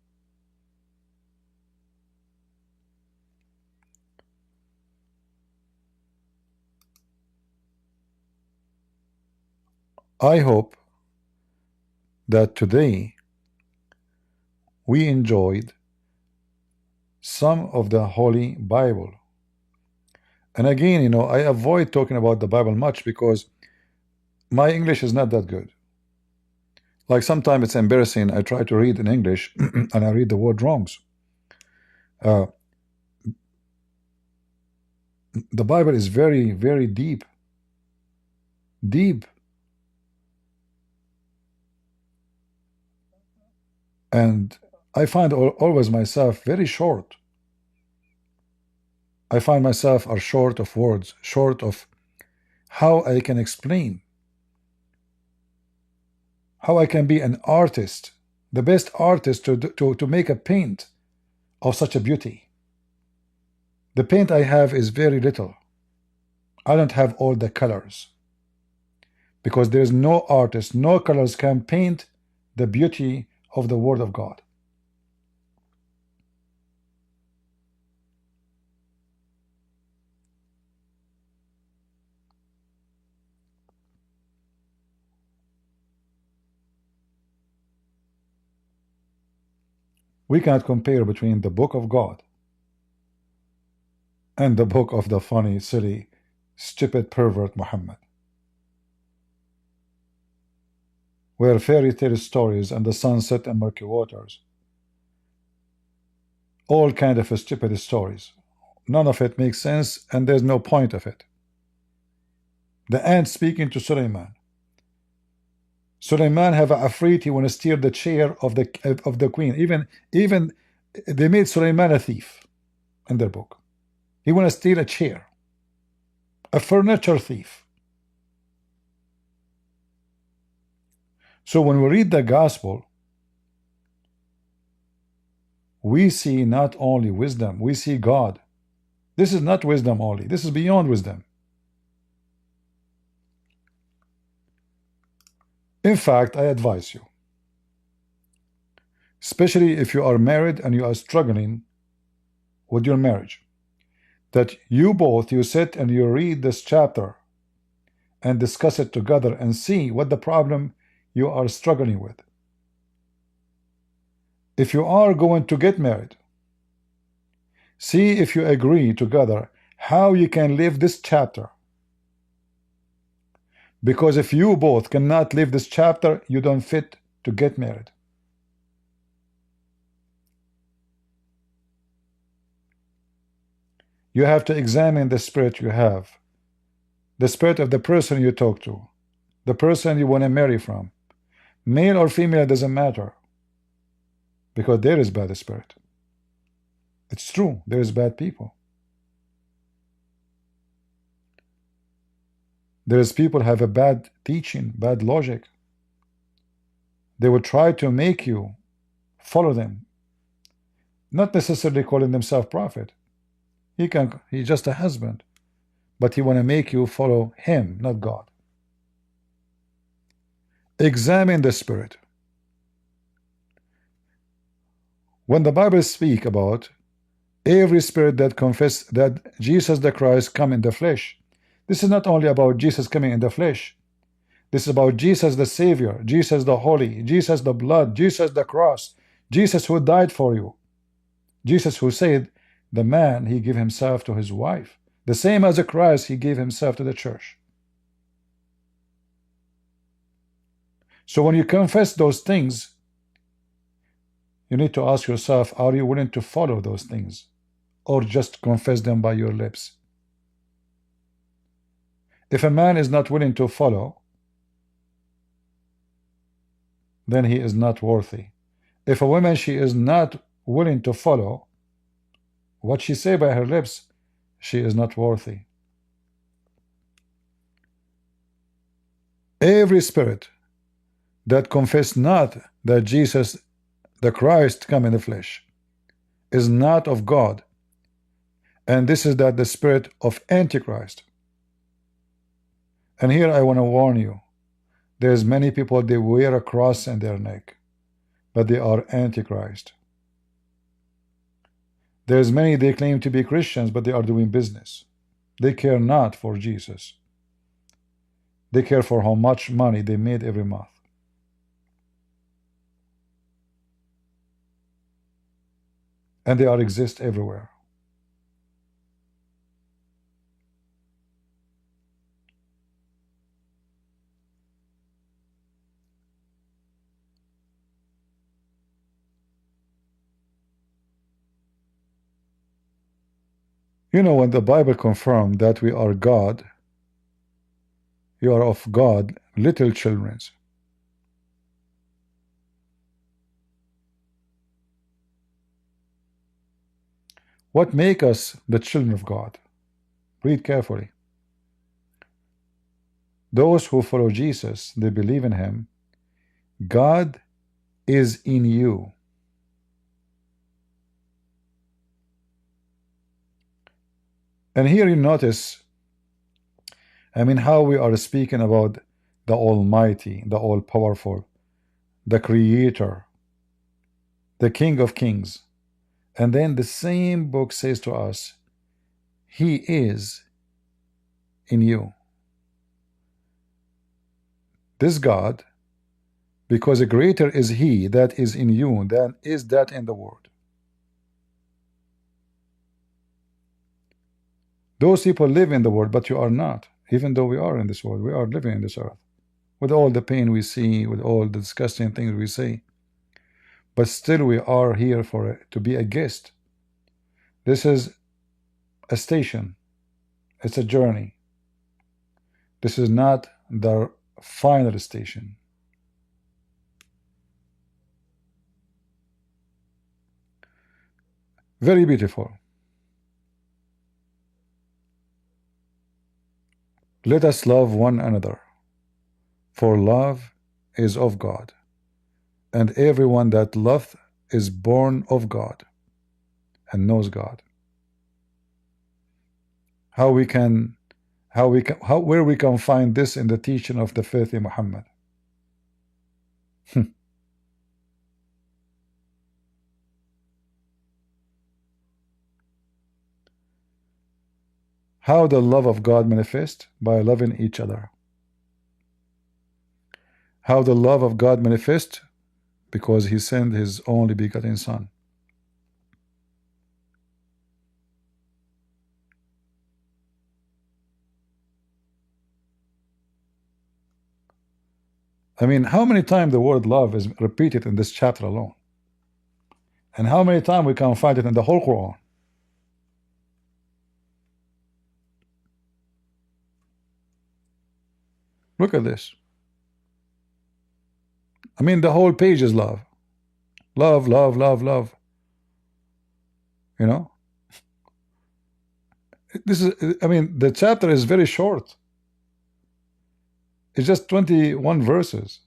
I hope that today we enjoyed some of the Holy Bible. And again, you know, I avoid talking about the Bible much because my English is not that good. Like sometimes it's embarrassing. I try to read in English and I read the word wrongs. The Bible is very, very deep. Deep. And I find always myself very short. I find myself are short of words, short of how I can explain, how I can be an artist, the best artist to make a paint of such a beauty. The paint I have is very little. I don't have all the colors because there is no artist, no colors can paint the beauty of the Word of God. We cannot compare between the book of God and the book of the funny, silly, stupid pervert Mohammed, where fairy tale stories and the sunset and murky waters, all kind of stupid stories. None of it makes sense and there's no point of it. The ant speaking to Suleiman. Suleiman have a afraid he want to steal the chair of the queen. Even they made Suleiman a thief in their book. He want to steal a chair, a furniture thief. So when we read the gospel, we see not only wisdom, we see God. This is not wisdom only. This is beyond wisdom. In fact, I advise you, especially if you are married and you are struggling with your marriage, that you sit and you read this chapter and discuss it together and see what the problem you are struggling with. If you are going to get married, see if you agree together how you can live this chapter. Because if you both cannot live this chapter, you don't fit to get married. You have to examine the spirit you have, the spirit of the person you talk to, the person you want to marry from. Male or female doesn't matter, because there is bad spirit. It's true, there is bad people. There is people have a bad teaching, bad logic. They will try to make you follow them, not necessarily calling themselves prophet. He's just a husband, but he want to make you follow him, not God. Examine the spirit. When the Bible speak about every spirit that confess that Jesus the Christ come in the flesh, this is not only about Jesus coming in the flesh. This is about Jesus the Savior, Jesus the Holy, Jesus the blood, Jesus the cross, Jesus who died for you, Jesus who said, the man, he gave himself to his wife, the same as the Christ, he gave himself to the church. So when you confess those things, you need to ask yourself, are you willing to follow those things, or just confess them by your lips? If a man is not willing to follow, then he is not worthy. If a woman, she is not willing to follow what she say by her lips, she is not worthy. Every spirit that confess not that Jesus the Christ come in the flesh is not of God, And this is that the spirit of Antichrist. And here I want to warn you, there's many people, they wear a cross in their neck, but they are Antichrist. There's many, they claim to be Christians, but they are doing business. They care not for Jesus. They care for how much money they made every month. And they are exist everywhere. You know, when the Bible confirmed that we are God, you are of God, little children. What make us the children of God? Read carefully. Those who follow Jesus, they believe in him. God is in you. And here you notice, I mean, how we are speaking about the Almighty, the All-Powerful, the Creator, the King of Kings. And then the same book says to us, He is in you. This God, because greater is He that is in you than is that in the world. Those people live in the world, but you are not. Even though we are in this world, we are living in this earth. With all the pain we see, with all the disgusting things we see. But still we are here for it, to be a guest. This is a station. It's a journey. This is not the final station. Very beautiful. Let us love one another, for love is of God, and everyone that loveth is born of God and knows God. Where we can find this in the teaching of the faithful Muhammad? How the love of God manifests? By loving each other. How the love of God manifests? Because he sent his only begotten Son. I mean, how many times the word love is repeated in this chapter alone? And how many times we can find it in the whole Quran? Look at this. I mean, the whole page is love. Love, love, love, love. You know? This is, I mean, the chapter is very short. It's just 21 verses.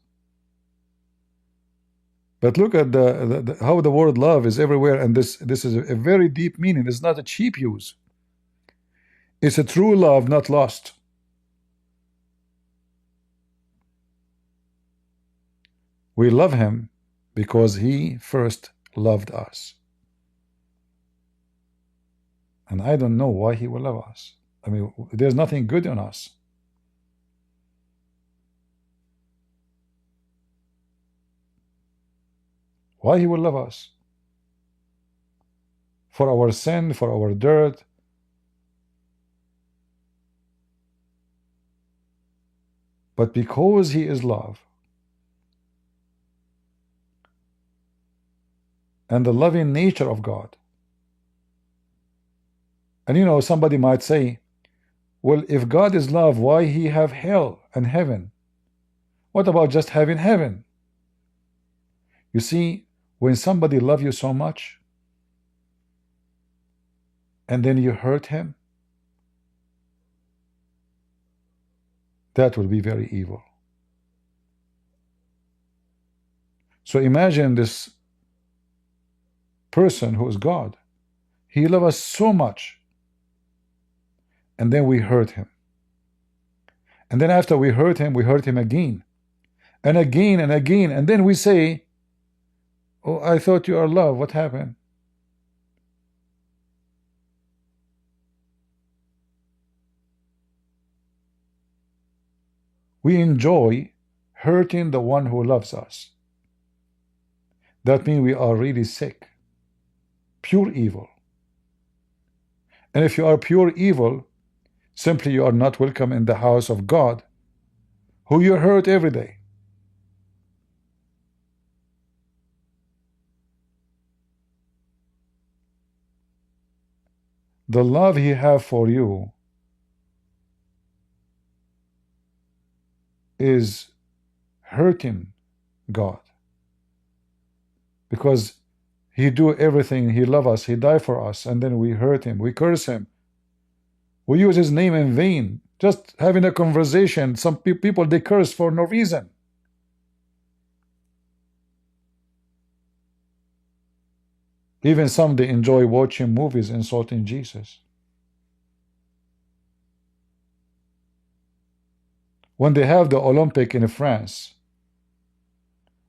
But look at how the word love is everywhere, and this is a very deep meaning. It's not a cheap use. It's a true love, not lost. We love him because he first loved us. And I don't know why he will love us. I mean, there's nothing good in us. Why he will love us? For our sin, for our dirt. But because he is love, and the loving nature of God. And you know, somebody might say, well, if God is love, why he have hell and heaven? What about just having heaven? You see, when somebody loves you so much, and then you hurt him, that will be very evil. So imagine this person who is God. He loves us so much, and then we hurt him. And then after we hurt him again, and again and again, and then we say, oh, I thought you are love, what happened? We enjoy hurting the one who loves us. That means we are really sick, pure evil. And if you are pure evil, simply you are not welcome in the house of God, who you hurt every day. The love he have for you is hurting God, because he do everything, he love us, he die for us, and then we hurt him, we curse him, we use his name in vain. Just having a conversation, some people they curse for no reason. Even some they enjoy watching movies insulting Jesus. When they have the Olympic in France,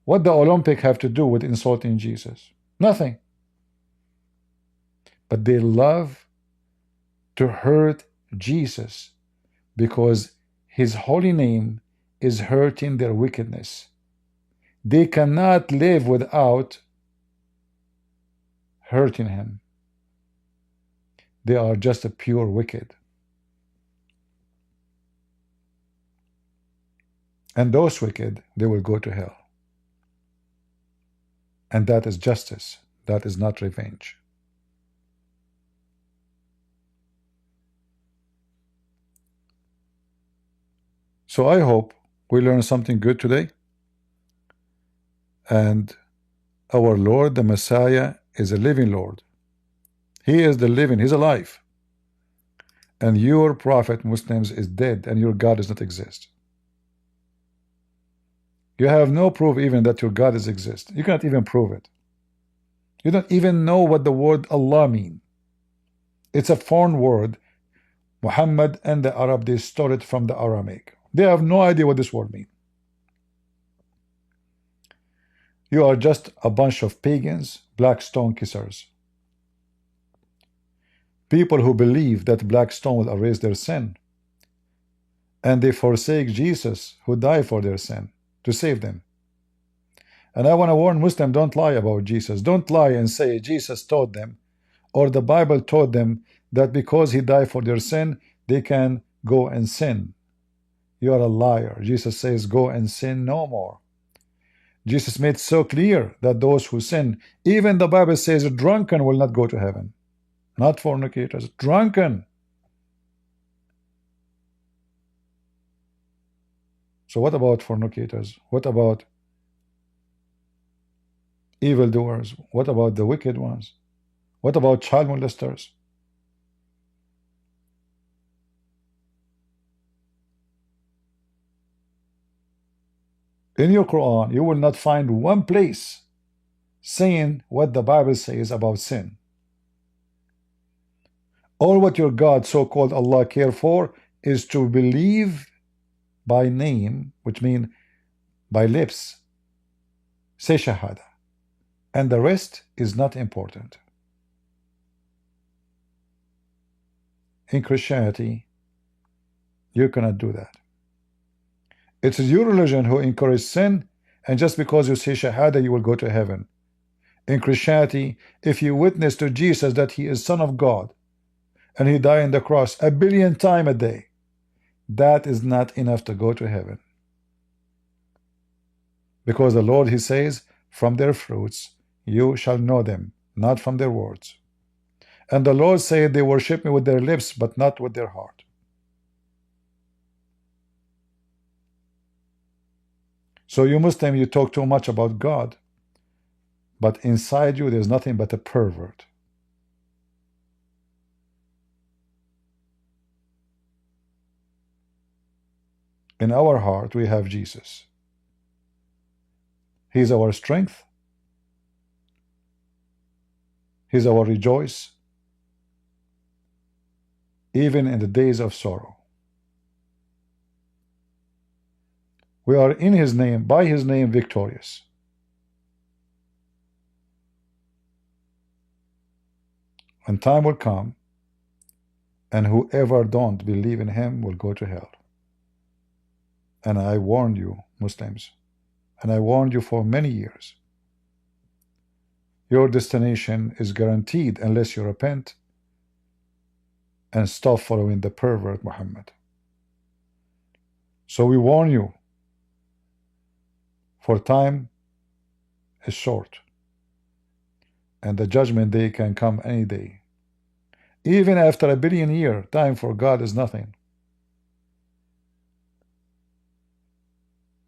what the Olympic have to do with insulting Jesus? Nothing. But they love to hurt Jesus because his holy name is hurting their wickedness. They cannot live without hurting him. They are just a pure wicked. And those wicked, they will go to hell. And that is justice. That is not revenge. So I hope we learned something good today. And our Lord, the Messiah, is a living Lord. He is the living, he's alive. And your prophet, Muslims, is dead, and your God does not exist. You have no proof even that your God does exist. You cannot even prove it. You don't even know what the word Allah means. It's a foreign word. Muhammad and the Arab, they stole it from the Aramaic. They have no idea what this word means. You are just a bunch of pagans, black stone kissers. People who believe that black stone will erase their sin. And they forsake Jesus, who died for their sin, to save them. And I want to warn Muslims, don't lie about Jesus. Don't lie and say Jesus taught them, or the Bible taught them, that because he died for their sin, they can go and sin. You are a liar. Jesus says, go and sin no more. Jesus made so clear that those who sin, even the Bible says, drunken will not go to heaven. Not fornicators, drunken. So what about fornicators? What about evildoers? What about the wicked ones? What about child molesters? In your Quran, you will not find one place saying what the Bible says about sin. All what your God, so-called Allah, care for is to believe by name, which means by lips, say Shahada, and the rest is not important. In Christianity, you cannot do that. It's your religion who encourages sin, and just because you say Shahada, you will go to heaven. In Christianity, if you witness to Jesus that he is Son of God, and he died on the cross 1 billion times a day, that is not enough to go to heaven. Because the Lord, he says, from their fruits you shall know them, not from their words. And the Lord said they worship me with their lips, but not with their heart. So you Muslim, you talk too much about God, but inside you there's nothing but a pervert. In our heart we have Jesus. He's our strength. He's our rejoice. even in the days of sorrow. We are in His name, by His name, victorious. And time will come, and whoever don't believe in Him will go to hell. And I warned you, Muslims, and I warned you for many years. Your destination is guaranteed unless you repent and stop following the pervert Muhammad. So we warn you, for time is short, and the judgment day can come any day. Even after 1 billion years, time for God is nothing.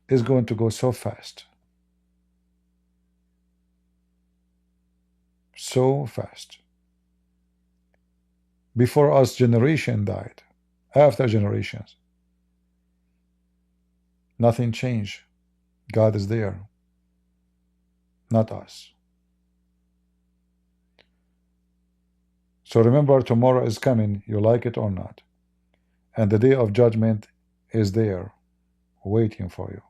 It's going to go so fast. So fast. Before us, generation died. After generations, nothing changed. God is there, not us. So remember, tomorrow is coming, you like it or not. And the day of judgment is there, waiting for you.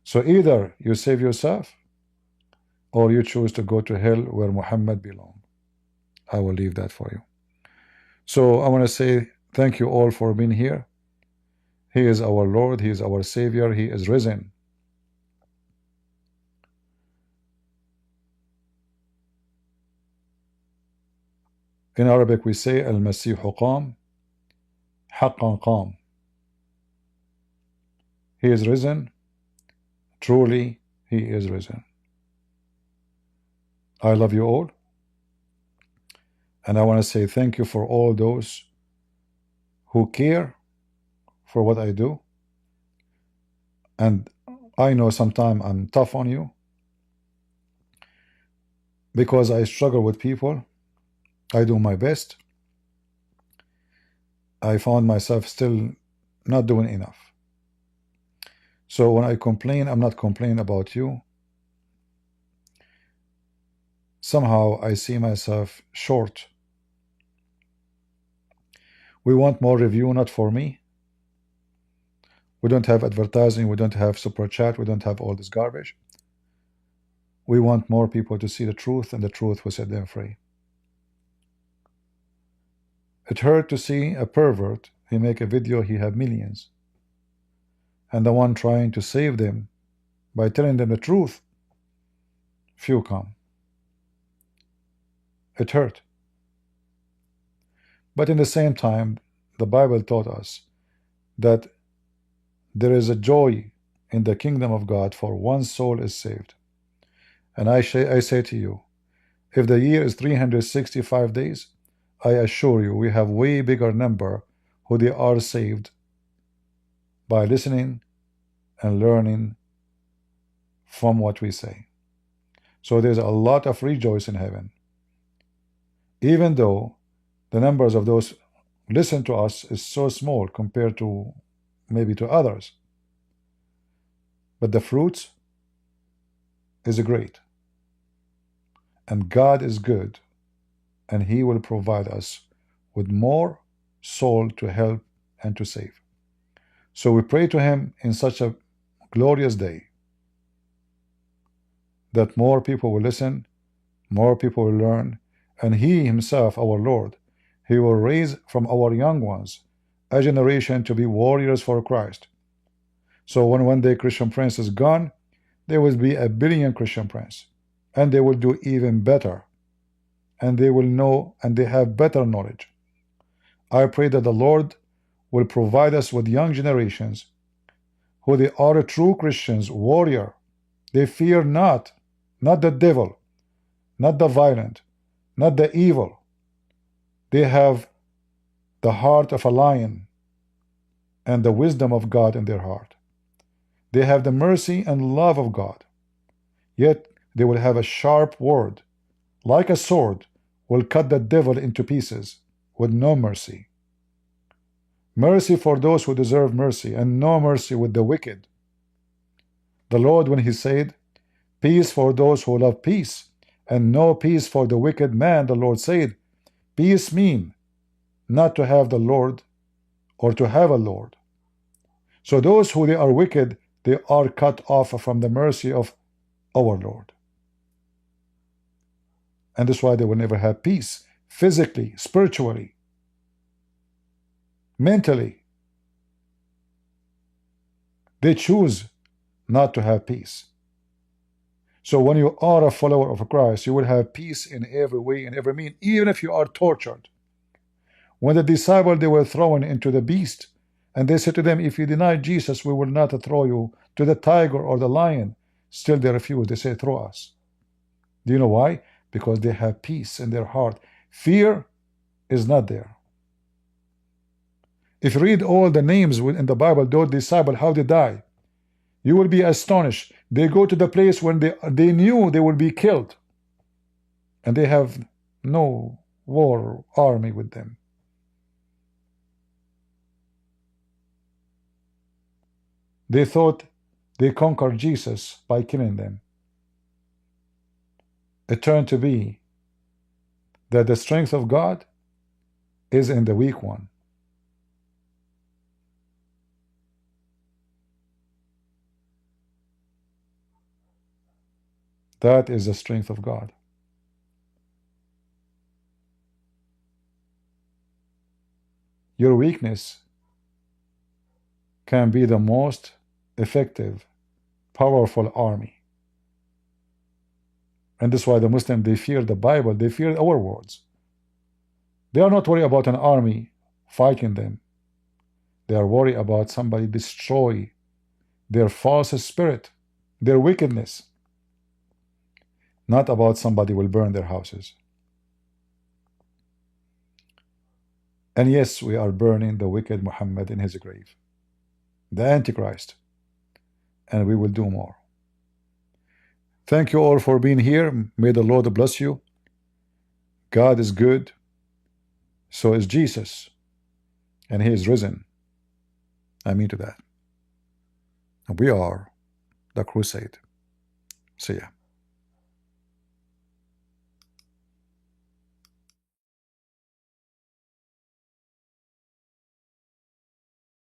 So either you save yourself, or you choose to go to hell where Muhammad belongs. I will leave that for you. So I want to say thank you all for being here. He is our Lord, He is our Savior, He is risen. In Arabic we say Al-Masihu Qam, Haqqan Qam. He is risen, truly He is risen. I love you all, and I want to say thank you for all those who care for what I do. And I know sometimes I'm tough on you because I struggle with people. I do my best. I found myself still not doing enough. So when I complain, I'm not complaining about you. Somehow I see myself short. We want more review, not for me. We don't have advertising, we don't have super chat, we don't have all this garbage. We want more people to see the truth, and the truth will set them free. It hurt to see a pervert, he make a video, he have millions. And the one trying to save them by telling them the truth, few come. It hurt. But in the same time, the Bible taught us that there is a joy in the kingdom of God for one soul is saved. And I say to you, if the year is 365 days, I assure you we have way bigger number who they are saved by listening and learning from what we say. So there's a lot of rejoice in heaven. Even though the numbers of those listen to us is so small compared to maybe to others, but the fruits is great, and God is good, and He will provide us with more soul to help and to save. So we pray to Him in such a glorious day that more people will listen, more people will learn, and He Himself, our Lord, He will raise from our young ones a generation to be warriors for Christ. So when one day Christian Prince is gone, there will be 1 billion Christian Prince, and they will do even better, and they will know, and they have better knowledge. I pray that the Lord will provide us with young generations who they are true Christians, warrior. They fear not the devil, not the violent, not the evil. They have the heart of a lion and the wisdom of God in their heart. They have the mercy and love of God. Yet they will have a sharp word, like a sword, will cut the devil into pieces with no mercy. Mercy for those who deserve mercy, and no mercy with the wicked. The Lord, when He said, peace for those who love peace, and no peace for the wicked man, the Lord said, peace mean not to have the Lord or to have a Lord. So those who they are wicked, they are cut off from the mercy of our Lord. And that's why they will never have peace, physically, spiritually, mentally. They choose not to have peace. So when you are a follower of Christ, you will have peace in every way, in every mean, even if you are tortured. When the disciples, they were thrown into the beast, and they said to them, if you deny Jesus, we will not throw you to the tiger or the lion. Still they refused. They say, throw us. Do you know why? Because they have peace in their heart. Fear is not there. If you read all the names in the Bible, those disciples, how they die, you will be astonished. They go to the place when they knew they will be killed, and they have no war army with them. They thought they conquered Jesus by killing them. It turned to be that the strength of God is in the weak one. That is the strength of God. Your weakness can be the most effective, powerful army. And that's why the Muslims, they fear the Bible, they fear our words. They are not worried about an army fighting them. They are worried about somebody destroy their false spirit, their wickedness. Not about somebody will burn their houses. And yes, we are burning the wicked Muhammad in his grave, the Antichrist, and we will do more. Thank you all for being here. May the Lord bless you. God is good, so is Jesus, and he is risen. I mean to that. And we are the crusade. See ya.